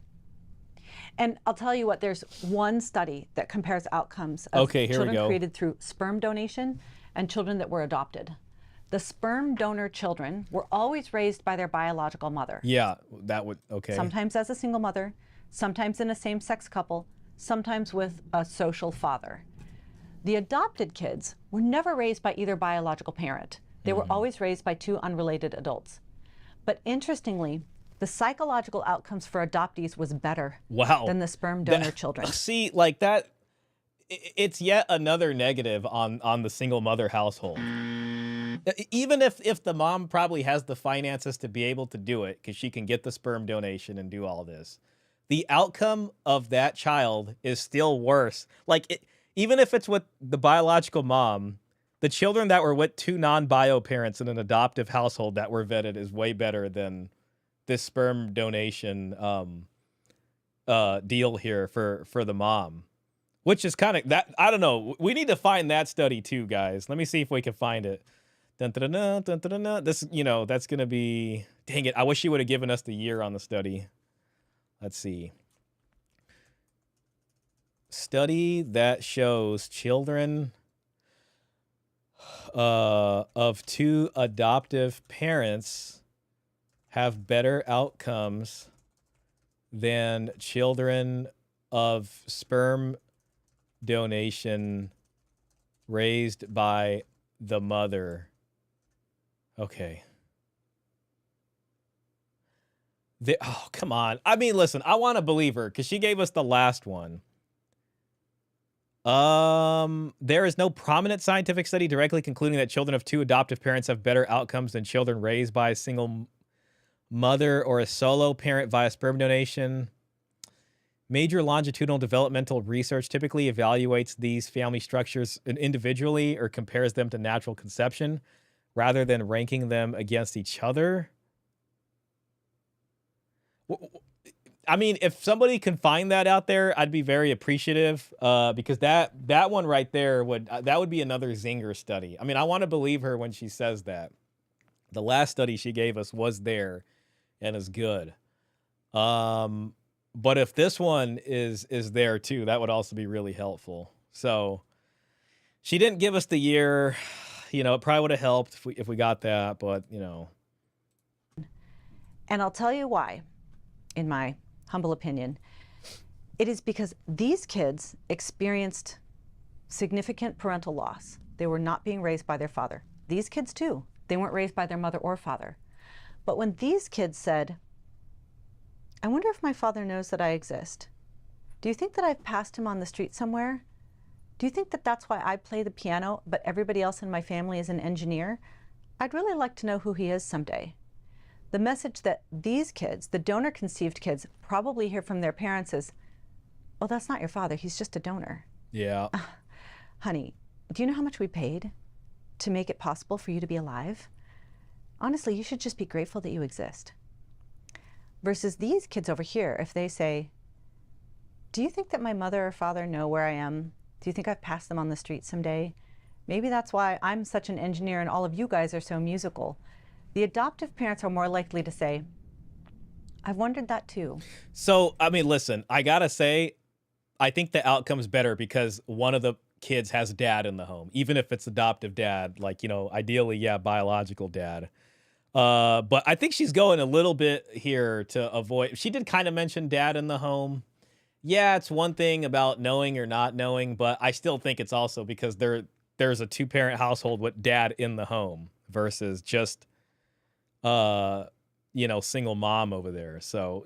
And I'll tell you what, there's one study that compares outcomes of children created through sperm donation and children that were adopted. The sperm donor children were always raised by their biological mother. Yeah, that would, Sometimes as a single mother, sometimes in a same-sex couple, sometimes with a social father. The adopted kids were never raised by either biological parent. They were always raised by two unrelated adults. But interestingly, the psychological outcomes for adoptees was better than the sperm donor children. See, like that, it's yet another negative on the single mother household. Even if the mom probably has the finances to be able to do it, because she can get the sperm donation and do all this, the outcome of that child is still worse. Like, even if it's with the biological mom, the children that were with two non-bio parents in an adoptive household that were vetted is way better than this sperm donation deal here for the mom, which is kind of that. I don't know. We need to find that study too, guys. Let me see if we can find it. Dun, dun, dun, dun, dun, dun, dun. This, that's gonna be. Dang it! I wish you would have given us the year on the study. Let's see. Study that shows children of two adoptive parents have better outcomes than children of sperm donation raised by the mother. Okay. Oh, come on. I mean, listen, I want to believe her because she gave us the last one. There is no prominent scientific study directly concluding that children of two adoptive parents have better outcomes than children raised by a single mother or a solo parent via sperm donation. Major longitudinal developmental research typically evaluates these family structures individually or compares them to natural conception rather than ranking them against each other. I mean, if somebody can find that out there, I'd be very appreciative, because that one right there would be another zinger study. I mean, I want to believe her when she says that. The last study she gave us was there and is good. But if this one is there too, that would also be really helpful. So she didn't give us the year. It probably would have helped if we got that, but And I'll tell you why, in my humble opinion. It is because these kids experienced significant parental loss. They were not being raised by their father. These kids too. They weren't raised by their mother or father. But when these kids said, I wonder if my father knows that I exist. Do you think that I've passed him on the street somewhere? Do you think that that's why I play the piano, but everybody else in my family is an engineer? I'd really like to know who he is someday. The message that these kids, the donor-conceived kids, probably hear from their parents is, oh, that's not your father, he's just a donor. Yeah. Honey, do you know how much we paid to make it possible for you to be alive? Honestly, you should just be grateful that you exist. Versus these kids over here, if they say, do you think that my mother or father know where I am? Do you think I've passed them on the street someday? Maybe that's why I'm such an engineer and all of you guys are so musical. The adoptive parents are more likely to say, I've wondered that too. So, I mean, listen, I gotta say, I think the outcome's better because one of the kids has dad in the home, even if it's adoptive dad, like, ideally, yeah, biological dad. But I think she's going a little bit here to avoid, she did kind of mention dad in the home. Yeah, it's one thing about knowing or not knowing, but I still think it's also because there's a two-parent household with dad in the home versus just single mom over there. So,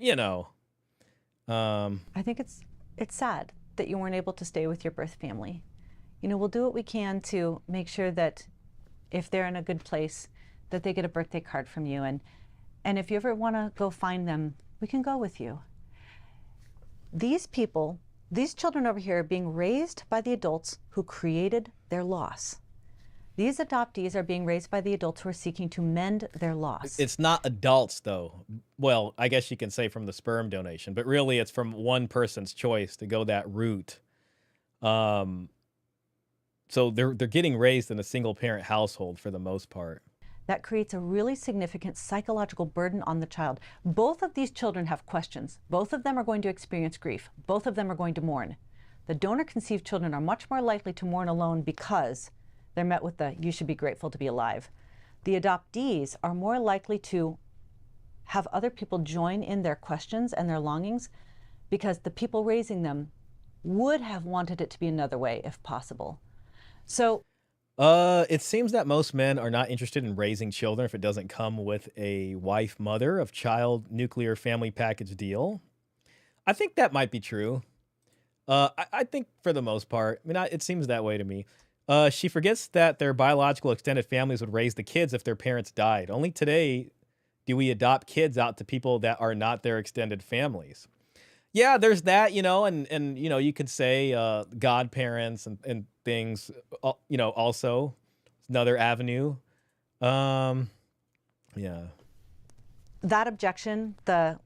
I think it's sad that you weren't able to stay with your birth family. We'll do what we can to make sure that if they're in a good place, that they get a birthday card from you. And if you ever want to go find them, we can go with you. These people, these children over here are being raised by the adults who created their loss. These adoptees are being raised by the adults who are seeking to mend their loss. It's not adults, though. Well, I guess you can say from the sperm donation, but really it's from one person's choice to go that route. So they're getting raised in a single-parent household for the most part. That creates a really significant psychological burden on the child. Both of these children have questions. Both of them are going to experience grief. Both of them are going to mourn. The donor-conceived children are much more likely to mourn alone because they're met with the, you should be grateful to be alive. The adoptees are more likely to have other people join in their questions and their longings because the people raising them would have wanted it to be another way if possible. So It seems that most men are not interested in raising children if it doesn't come with a wife, mother of child, nuclear family package deal. I think that might be true. I think for the most part, I mean, it seems that way to me. She forgets that their biological extended families would raise the kids if their parents died. Only today do we adopt kids out to people that are not their extended families. Yeah, there's that, and you could say godparents and things, also another avenue. Um, yeah. that objection, don't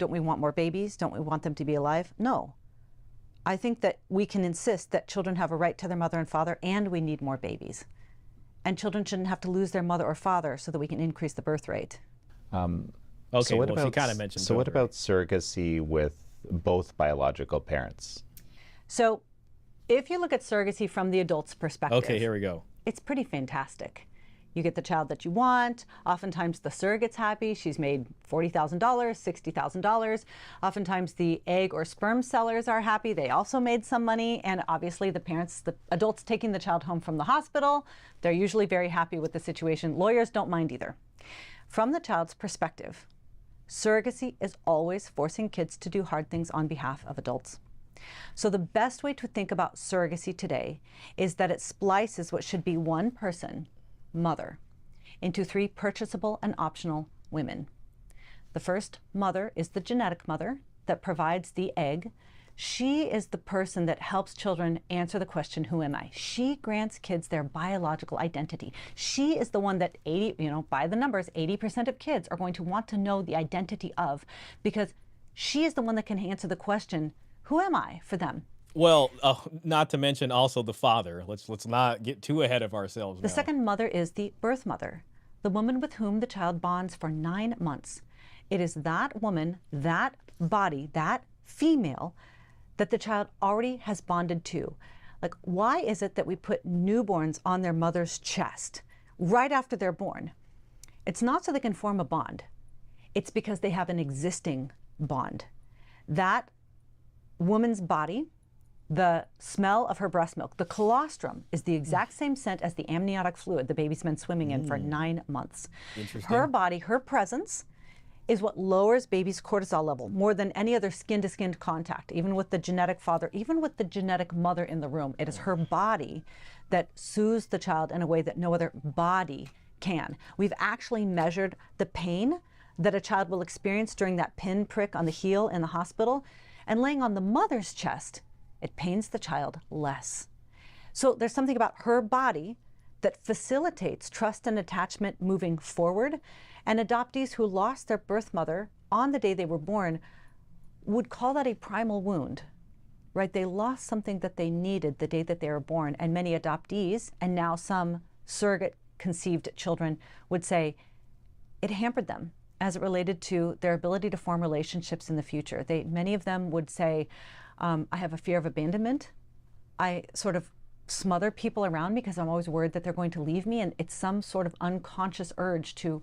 we want more babies? Don't we want them to be alive? No. I think that we can insist that children have a right to their mother and father, and we need more babies. And children shouldn't have to lose their mother or father so that we can increase the birth rate. Okay, so what well, about, she kind of mentioned so what both, about surrogacy with both biological parents? So if you look at surrogacy from the adult's perspective, Okay, here we go. it's pretty fantastic. You get the child that you want. Oftentimes the surrogate's happy. She's made $40,000, $60,000. Oftentimes the egg or sperm sellers are happy. They also made some money. And obviously the parents, the adults taking the child home from the hospital, they're usually very happy with the situation. Lawyers don't mind either. From the child's perspective, surrogacy is always forcing kids to do hard things on behalf of adults. So the best way to think about surrogacy today is that it splices what should be one person, mother, into three purchasable and optional women. The first mother is the genetic mother that provides the egg. She is the person that helps children answer the question, who am I? She grants kids their biological identity. She is the one that by the numbers, 80% of kids are going to want to know the identity of, because she is the one that can answer the question, who am I, for them. Well, not to mention also the father. Let's not get too ahead of ourselves. The second mother is the birth mother, the woman with whom the child bonds for 9 months. It is that woman, that body, that female that the child already has bonded to. Like, why is it that we put newborns on their mother's chest right after they're born? It's not so they can form a bond. It's because they have an existing bond. That woman's body, the smell of her breast milk, the colostrum is the exact same scent as the amniotic fluid the baby's been swimming in for 9 months. Her body, her presence, is what lowers baby's cortisol level more than any other skin-to-skin contact, even with the genetic father, even with the genetic mother in the room. It is her body that soothes the child in a way that no other body can. We've actually measured the pain that a child will experience during that pin prick on the heel in the hospital, and laying on the mother's chest, it pains the child less. So there's something about her body that facilitates trust and attachment moving forward. And adoptees who lost their birth mother on the day they were born would call that a primal wound, right? They lost something that they needed the day that they were born. And many adoptees, and now some surrogate conceived children, would say it hampered them as it related to their ability to form relationships in the future. Many of them would say, I have a fear of abandonment. I sort of smother people around me because I'm always worried that they're going to leave me. And it's some sort of unconscious urge to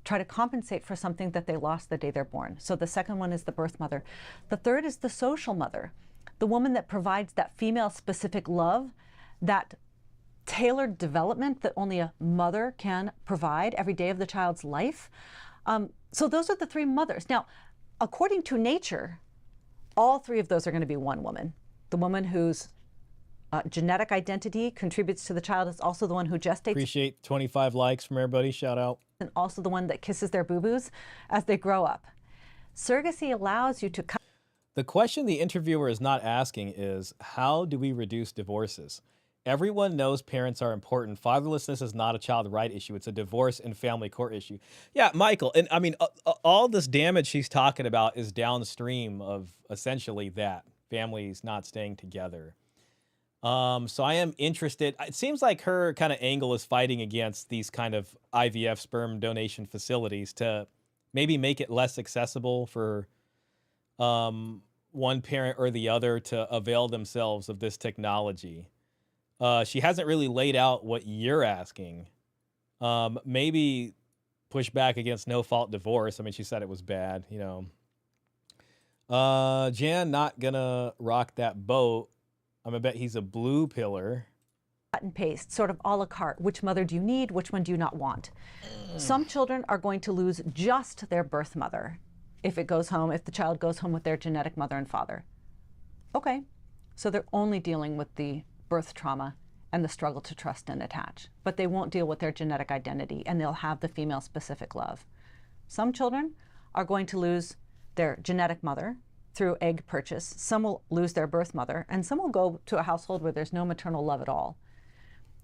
try to compensate for something that they lost the day they're born. So the second one is the birth mother. The third is the social mother, the woman that provides that female-specific love, that tailored development that only a mother can provide every day of the child's life. So those are the three mothers. Now, according to nature, all three of those are going to be one woman. The woman whose genetic identity contributes to the child is also the one who gestates. Appreciate 25 likes from everybody. Shout out. And also the one that kisses their boo-boos as they grow up. Surrogacy allows you to cut. The question the interviewer is not asking is, how do we reduce divorces? Everyone knows parents are important. Fatherlessness is not a child right issue. It's a divorce and family court issue. Yeah, Michael, and I mean, all this damage she's talking about is downstream of essentially that, families not staying together. So I am interested. It seems like her kind of angle is fighting against these kind of IVF sperm donation facilities to maybe make it less accessible for one parent or the other to avail themselves of this technology. She hasn't really laid out what you're asking. Maybe push back against no-fault divorce. I mean, she said it was bad, Jan not gonna rock that boat. I'm gonna bet he's a blue pillar. Cut and paste, sort of a la carte. Which mother do you need? Which one do you not want? Some children are going to lose just their birth mother if the child goes home with their genetic mother and father. Okay, so they're only dealing with the birth trauma and the struggle to trust and attach, but they won't deal with their genetic identity, and they'll have the female-specific love. Some children are going to lose their genetic mother through egg purchase. Some will lose their birth mother, and some will go to a household where there's no maternal love at all.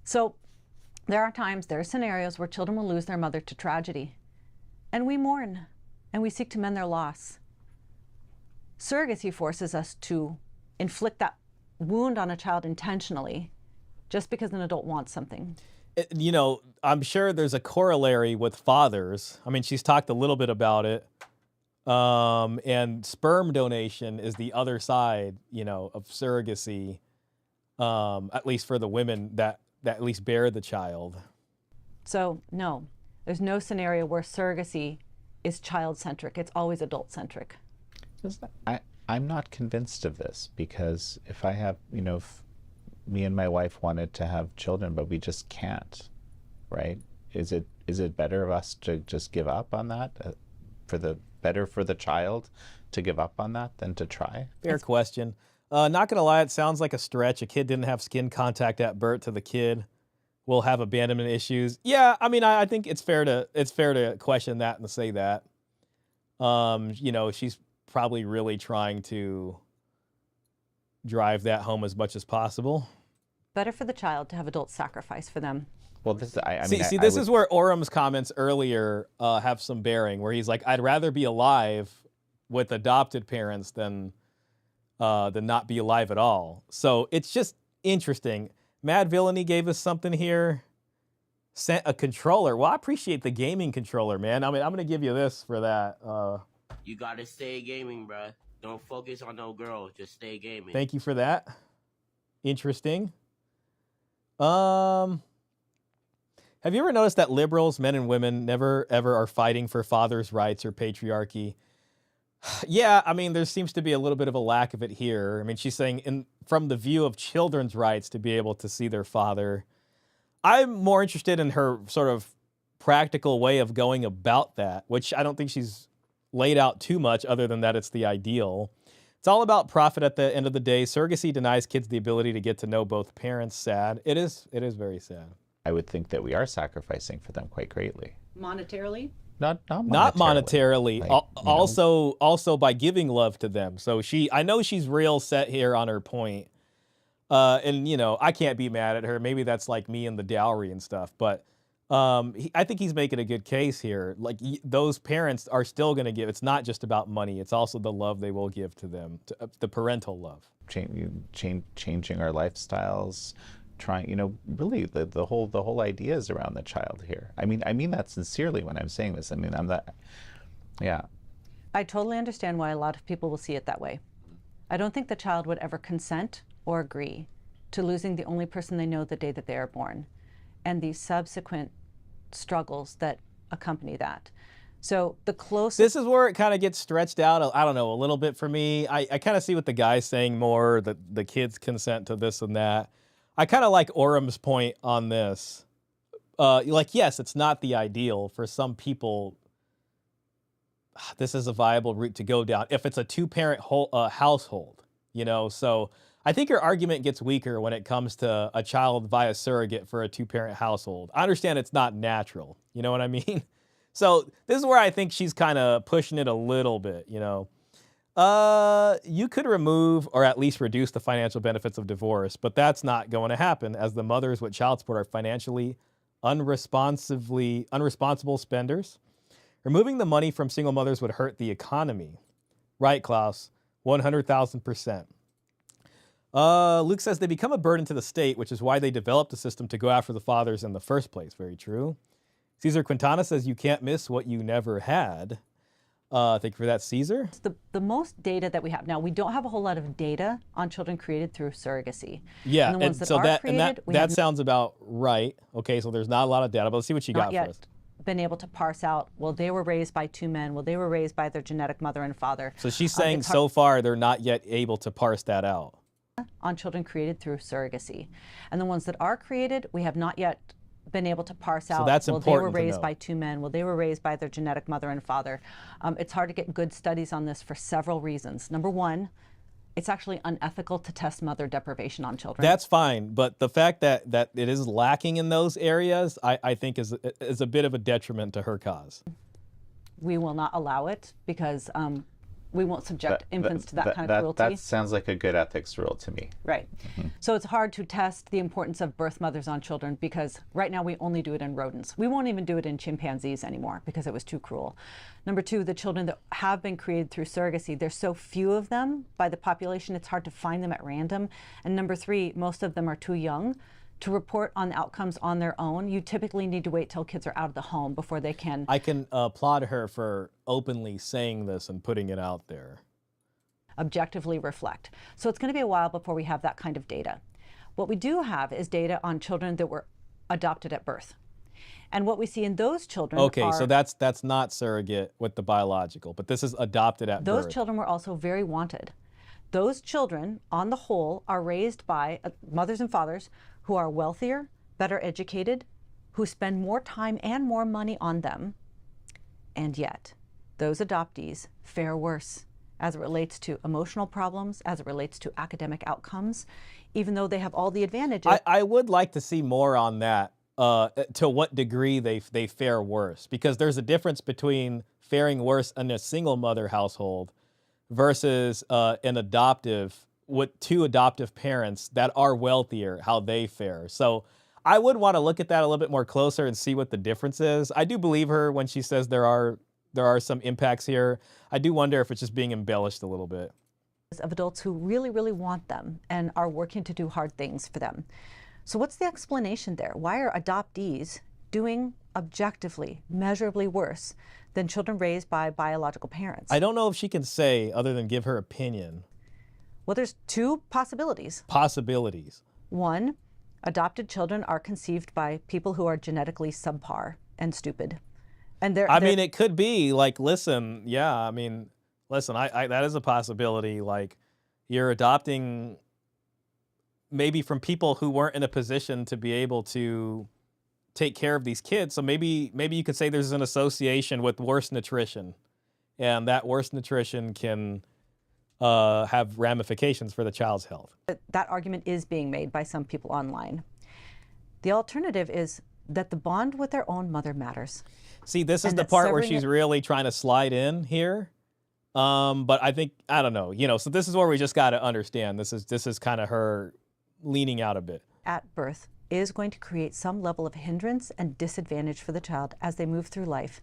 So there are scenarios where children will lose their mother to tragedy, and we mourn, and we seek to mend their loss. Surrogacy forces us to inflict that wound on a child intentionally just because an adult wants something. You know, I'm sure there's a corollary with fathers. I mean, she's talked a little bit about it. And sperm donation is the other side, you know, of surrogacy, at least for the women that at least bear the child. So no, there's no scenario where surrogacy is child-centric. It's always adult-centric. I'm not convinced of this, because if I have, you know, if me and my wife wanted to have children, but we just can't, right? Is it better of us to just give up on that, better for the child to give up on that than to try? Fair question. Not gonna lie, it sounds like a stretch. A kid didn't have skin contact at birth to the kid will have abandonment issues. Yeah, I mean, I think it's fair to question that and say that. You know, she's probably really trying to drive that home as much as possible. Better for the child to have adults sacrifice for them. Well, this this is where Orem's comments earlier have some bearing, where he's like, I'd rather be alive with adopted parents than not be alive at all. So it's just interesting. Mad Villainy gave us something here. Sent a controller. Well, I appreciate the gaming controller, man. I mean, I'm going to give you this for that. You got to stay gaming, bruh. Don't focus on no girl. Just stay gaming. Thank you for that. Interesting. Have you ever noticed that liberals, men and women, never ever are fighting for fathers' rights or patriarchy? Yeah, I mean, there seems to be a little bit of a lack of it here. I mean, she's saying from the view of children's rights to be able to see their father. I'm more interested in her sort of practical way of going about that, which I don't think she's laid out too much other than that it's the ideal. It's all about profit at the end of the day. Surrogacy denies kids the ability to get to know both parents. Sad. It is very sad. I would think that we are sacrificing for them quite greatly. Monetarily? Not monetarily. Like, also by giving love to them. So I know she's real set here on her point. And you know, I can't be mad at her. Maybe that's like me and the dowry and stuff, but I think he's making a good case here. Like those parents are still going to give. It's not just about money. It's also the love they will give to them, the parental love. Changing our lifestyles, trying, you know, really the whole idea is around the child here. I mean that sincerely when I'm saying this. I mean, yeah. I totally understand why a lot of people will see it that way. I don't think the child would ever consent or agree to losing the only person they know the day that they are born, and the subsequent struggles that accompany that. So the closest... This is where it kind of gets stretched out, I don't know, a little bit for me. I kind of see what the guy's saying more, that the kids consent to this and that. I kind of like Orem's point on this. Like, yes, it's not the ideal. For some people, this is a viable route to go down if it's a two-parent household, you know? So I think your argument gets weaker when it comes to a child via surrogate for a two-parent household. I understand it's not natural, you know what I mean? So this is where I think she's kind of pushing it a little bit, you know? You could remove or at least reduce the financial benefits of divorce, but that's not going to happen, as the mothers with child support are financially unresponsible spenders. Removing the money from single mothers would hurt the economy. Right, Klaus? 100,000%. Luke says they become a burden to the state, which is why they developed a system to go after the fathers in the first place. Very true. Caesar Quintana says you can't miss what you never had. Thank you for that, Caesar. The most data that we have now, we don't have a whole lot of data on children created through surrogacy. Yeah, and the ones that are created, that sounds about right. Okay, so there's not a lot of data, but let's see what you got yet. first. been able to parse out, well, they were raised by two men, well, they were raised by their genetic mother and father. So she's saying so far they're not yet able to parse that out. On children created through surrogacy. And the ones that are created, we have not yet been able to parse out, that's well, they were important to raised know. by two men, well, they were raised by their genetic mother and father. It's hard to get good studies on this for several reasons. Number one, it's actually unethical to test mother deprivation on children. That's fine, but the fact that it is lacking in those areas, I think is a bit of a detriment to her cause. We will not allow it because we won't subject infants to that kind of cruelty. That sounds like a good ethics rule to me. Right. So it's hard to test the importance of birth mothers on children because right now we only do it in rodents. We won't even do it in chimpanzees anymore because it was too cruel. Number two, the children that have been created through surrogacy, there's so few of them by the population, it's hard to find them at random. And number three, most of them are too young to report on the outcomes on their own. You typically need to wait till kids are out of the home before they can. I can applaud her for openly saying this and putting it out there. Objectively reflect. So it's going to be a while before we have that kind of data. What we do have is data on children that were adopted at birth. And what we see in those children Okay, so that's not surrogate with the biological, but this is adopted at birth. Those children were also very wanted. Those children, on the whole, are raised by mothers and fathers who are wealthier, better educated, who spend more time and more money on them. And yet, those adoptees fare worse as it relates to emotional problems, as it relates to academic outcomes, even though they have all the advantages. I would like to see more on that, to what degree they fare worse, because there's a difference between faring worse in a single mother household versus an adoptive, with two adoptive parents that are wealthier, how they fare. So I would want to look at that a little bit more closer and see what the difference is. I do believe her when she says there are some impacts here. I do wonder if it's just being embellished a little bit. Of adults who really, really want them and are working to do hard things for them. So what's the explanation there? Why are adoptees doing objectively, measurably worse than children raised by biological parents? I don't know if she can say other than give her opinion. Well, there's two possibilities. Possibilities. One, adopted children are conceived by people who are genetically subpar and stupid. And I mean, it could be like, listen, yeah, I mean, listen, I that is a possibility. Like, you're adopting maybe from people who weren't in a position to be able to take care of these kids. So maybe you could say there's an association with worse nutrition, and that worse nutrition can have ramifications for the child's health. That argument is being made by some people online. The alternative is that the bond with their own mother matters. See, this is the part where she's really trying to slide in here. But I think, I don't know, so this is where we just got to understand. This is kind of her leaning out a bit. At birth is going to create some level of hindrance and disadvantage for the child as they move through life,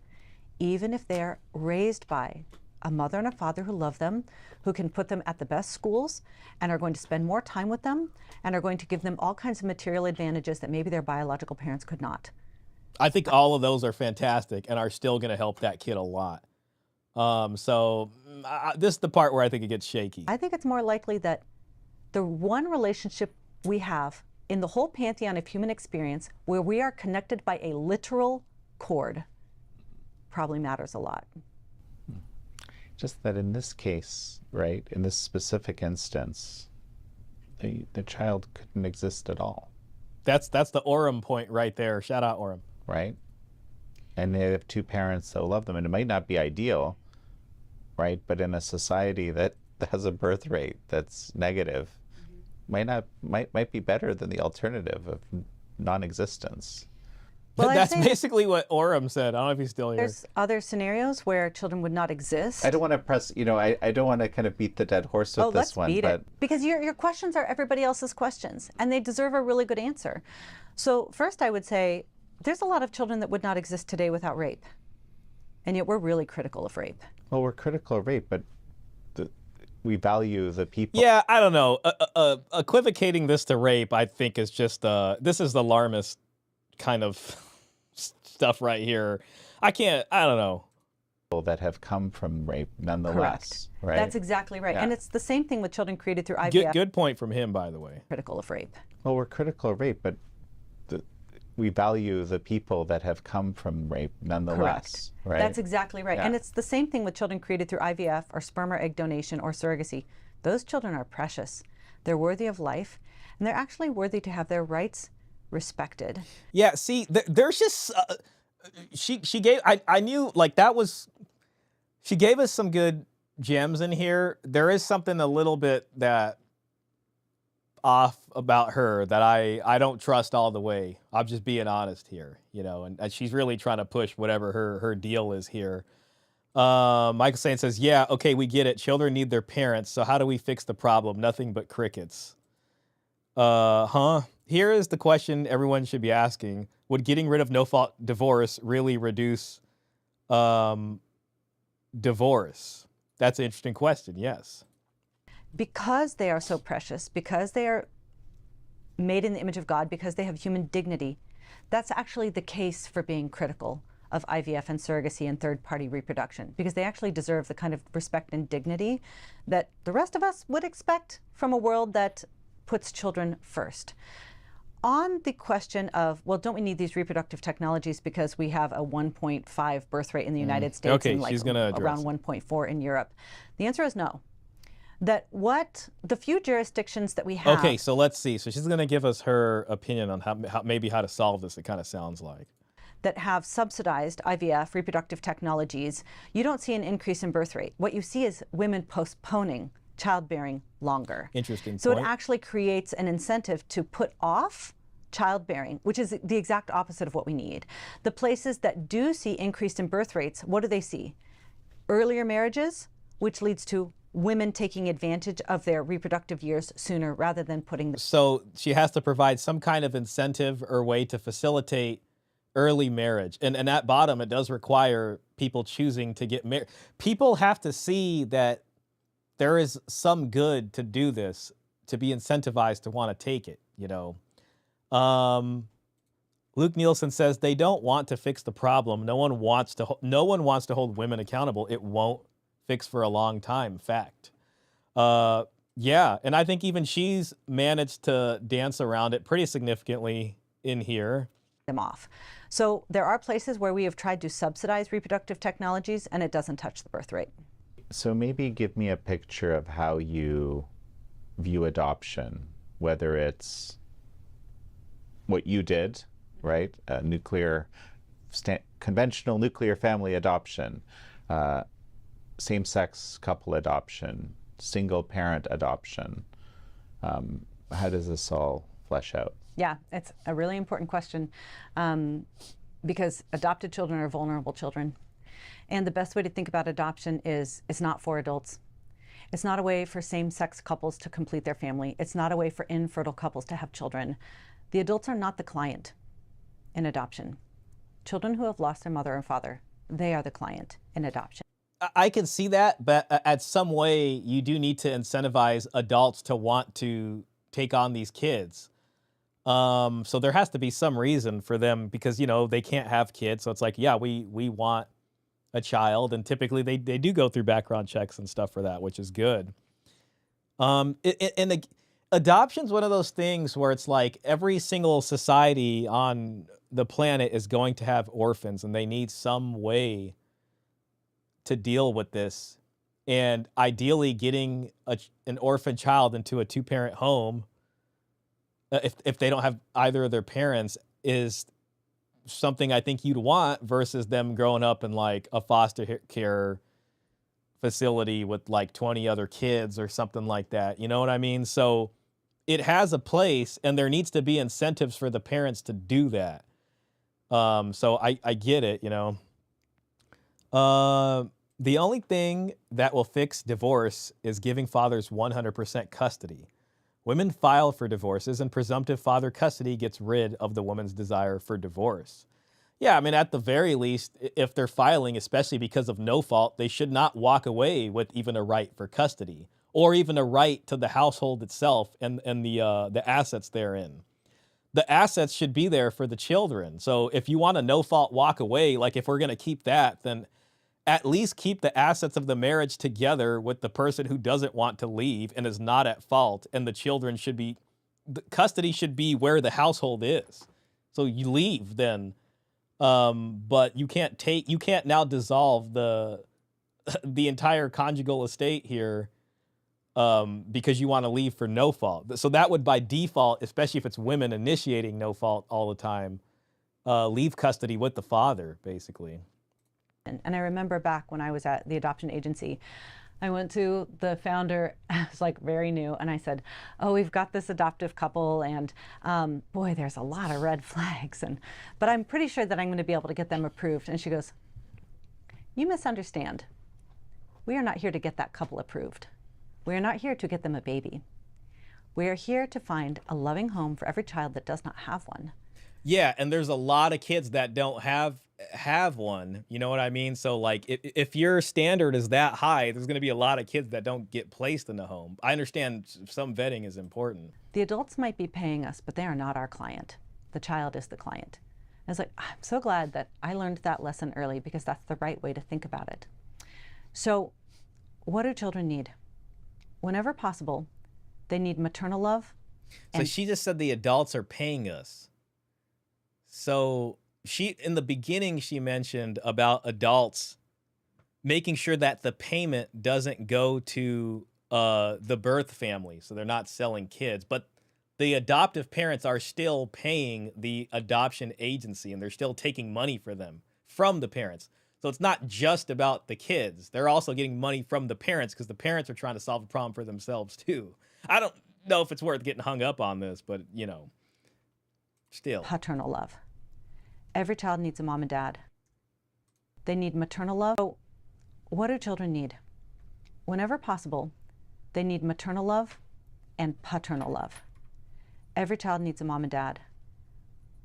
even if they're raised by a mother and a father who love them, who can put them at the best schools and are going to spend more time with them and are going to give them all kinds of material advantages that maybe their biological parents could not. I think all of those are fantastic and are still going to help that kid a lot. This is the part where I think it gets shaky. I think it's more likely that the one relationship we have in the whole pantheon of human experience where we are connected by a literal cord probably matters a lot. Just that in this case, right, in this specific instance, the child couldn't exist at all. That's the Orem point right there. Shout out Orem. Right? And they have two parents that love them, and it might not be ideal, right? But in a society that has a birth rate that's negative, might be better than the alternative of non-existence. Well, that's basically what Orem said. I don't know if he's still here. There's other scenarios where children would not exist. I don't want to press, I don't want to kind of beat the dead horse with this one. Beat it. Because your questions are everybody else's questions, and they deserve a really good answer. So first I would say, there's a lot of children that would not exist today without rape. And yet we're really critical of rape. Well, we're critical of rape, but we value the people. Yeah, I don't know. Equivocating this to rape, I think, is just, this is the alarmist kind of stuff right here. I don't know. That have come from rape nonetheless. Correct. Right? That's exactly right. Yeah. And it's the same thing with children created through IVF. Good point from him, by the way. Critical of rape. Well, we're critical of rape, but we value the people that have come from rape nonetheless, right? That's exactly right. Yeah. And it's the same thing with children created through IVF or sperm or egg donation or surrogacy. Those children are precious. They're worthy of life, and they're actually worthy to have their rights respected. Yeah, see, there's just she gave I knew like that was she gave us some good gems in here. There is something a little bit that off about her that I don't trust all the way. I'm just being honest here, you know, and she's really trying to push whatever her deal is here. Michael Sain says, yeah, okay, we get it. Children need their parents. So how do we fix the problem? Nothing but crickets. Here is the question everyone should be asking. Would getting rid of no-fault divorce really reduce divorce? That's an interesting question, yes. Because they are so precious, because they are made in the image of God, because they have human dignity, that's actually the case for being critical of IVF and surrogacy and third-party reproduction, because they actually deserve the kind of respect and dignity that the rest of us would expect from a world that puts children first. On the question of, well, don't we need these reproductive technologies because we have a 1.5 birth rate in the United States Okay, and like she's gonna address around 1.4 in Europe? The answer is no. That what the few jurisdictions that we have. Okay, so let's see. So she's going to give us her opinion on how maybe how to solve this, it kind of sounds like. That have subsidized IVF, reproductive technologies, you don't see an increase in birth rate. What you see is women postponing childbearing longer. Interesting So point. it actually creates an incentive to put off childbearing, which is the exact opposite of what we need. The places that do see increased in birth rates, what do they see? Earlier marriages, which leads to women taking advantage of their reproductive years sooner rather than putting them. So she has to provide some kind of incentive or way to facilitate early marriage. And at bottom, it does require people choosing to get married. People have to see that there is some good to do this, to be incentivized to want to take it, you know. Luke Nielsen says they don't want to fix the problem. No one wants to hold women accountable. It won't fix for a long time. Fact. Yeah, and I think even she's managed to dance around it pretty significantly in here. Them off. So there are places where we have tried to subsidize reproductive technologies and it doesn't touch the birth rate. So maybe give me a picture of how you view adoption, whether it's what you did, right? Conventional nuclear family adoption, same-sex couple adoption, single-parent adoption. How does this all flesh out? Yeah, it's a really important question because adopted children are vulnerable children. And the best way to think about adoption is it's not for adults. It's not a way for same-sex couples to complete their family. It's not a way for infertile couples to have children. The adults are not the client in adoption. Children who have lost their mother and father, they are the client in adoption. I can see that, but at some way you do need to incentivize adults to want to take on these kids. So there has to be some reason for them because, you know, they can't have kids. So it's like, yeah, we want a child. And typically they do go through background checks and stuff for that, which is good. Adoption's one of those things where it's like every single society on the planet is going to have orphans and they need some way to deal with this. And ideally getting an orphan child into a two-parent home, if they don't have either of their parents, is something I think you'd want versus them growing up in like a foster care facility with like 20 other kids or something like that. You know what I mean? So it has a place and there needs to be incentives for the parents to do that. So I get it, you know. The only thing that will fix divorce is giving fathers 100% custody. Women file for divorces and presumptive father custody gets rid of the woman's desire for divorce. Yeah, I mean, at the very least, if they're filing, especially because of no fault, they should not walk away with even a right for custody or even a right to the household itself and the assets therein. The assets should be there for the children. So if you want a no fault walk away, like if we're going to keep that, then at least keep the assets of the marriage together with the person who doesn't want to leave and is not at fault. And the children should be, the custody should be where the household is. So you leave then. But you can't now dissolve the entire conjugal estate here because you want to leave for no fault. So that would by default, especially if it's women initiating no fault all the time, leave custody with the father, basically. And I remember back when I was at the adoption agency, I went to the founder, I was like very new, and I said, oh, we've got this adoptive couple, and boy, there's a lot of red flags, but I'm pretty sure that I'm going to be able to get them approved. And she goes, you misunderstand. We are not here to get that couple approved. We are not here to get them a baby. We are here to find a loving home for every child that does not have one. Yeah, and there's a lot of kids that don't have one, you know what I mean? So like if your standard is that high, there's going to be a lot of kids that don't get placed in the home. I understand some vetting is important. The adults might be paying us, but they are not our client. The child is the client. I was like, I'm so glad that I learned that lesson early, because that's the right way to think about it. So what do children need? Whenever possible, they need maternal love. So she just said the adults are paying us. So in the beginning, she mentioned about adults making sure that the payment doesn't go to the birth family, so they're not selling kids, but the adoptive parents are still paying the adoption agency, and they're still taking money for them from the parents. So it's not just about the kids. They're also getting money from the parents, because the parents are trying to solve a problem for themselves too. I don't know if it's worth getting hung up on this, but you know, still. Paternal love. Every child needs a mom and dad. They need maternal love. So what do children need? Whenever possible, they need maternal love and paternal love. Every child needs a mom and dad.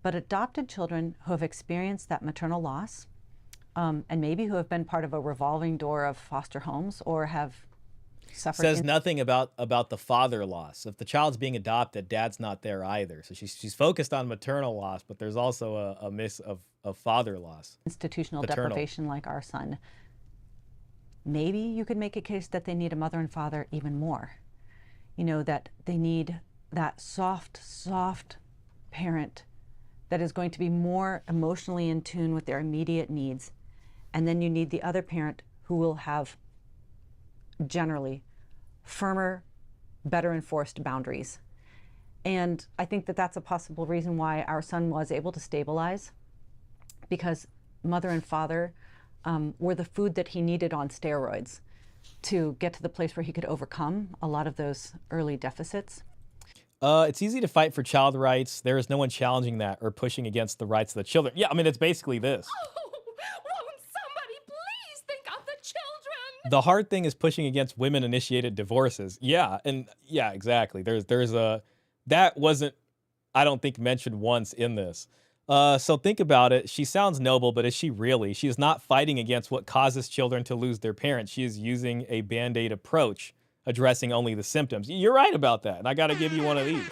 But adopted children who have experienced that maternal loss, and maybe who have been part of a revolving door of foster homes or have suffered. Says nothing about the father loss. If the child's being adopted, dad's not there either. So she's focused on maternal loss, but there's also a miss of father loss. Institutional Paternal. deprivation like our son. Maybe you could make a case that they need a mother and father even more. You know, that they need that soft parent that is going to be more emotionally in tune with their immediate needs. And then you need the other parent who will have generally firmer, better enforced boundaries. And I think that that's a possible reason why our son was able to stabilize, because mother and father were the food that he needed on steroids to get to the place where he could overcome a lot of those early deficits. It's easy to fight for child rights. There is no one challenging that or pushing against the rights of the children. Yeah, I mean, it's basically this. Won't somebody please think of the children? The hard thing is pushing against women-initiated divorces. Yeah, and yeah, exactly. That wasn't, I don't think, mentioned once in this. So think about it. She sounds noble, but is she really? She is not fighting against what causes children to lose their parents. She is using a Band-Aid approach, addressing only the symptoms. You're right about that, and I got to give you one of these.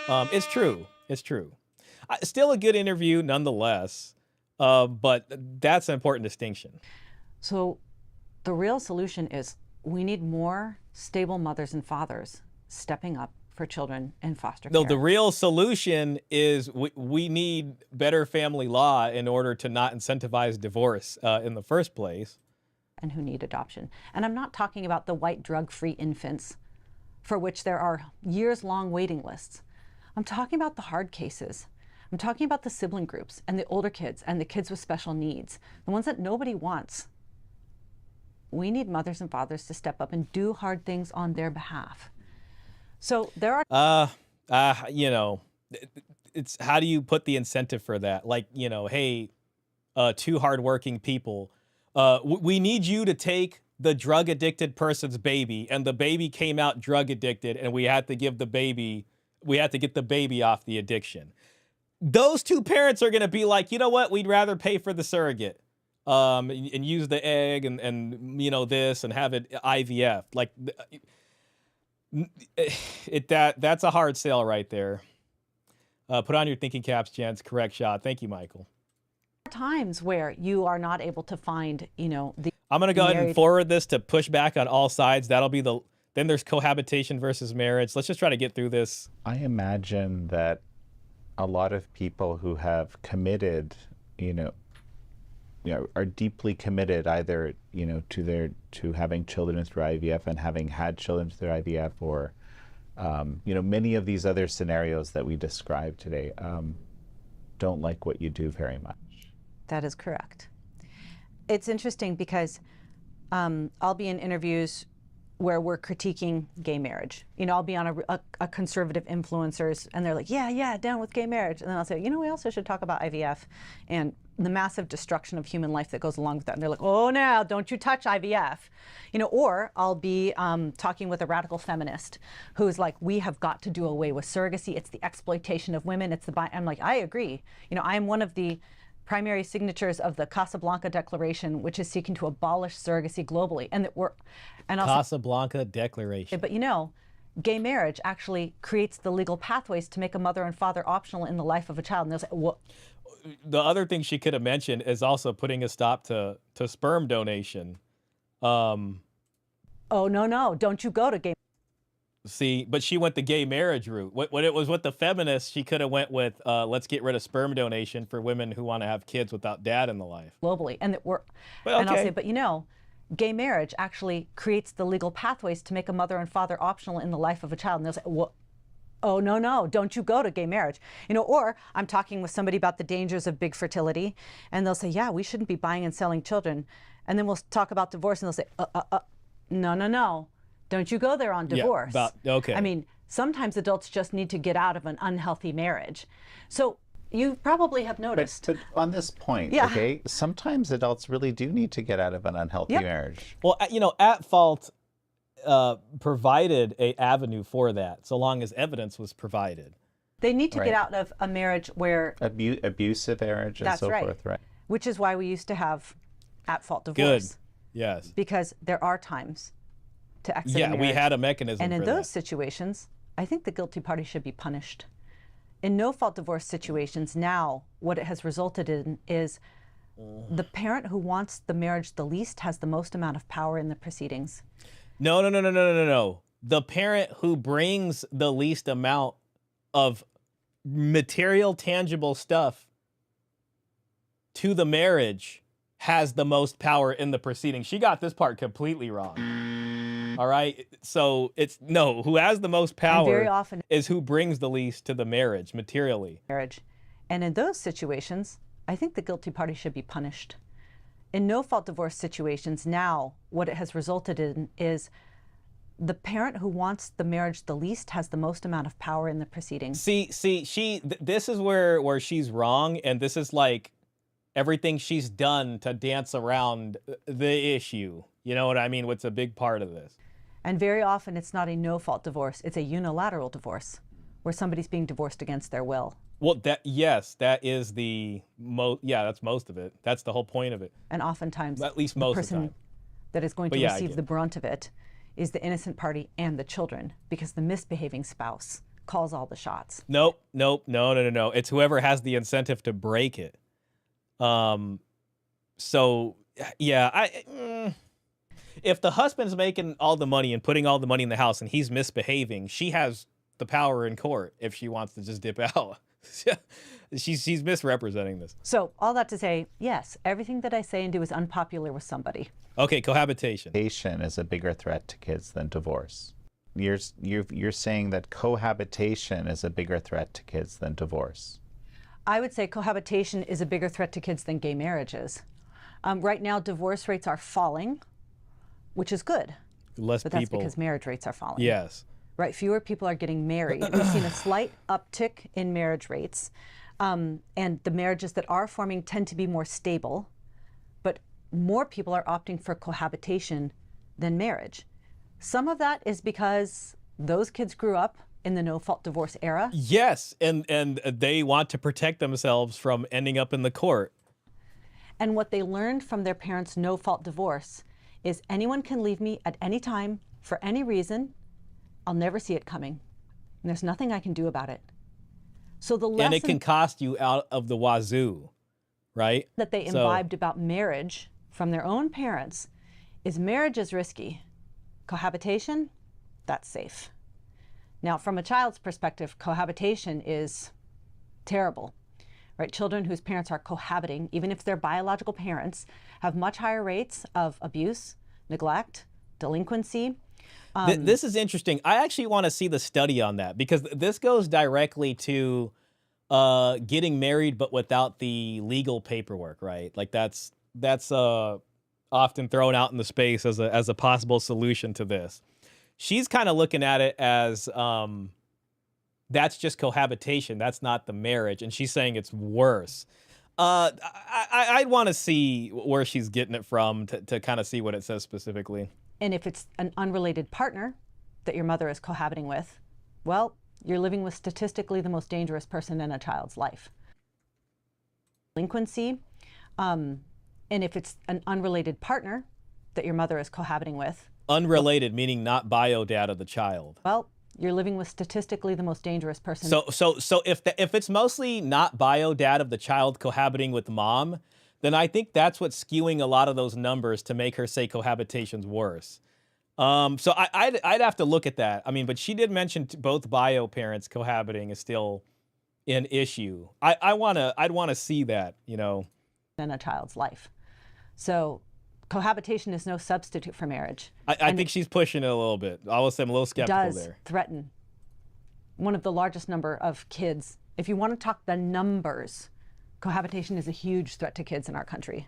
It's true. It's true. Still a good interview nonetheless, but that's an important distinction. So the real solution is we need more stable mothers and fathers stepping up for children in foster care. No, the real solution is we need better family law in order to not incentivize divorce in the first place. And who need adoption. And I'm not talking about the white drug-free infants for which there are years-long waiting lists. I'm talking about the hard cases. I'm talking about the sibling groups and the older kids and the kids with special needs, the ones that nobody wants. We need mothers and fathers to step up and do hard things on their behalf. So there are... you know, it's how do you put the incentive for that? Like, you know, hey, two hardworking people, we need you to take the drug addicted person's baby, and the baby came out drug addicted, and we had to get the baby off the addiction. Those two parents are going to be like, you know what? We'd rather pay for the surrogate, and use the egg and you know, this and have it IVF. Like that's a hard sale right there. Put on your thinking caps, gents. Correct shot. Thank you, Michael. Times where you are not able to find, you know, the... I'm going to go ahead and forward this to push back on all sides. That'll be then there's cohabitation versus marriage. Let's just try to get through this. I imagine that a lot of people who have committed, are deeply committed either, to having children through IVF and having had children through IVF, or, many of these other scenarios that we described today, don't like what you do very much. That is correct. It's interesting because I'll be in interviews where we're critiquing gay marriage. I'll be on a conservative influencers, and they're like, yeah, down with gay marriage. And then I'll say, we also should talk about IVF and the massive destruction of human life that goes along with that. And they're like, oh, now, don't you touch IVF. Or I'll be talking with a radical feminist who's like, we have got to do away with surrogacy. It's the exploitation of women. I'm like, I agree. I am one of the primary signatures of the Casablanca Declaration, which is seeking to abolish surrogacy globally. Casablanca Declaration. But gay marriage actually creates the legal pathways to make a mother and father optional in the life of a child. And they'll say, what? The other thing she could have mentioned is also putting a stop to sperm donation. Oh, no, don't you go to gay. See, but she went the gay marriage route. When it was with the feminists, she could have went with, let's get rid of sperm donation for women who want to have kids without dad in the life. Globally. And Well, and I'll okay. say, but gay marriage actually creates the legal pathways to make a mother and father optional in the life of a child. And they'll say, well, oh, no, don't you go to gay marriage. Or I'm talking with somebody about the dangers of big fertility, and they'll say, yeah, we shouldn't be buying and selling children. And then we'll talk about divorce, and they'll say, no, don't you go there on divorce. Yeah, okay. I mean, sometimes adults just need to get out of an unhealthy marriage. So you probably have noticed. But on this point, Yeah. okay, sometimes adults really do need to get out of an unhealthy Yep. marriage. Well, At Fault provided a avenue for that, so long as evidence was provided. They need to Right. get out of a marriage where, Abusive marriage and That's so right. forth, right? which is why we used to have at-fault divorce. Good. Yes. Because there are times to exit a Yeah, we marriage. had a mechanism And in for those that. situations, I think the guilty party should be punished. In no-fault divorce situations, now what it has resulted in is the parent who wants the marriage the least has the most amount of power in the proceedings. No. The parent who brings the least amount of material, tangible stuff to the marriage has the most power in the proceedings. She got this part completely wrong. All right? So who has the most And very power often is who brings the least to the marriage materially. marriage. And in those situations, I think the guilty party should be punished. In no-fault divorce situations, now what it has resulted in is the parent who wants the marriage the least has the most amount of power in the proceedings. See, this is where she's wrong, and this is like everything she's done to dance around the issue. You know what I mean? What's a big part of this? And very often it's not a no-fault divorce, it's a unilateral divorce where somebody's being divorced against their will. Well, that is the that's most of it. That's the whole point of it. And oftentimes At least the most of the person time. that is going But to yeah, I receive get the it. brunt of it is the innocent party and the children, because the misbehaving spouse calls all the shots. Nope. No. It's whoever has the incentive to break it. So yeah, if the husband's making all the money and putting all the money in the house and he's misbehaving, she has the power in court if she wants to just dip out. She's misrepresenting this. So all that to say, yes, everything that I say and do is unpopular with somebody. Okay, cohabitation. Cohabitation is a bigger threat to kids than divorce. You're saying that cohabitation is a bigger threat to kids than divorce. I would say cohabitation is a bigger threat to kids than gay marriages. Right now, divorce rates are falling, which is good, Less but that's people. because marriage rates are falling. Yes. Right, fewer people are getting married. We've seen a slight uptick in marriage rates, and the marriages that are forming tend to be more stable, but more people are opting for cohabitation than marriage. Some of that is because those kids grew up in the no-fault divorce era. Yes, and they want to protect themselves from ending up in the court. And what they learned from their parents' no-fault divorce is anyone can leave me at any time for any reason. I'll never see it coming. And there's nothing I can do about it. So the lesson And it can cost you out of the wazoo, right? that they imbibed about marriage from their own parents is marriage is risky. Cohabitation, that's safe. Now, from a child's perspective, cohabitation is terrible, right? Children whose parents are cohabiting, even if they're biological parents, have much higher rates of abuse, neglect, delinquency. This is interesting. I actually want to see the study on that, because this goes directly to getting married but without the legal paperwork, right? Like that's often thrown out in the space as a possible solution to this. She's kind of looking at it as that's just cohabitation. That's not the marriage. And she's saying it's worse. I'd want to see where she's getting it from to kind of see what it says specifically. And if it's an unrelated partner that your mother is cohabiting with, well, you're living with statistically the most dangerous person in a child's life. Delinquency, and if it's an unrelated partner that your mother is cohabiting with. Unrelated, meaning not bio dad of the child. Well, you're living with statistically the most dangerous person. So if it's mostly not bio dad of the child cohabiting with mom, then I think that's what's skewing a lot of those numbers to make her say cohabitation's worse. So I'd have to look at that. I mean, but she did mention both bio parents cohabiting is still an issue. I'd want to see that, you know, in a child's life. So cohabitation is no substitute for marriage. I think she's pushing it a little bit. I was a little skeptical does there. Threaten one of the largest number of kids. If you want to talk the numbers, cohabitation is a huge threat to kids in our country.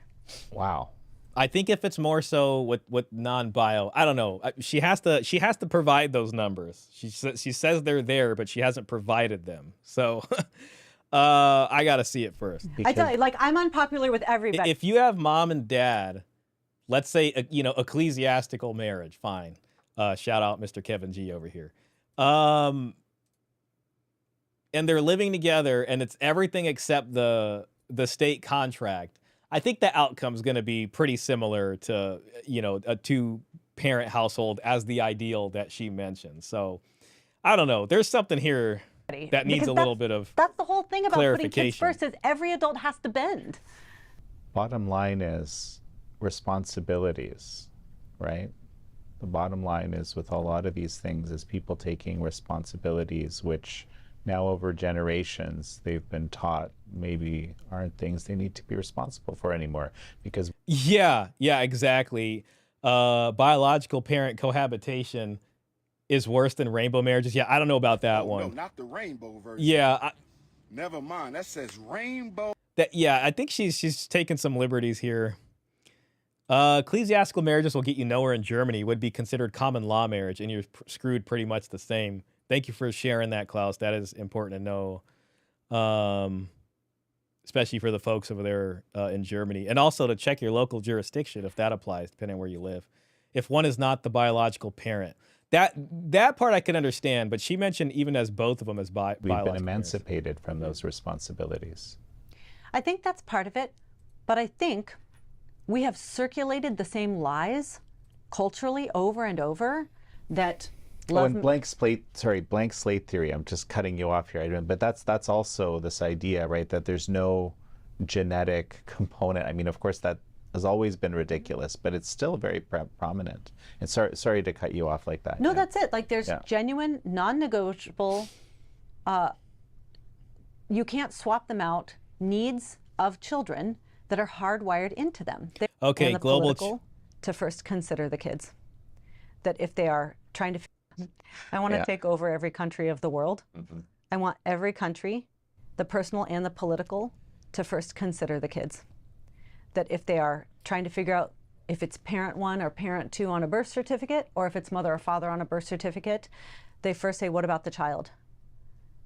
Wow. I think if it's more so with non-bio, I don't know. She has to provide those numbers. She says they're there, but she hasn't provided them. So I got to see it first. I tell you, like, I'm unpopular with everybody. If you have mom and dad, let's say, ecclesiastical marriage, fine. Shout out Mr. Kevin G over here. And they're living together and it's everything except the state contract. I think the outcome is going to be pretty similar to, a two-parent household as the ideal that she mentioned. So I don't know. There's something here that needs a little bit of That's the whole thing about putting kids clarification. first, is every adult has to bend. Bottom line is responsibilities, right? The bottom line is with a lot of these things is people taking responsibilities, which now over generations they've been taught maybe aren't things they need to be responsible for anymore. Because yeah, exactly. Biological parent cohabitation is worse than rainbow marriages. Yeah, I don't know about that one. No, not the rainbow version. Yeah. Never mind. That says rainbow. I think she's taking some liberties here. Ecclesiastical marriages will get you nowhere in Germany. Would be considered common law marriage, and you're screwed pretty much the same. Thank you for sharing that, Klaus. That is important to know, especially for the folks over there in Germany. And also to check your local jurisdiction if that applies, depending on where you live. If one is not the biological parent. That part I can understand, but she mentioned even as both of them as biological we've been parents. emancipated from those responsibilities. I think that's part of it, but I think we have circulated the same lies culturally over and over that and blank slate theory. I'm just cutting you off here, but that's also this idea, right, that there's no genetic component. I mean, of course, that has always been ridiculous, but it's still very prominent. And sorry to cut you off like that. No, that's it. Like, there's genuine, non-negotiable. You can't swap them out. Needs of children that are hardwired into them. Okay, and the global political to first consider the kids. That if they are trying to, I want to take over every country of the world. Mm-hmm. I want every country, the personal and the political, to first consider the kids. That if they are trying to figure out if it's parent one or parent two on a birth certificate, or if it's mother or father on a birth certificate, they first say, what about the child?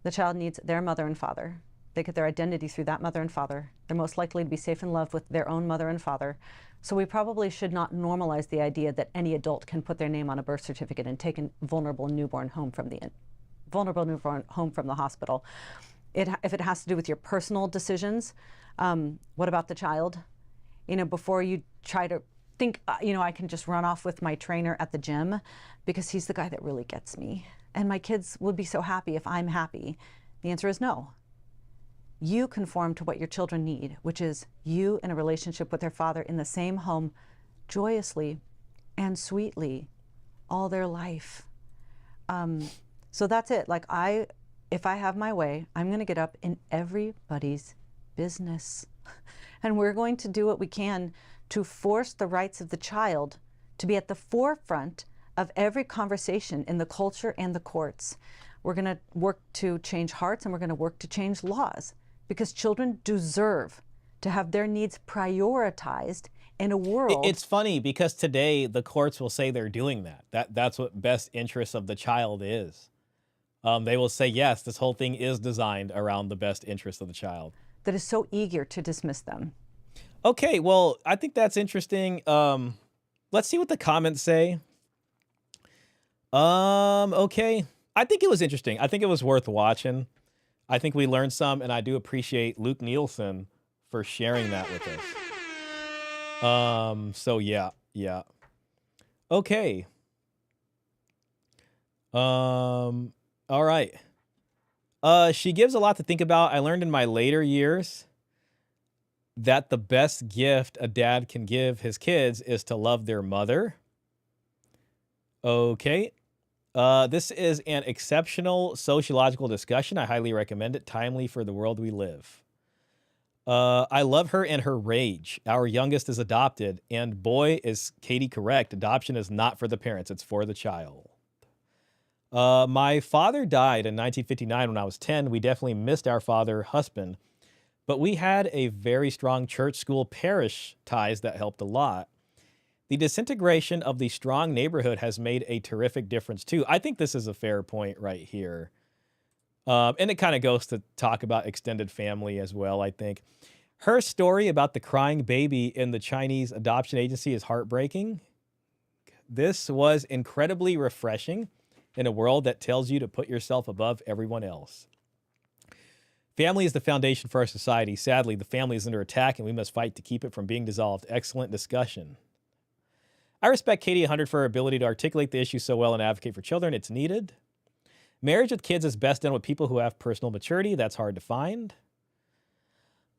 The child needs their mother and father. They get their identity through that mother and father. They're most likely to be safe in love with their own mother and father. So we probably should not normalize the idea that any adult can put their name on a birth certificate and take a vulnerable newborn home from the hospital. If it has to do with your personal decisions, what about the child? Before you try to think, I can just run off with my trainer at the gym because he's the guy that really gets me. And my kids would be so happy if I'm happy. The answer is no. You conform to what your children need, which is you in a relationship with their father in the same home, joyously and sweetly all their life. So that's it. Like, I if I have my way, I'm going to get up in everybody's business. And we're going to do what we can to force the rights of the child to be at the forefront of every conversation in the culture and the courts. We're going to work to change hearts, and we're going to work to change laws, because children deserve to have their needs prioritized in a world. It's funny because today the courts will say they're doing that. That's what best interest of the child is. They will say, yes, this whole thing is designed around the best interest of the child. That is so eager to dismiss them. Okay, well, I think that's interesting. Let's see what the comments say. Okay. I think it was interesting. I think it was worth watching. I think we learned some, and I do appreciate Luke Nielsen for sharing that with us. So yeah. Okay. All right. She gives a lot to think about. I learned in my later years that the best gift a dad can give his kids is to love their mother. Okay. This is an exceptional sociological discussion. I highly recommend it. Timely for the world we live. I love her and her rage. Our youngest is adopted, and boy, is Katie correct. Adoption is not for the parents. It's for the child. My father died in 1959 when I was 10. We definitely missed our father, husband, but we had a very strong church, school, parish ties that helped a lot. The disintegration of the strong neighborhood has made a terrific difference too. I think this is a fair point right here. And it kind of goes to talk about extended family as well, I think. Her story about the crying baby in the Chinese adoption agency is heartbreaking. This was incredibly refreshing in a world that tells you to put yourself above everyone else. Family is the foundation for our society. Sadly, the family is under attack, and we must fight to keep it from being dissolved. Excellent discussion. I respect Katie 100 for her ability to articulate the issue so well and advocate for children. It's needed. Marriage with kids is best done with people who have personal maturity. That's hard to find.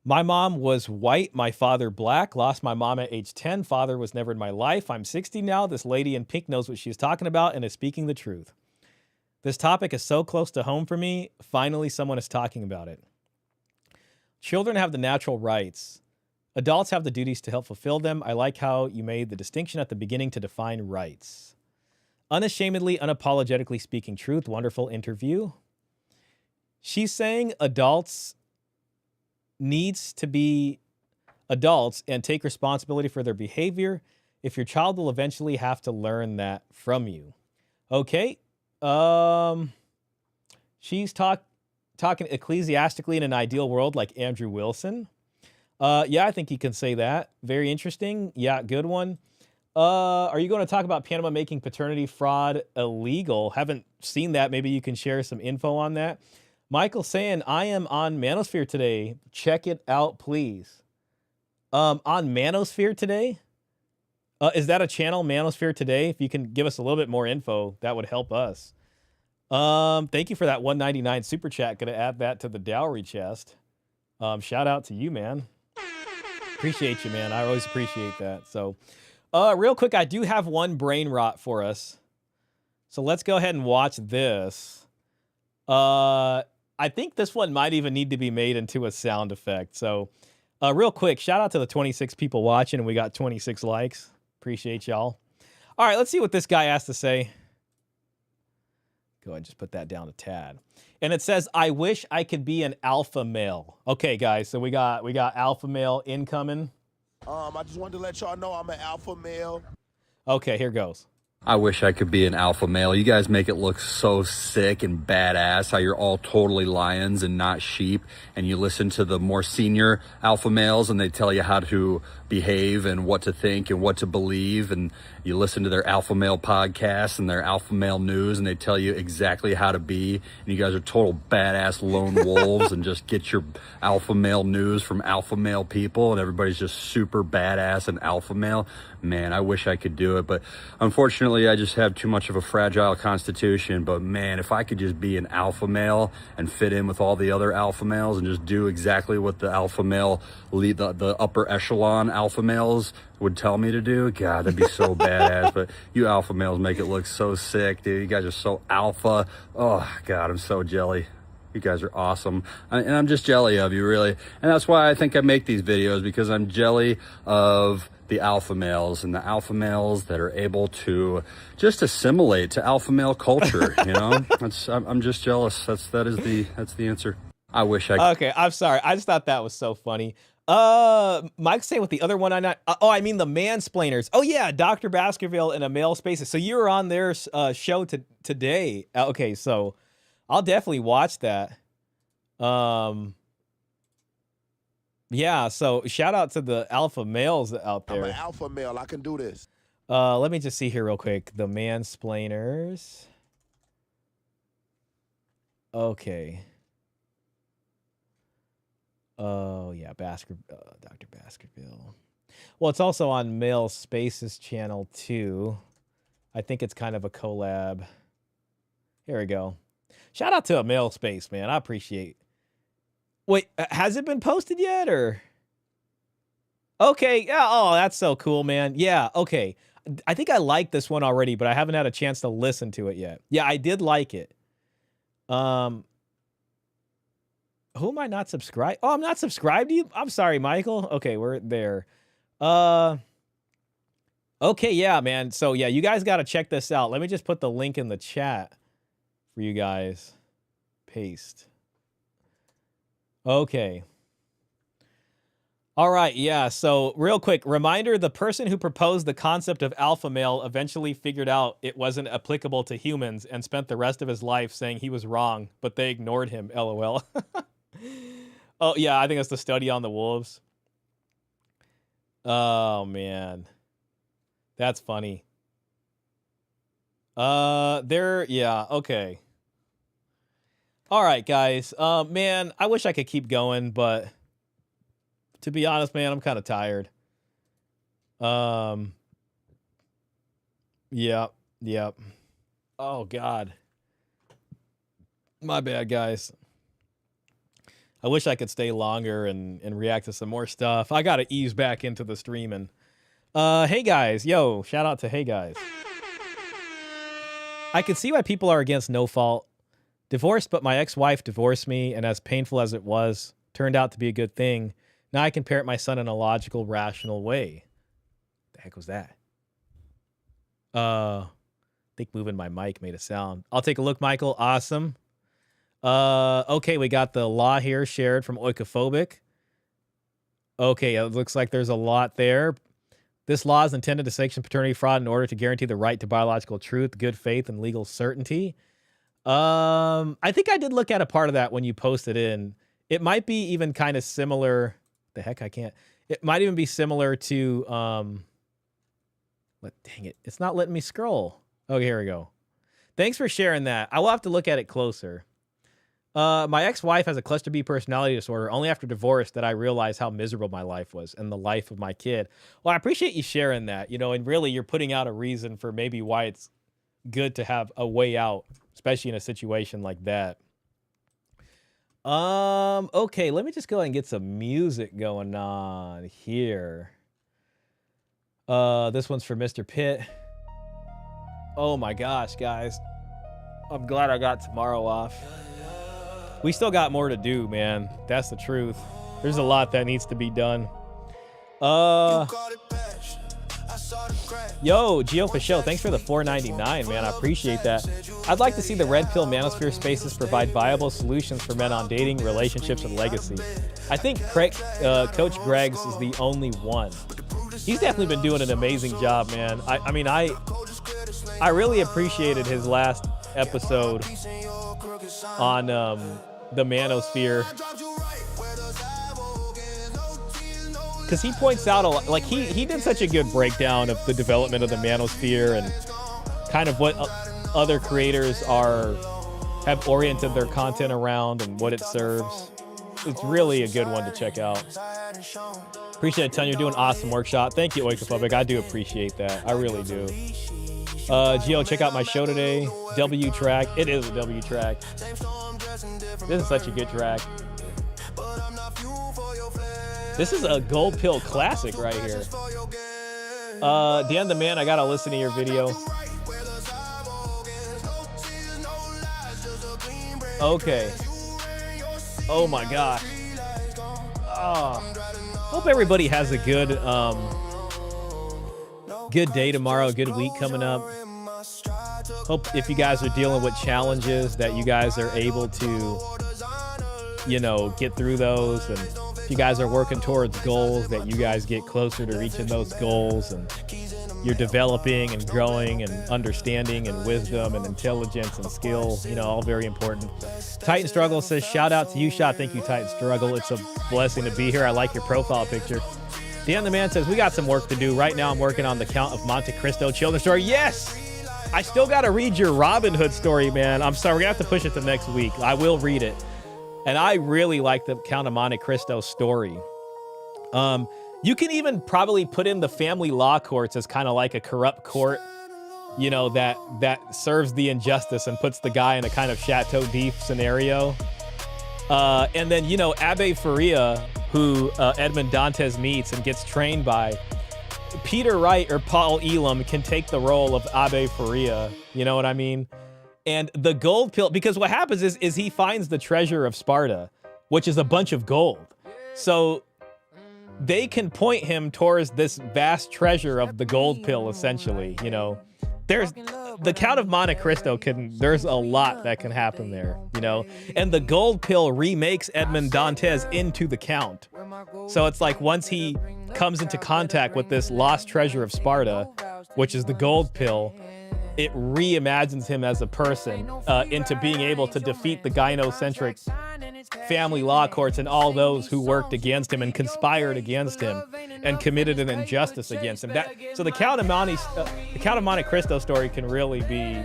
My mom was white, my father black. Lost my mom at age 10. Father was never in my life. I'm 60 now. This lady in pink knows what she's talking about and is speaking the truth. This topic is so close to home for me. Finally, someone is talking about it. Children have the natural rights. Adults have the duties to help fulfill them. I like how you made the distinction at the beginning to define rights. Unashamedly, unapologetically speaking truth. Wonderful interview. She's saying adults needs to be adults and take responsibility for their behavior. If your child will eventually have to learn that from you. Okay. She's talking ecclesiastically in an ideal world like Andrew Wilson. Yeah, I think you can say that. Very interesting. Yeah, good one. Are you going to talk about Panama making paternity fraud illegal? Haven't seen that. Maybe you can share some info on that. Michael saying, I am on Manosphere today. Check it out, please. On Manosphere today? Is that a channel, Manosphere Today? If you can give us a little bit more info, that would help us. Thank you for that $1.99 super chat. Gonna add that to the dowry chest. Shout out to you, man. Appreciate you, man. I always appreciate that. So, real quick, I do have one brain rot for us. So let's go ahead and watch this. I think this one might even need to be made into a sound effect. So, real quick, shout out to the 26 people watching, and we got 26 likes. Appreciate y'all. All right, let's see what this guy has to say. Go ahead and just put that down a tad. And it says, I wish I could be an alpha male. Okay, guys, so we got alpha male incoming. I just wanted to let y'all know I'm an alpha male. Okay, here goes. I wish I could be an alpha male. You guys make it look so sick and badass how you're all totally lions and not sheep. And you listen to the more senior alpha males and they tell you how to behave and what to think and what to believe. And you listen to their alpha male podcasts and their alpha male news and they tell you exactly how to be. And you guys are total badass lone wolves and just get your alpha male news from alpha male people. And everybody's just super badass and alpha male. Man, I wish I could do it. But unfortunately, I just have too much of a fragile constitution. But man, if I could just be an alpha male and fit in with all the other alpha males and just do exactly what the alpha male lead, the upper echelon alpha males would tell me to do, God, that'd be so badass. But you alpha males make it look so sick, dude. You guys are so alpha. Oh God, I'm so jelly. You guys are awesome. And I'm just jelly of you, really. And that's why I think I make these videos, because I'm jelly of the alpha males, and the alpha males that are able to just assimilate to alpha male culture, you know? I'm just jealous. That's the answer. I wish I could. Okay, I'm sorry. I just thought that was so funny. Mike's saying with the other one, I mean the mansplainers. Oh yeah, Dr. Baskerville and a male spaces. So you were on their show today. Okay, so I'll definitely watch that. Yeah, so shout out to the alpha males out there. I'm an alpha male. I can do this. Let me just see here real quick. The mansplainers. Okay. Oh yeah, Dr. Baskerville. Well, it's also on Male Spaces channel too. I think it's kind of a collab. Here we go. Shout out to a Male Space, man. I appreciate. Wait, has it been posted yet, or? Okay, yeah. Oh, that's so cool, man. Yeah. Okay. I think I liked this one already, but I haven't had a chance to listen to it yet. Yeah, I did like it. Who am I not subscribed? Oh, I'm not subscribed to you? I'm sorry, Michael. Okay, we're there. Okay, yeah, man. So, yeah, you guys got to check this out. Let me just put the link in the chat for you guys. Paste. Okay. All right, yeah. So, real quick, reminder, the person who proposed the concept of alpha male eventually figured out it wasn't applicable to humans and spent the rest of his life saying he was wrong, but they ignored him, LOL. Oh, yeah, I think that's the study on the wolves. Oh, man. That's funny. Yeah, okay. All right, guys. Man, I wish I could keep going, but to be honest, man, I'm kind of tired. Yep. Oh, God. My bad, guys. I wish I could stay longer and react to some more stuff. I got to ease back into the streaming. Hey, guys. Yo, shout out to Hey, guys. I can see why people are against no fault. Divorced, but my ex-wife divorced me, and as painful as it was, turned out to be a good thing. Now I can parent my son in a logical, rational way. The heck was that? I think moving my mic made a sound. I'll take a look, Michael. Awesome. Okay, we got the law here shared from Oikophobic. Okay, it looks like there's a lot there. This law is intended to sanction paternity fraud in order to guarantee the right to biological truth, good faith, and legal certainty. I think I did look at a part of that when you posted in. It might be even kind of similar. The heck, I can't. It might even be similar to, dang it. It's not letting me scroll. Okay, here we go. Thanks for sharing that. I will have to look at it closer. My ex-wife has a cluster B personality disorder. Only after divorce that I realized how miserable my life was and the life of my kid. Well, I appreciate you sharing that, you know, and really you're putting out a reason for maybe why it's good to have a way out, especially in a situation like that. Okay, let me just go ahead and get some music going on here. This one's for Mr. Pitt. Oh my gosh, guys. I'm glad I got tomorrow off. We still got more to do, man. That's the truth. There's a lot that needs to be done. Yo, Geo for show. Thanks for the $4.99, man. I appreciate that. I'd like to see the Red Pill Manosphere spaces provide viable solutions for men on dating, relationships, and legacy. I think Coach Greg's is the only one. He's definitely been doing an amazing job, man. I mean, I really appreciated his last episode on the Manosphere, because he points out a lot, like he did such a good breakdown of the development of the Manosphere and kind of what other creators have oriented their content around and what it serves. It's really a good one to check out. Appreciate it, Ton. You're doing awesome workshop. Thank you, Oikophobic. I do appreciate that. I really do. Gio, check out my show today. W track. It is a W track. This is such a good track. This is a Gold Pill classic right here. Dan the Man, I gotta listen to your video. Okay. Oh my gosh. Hope everybody has a good good day tomorrow, a good week coming up. Hope if you guys are dealing with challenges that you guys are able to, you know, get through those, and if you guys are working towards goals, that you guys get closer to reaching those goals, and you're developing and growing and understanding and wisdom and intelligence and skill, you know, all very important. Titan Struggle says, shout out to you, Shah. Thank you, Titan Struggle. It's a blessing to be here. I like your profile picture. Dan the Man says, we got some work to do. Right now I'm working on the Count of Monte Cristo children's story. Yes! I still got to read your Robin Hood story, man. I'm sorry, we're going to have to push it to next week. I will read it. And I really like the Count of Monte Cristo story. You can even probably put in the family law courts as kind of like a corrupt court, you know, that serves the injustice and puts the guy in a kind of Chateau d'If scenario. And then, you know, Abbe Faria, who Edmond Dantes meets and gets trained by, Peter Wright or Paul Elam can take the role of Abbe Faria. You know what I mean? And the gold pill, because what happens is he finds the treasure of Sparta, which is a bunch of gold. So they can point him towards this vast treasure of the gold pill, essentially. You know, there's the Count of Monte Cristo there's a lot that can happen there, you know, and the gold pill remakes Edmond Dantes into the Count. So it's like once he comes into contact with this lost treasure of Sparta, which is the gold pill, it reimagines him as a person into being able to defeat the gynocentric family law courts and all those who worked against him and conspired against him and committed an injustice against him. So the Count of Monte Cristo story can really be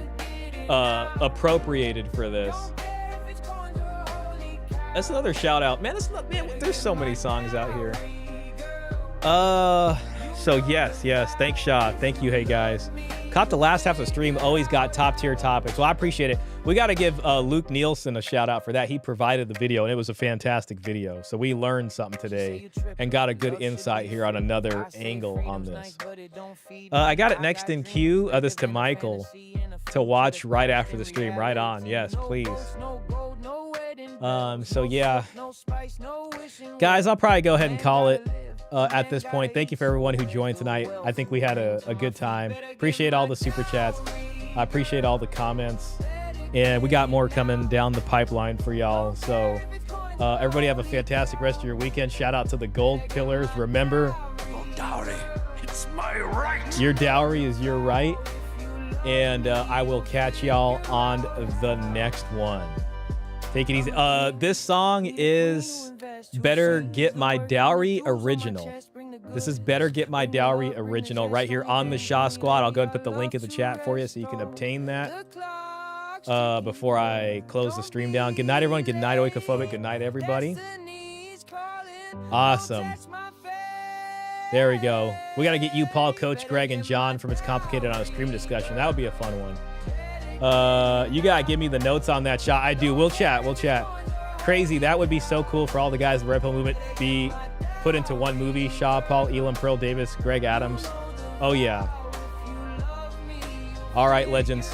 appropriated for this. That's another shout out, man. There's so many songs out here. So yes, thanks, Shah. Thank you, hey guys. Caught the last half of the stream, always got top tier topics. Well, I appreciate it. We got to give Luke Nielsen a shout out for that. He provided the video, and it was a fantastic video. So we learned something today and got a good insight here on another angle on this. I got it next in queue. This to Michael to watch right after the stream. Right on. Yes, please. So yeah, guys, I'll probably go ahead and call it at this point. Thank you for everyone who joined tonight. I think we had a good time. Appreciate all the super chats. I appreciate all the comments, and we got more coming down the pipeline for y'all. So everybody have a fantastic rest of your weekend. Shout out to the gold pillars. Remember, Your dowry, it's my right. your dowry is your right. And I will catch y'all on the next one. Take it easy. This song is Better Get My Dowry Original. This is Better Get My Dowry Original right here on the Shah Squad. I'll go ahead and put the link in the chat for you so you can obtain that before I close the stream down. Good night, everyone. Good night, Oikophobic. Good night, everybody. Awesome. There we go. We got to get you, Paul, Coach, Greg, and John from It's Complicated on a stream discussion. That would be a fun one. You got to give me the notes on that shot. I do. We'll chat. Crazy. That would be so cool for all the guys in the Red Pill movement be put into one movie. Shaw, Paul, Elam, Pearl Davis, Greg Adams. Oh, yeah. All right, legends.